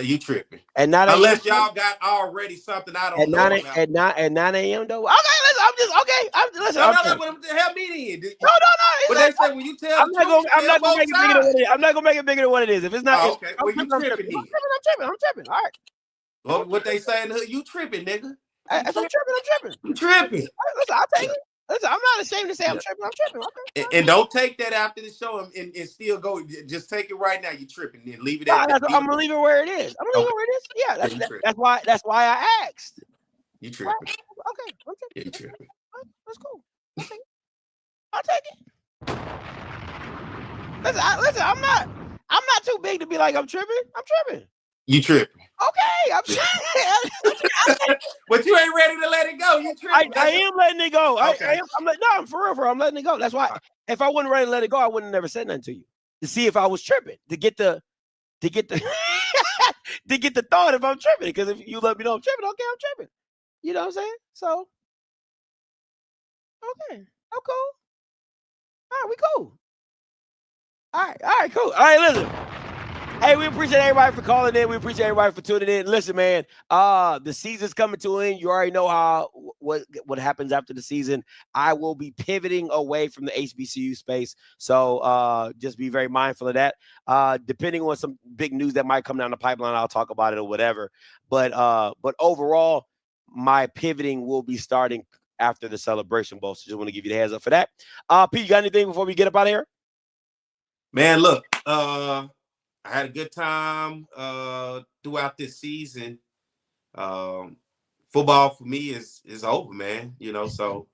Speaker 2: You tripping.
Speaker 1: And not
Speaker 2: unless y'all got already something I don't know about.
Speaker 1: At 9 a.m. though. Okay, listen. I'm just okay. Listen.
Speaker 2: Help me then.
Speaker 1: No.
Speaker 2: What they say when you tell
Speaker 1: I'm not gonna make it bigger than what it is. I'm not gonna make it bigger than what it is. If it's not,
Speaker 2: okay. Well, you tripping then.
Speaker 1: I'm tripping. All right.
Speaker 2: Well, what they say in the hood, you tripping, nigga.
Speaker 1: I'm tripping.
Speaker 2: You tripping.
Speaker 1: Listen, I'll take it. Listen, I'm not ashamed to say I'm tripping. I'm tripping. Okay.
Speaker 2: And don't take that after the show and still go. Just take it right now. You tripping. Then leave it
Speaker 1: I'm gonna leave it where it is. I'm gonna leave it where it is. Yeah, that's why I asked.
Speaker 2: You tripping.
Speaker 1: Okay. I'm tripping.
Speaker 2: Yeah, you tripping.
Speaker 1: That's cool. I'll take it. Listen, I'm not too big to be like I'm tripping. I'm tripping.
Speaker 2: You tripping.
Speaker 1: Okay, I'm tripping.
Speaker 2: But you ain't ready to let it go. You tripping.
Speaker 1: I am letting it go.
Speaker 2: Okay.
Speaker 1: I'm for real. I'm letting it go. That's why if I wasn't ready to let it go, I wouldn't have never said nothing to you. To see if I was tripping. To get the to get the thought if I'm tripping. Because if you let me know I'm tripping, okay, I'm tripping. You know what I'm saying? So okay. I'm cool. All right, we cool. All right, cool. All right, listen. Hey, we appreciate everybody for calling in. We appreciate everybody for tuning in. Listen, man, the season's coming to an end. You already know what happens after the season. I will be pivoting away from the HBCU space, so just be very mindful of that. Depending on some big news that might come down the pipeline, I'll talk about it or whatever. But overall, my pivoting will be starting after the Celebration Bowl. So just want to give you the heads up for that. Pete, you got anything before we get up out of here?
Speaker 2: Man, look, I had a good time throughout this season. Football for me is over, man. You know, so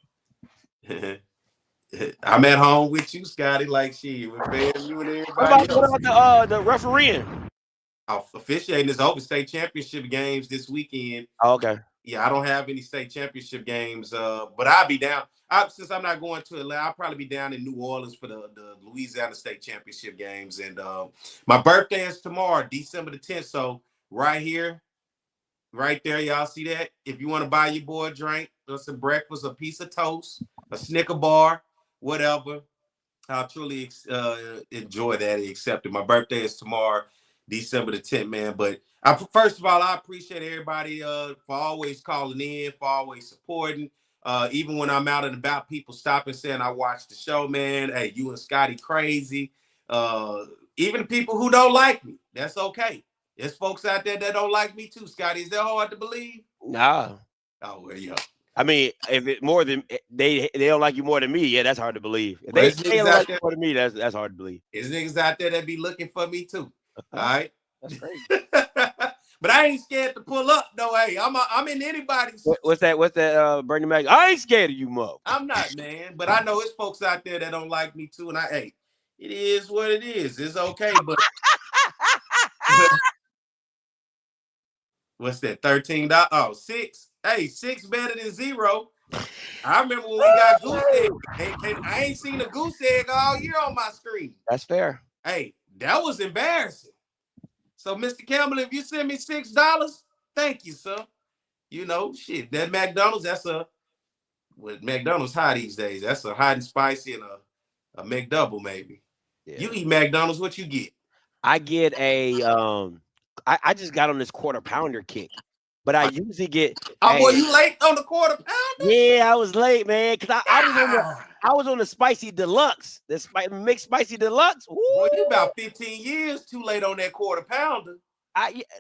Speaker 2: I'm at home with you, Scotty, like shit, with FAMU and everybody else.
Speaker 1: What about the refereeing?
Speaker 2: Officiating is over. State championship games this weekend.
Speaker 1: Oh, okay.
Speaker 2: Yeah, I don't have any state championship games, but I'll be down. Since I'm not going to Atlanta, I'll probably be down in New Orleans for the Louisiana State Championship games. And my birthday is tomorrow, December the 10th. So right here, right there, y'all see that? If you want to buy your boy a drink, or some breakfast, a piece of toast, a Snicker bar, whatever, I'll truly enjoy that and accept it. My birthday is tomorrow, December the 10th, man. But first of all, I appreciate everybody for always calling in, for always supporting. Even when I'm out and about, people stop and saying I watched the show, man. Hey, you and Scotty crazy. Even people who don't like me, that's okay. There's folks out there that don't like me too, Scotty. Is that hard to believe?
Speaker 1: Nah.
Speaker 2: Oh, well, yeah.
Speaker 1: I mean, if it more than they don't like you more than me, yeah, that's hard to believe. If they don't like you more than me, that's hard to believe.
Speaker 2: There's niggas out there that be looking for me too. All right.
Speaker 1: That's crazy.
Speaker 2: But I ain't scared to pull up, though. Hey, I'm in anybody's.
Speaker 1: What's that? Bernie Mac. I ain't scared of you, mo.
Speaker 2: I'm not, man. But I know it's folks out there that don't like me too, and hey, it is what it is. It's okay, but what's that? $13? Oh, 6. Hey, 6 better than 0. I remember when we got goose egg. I ain't seen a goose egg all year on my screen.
Speaker 1: That's fair.
Speaker 2: Hey, that was embarrassing. So, Mr. Campbell, if you send me $6, thank you, sir. You know, shit, that McDonald's, McDonald's high these days. That's a hot and spicy and a McDouble, maybe. Yeah. You eat McDonald's, what you get?
Speaker 1: I get I just got on this quarter pounder kick. But I usually get.
Speaker 2: Boy, you late on the quarter pounder?
Speaker 1: Yeah, I was late, man, because I was on the spicy deluxe, mixed spicy deluxe. Ooh.
Speaker 2: Boy, you about 15 years too late on that quarter pounder.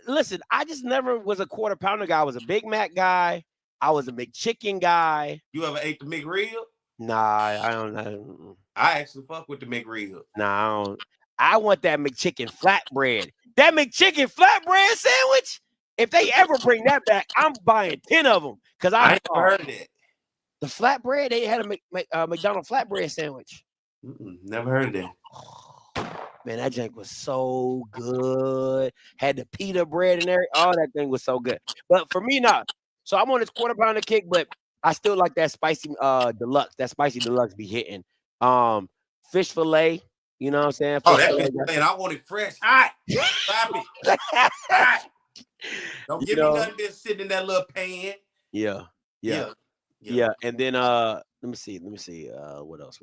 Speaker 1: Listen, I just never was a quarter pounder guy. I was a Big Mac guy. I was a McChicken guy.
Speaker 2: You ever ate the McRib?
Speaker 1: Nah, I don't know.
Speaker 2: I actually fuck with the McRib.
Speaker 1: Nah, I don't. I want that McChicken flatbread. That McChicken flatbread sandwich. If they ever bring that back, I'm buying 10 of them. Because I
Speaker 2: ain't never heard of that.
Speaker 1: The flatbread, they had a McDonald's flatbread sandwich.
Speaker 2: Never heard of that.
Speaker 1: Man, that junk was so good. Had the pita bread in there. Oh, that thing was so good. But for me, not. So I'm on this quarter pounder kick, but I still like that spicy deluxe. That spicy deluxe be hitting. Fish fillet. You know what I'm saying?
Speaker 2: Oh,
Speaker 1: Fish
Speaker 2: that
Speaker 1: fillet,
Speaker 2: fish fillet, I want it fresh, hot. Stop it. Hot. Don't give me nothing that's sitting in that little pan.
Speaker 1: Yeah. And then let me see. What else?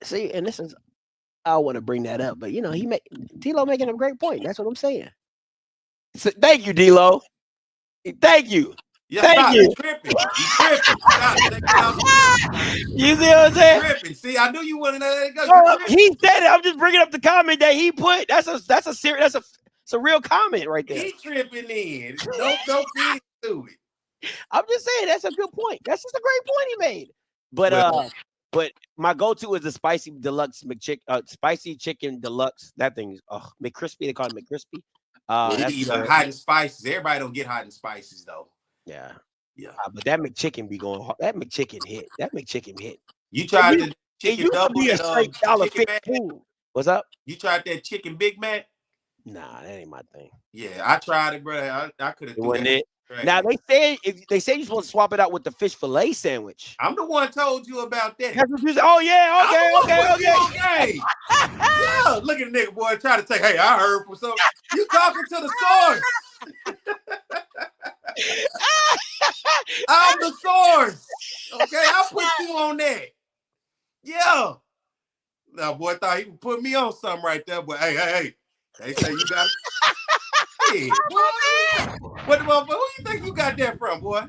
Speaker 1: See, and this is I want to bring that up, but D-Lo making a great point. That's what I'm saying. So, thank you, D-Lo. Thank you.
Speaker 2: Yeah,
Speaker 1: Thank
Speaker 2: stop.
Speaker 1: you.
Speaker 2: You tripping. You tripping. Stop.
Speaker 1: You see what I'm saying?
Speaker 2: Tripping. See, I knew you wanted to let it go.
Speaker 1: No, he said it. I'm just bringing up the comment that he put. That's a real comment right there.
Speaker 2: He tripping in. Don't feed to it.
Speaker 1: I'm just saying that's a good point. That's just a great point he made. But my go-to is the spicy deluxe spicy chicken deluxe. That thing is McCrispy. They call it McCrispy.
Speaker 2: That's hot and spices. Everybody don't get hot and spices though.
Speaker 1: Yeah. But that McChicken be going hard. That McChicken hit.
Speaker 2: You tried the chicken double
Speaker 1: be a
Speaker 2: that
Speaker 1: straight $1.50. What's up?
Speaker 2: You tried that chicken Big Mac?
Speaker 1: Nah, that ain't my thing.
Speaker 2: Yeah, I tried it, bro. I could have.
Speaker 1: Wasn't it? Now they say you're supposed to swap it out with the fish fillet sandwich.
Speaker 2: I'm the one told you about that.
Speaker 1: That's what you said. Oh yeah, okay.
Speaker 2: Yeah, look at the nigga boy trying to take. Hey, I heard from some. You talking to the source? I'm the source. Okay, I'll put you on that. Yeah. Now, boy, thought he would put me on something right there, but hey. They say you got it. Hey, boy. What the motherfucker? Who you think you got that from, boy?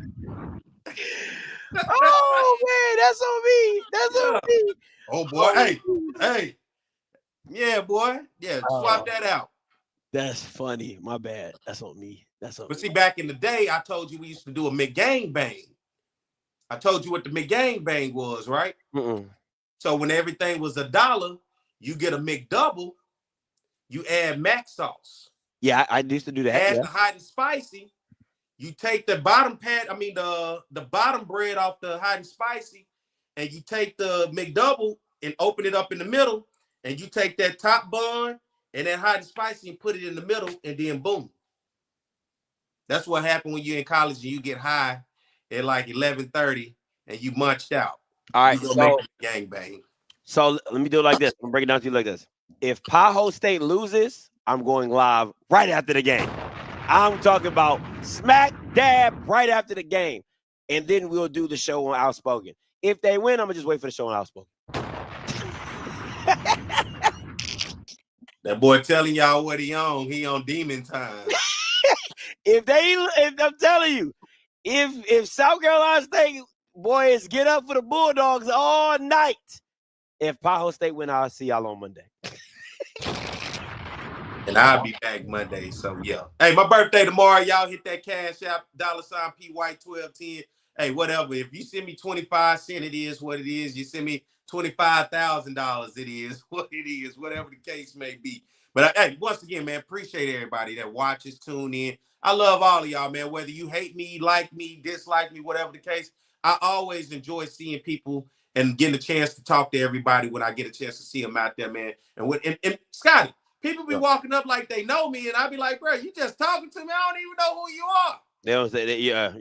Speaker 1: Oh man, that's on me. That's on me.
Speaker 2: Oh boy, hey. Yeah, boy. Yeah, swap that out.
Speaker 1: That's funny. My bad. That's on me.
Speaker 2: But see, back in the day, I told you we used to do a McGangbang. I told you what the McGangbang was, right? So when everything was $1, you get a McDouble. You add mac sauce.
Speaker 1: Yeah, I used to do that.
Speaker 2: Add the hot and spicy. You take the bottom the bottom bread off the hot and spicy, and you take the McDouble and open it up in the middle, and you take that top bun and that hot and spicy and put it in the middle, and then boom. That's what happened when you're in college and you get high at like 11:30 and you munched out.
Speaker 1: All right,
Speaker 2: so gangbang.
Speaker 1: So let me do it like this. I'm breaking it down to you like this. If Tahoe State loses, I'm going live right after the game. I'm talking about smack dab right after the game. And then we'll do the show on Outspoken. If they win, I'm going to just wait for the show on Outspoken.
Speaker 2: That boy telling y'all what he on demon time.
Speaker 1: If I'm telling you, if South Carolina State boys get up for the Bulldogs all night, if Tahoe State win, I'll see y'all on Monday.
Speaker 2: And I'll be back Monday. So yeah. Hey, my birthday tomorrow. Y'all hit that cash app, $PY1210. Hey, whatever. If you send me 25 cents, it is what it is. You send me $25,000, it is what it is, whatever the case may be. But hey, once again, man, appreciate everybody that watches, tune in. I love all of y'all, man. Whether you hate me, like me, dislike me, whatever the case, I always enjoy seeing people and getting a chance to talk to everybody when I get a chance to see them out there, man. And Scotty, people be walking up like they know me, and I be like, bro, you just talking to me. I don't even know who you are.
Speaker 1: They don't say that. Yeah.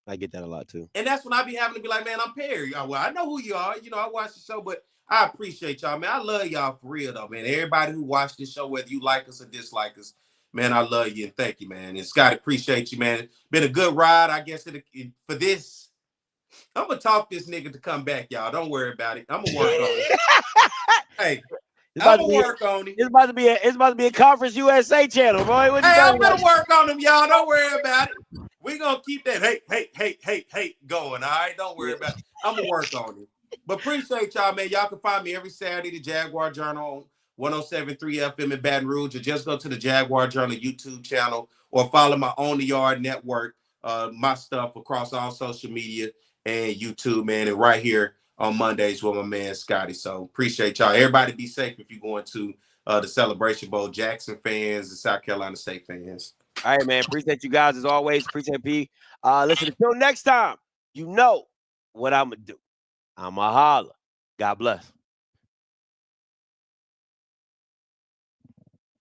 Speaker 1: I get that a lot too.
Speaker 2: And that's when I be having to be like, man, I'm Perry. Well, I know who you are. You know, I watch the show, but I appreciate y'all, man. I love y'all for real, though, man. Everybody who watched this show, whether you like us or dislike us, man, I love you and thank you, man. And Scott, appreciate you, man. Been a good ride, I guess, for this. I'm going to talk this nigga to come back, y'all. Don't worry about it. I'm going to work on it. Hey, I'm going to work on it.
Speaker 1: It's about to be a Conference USA channel, boy. What
Speaker 2: hey, I'm going to work on them, y'all. Don't worry about it. We're going to keep that hey going, all right? Don't worry about it. I'm going to work on it. But appreciate y'all, man. Y'all can find me every Saturday, the Jaguar Journal on 107.3 FM in Baton Rouge, or just go to the Jaguar Journal YouTube channel or follow my On the Yard network, my stuff across all social media and YouTube, man, and right here on Mondays with my man Scotty. So appreciate y'all. Everybody be safe if you're going to the Celebration Bowl. Jackson fans and South Carolina State fans.
Speaker 1: All right, man. Appreciate you guys as always. Appreciate P. Listen, until next time, you know what I'm going to do. I'm a holler. God bless.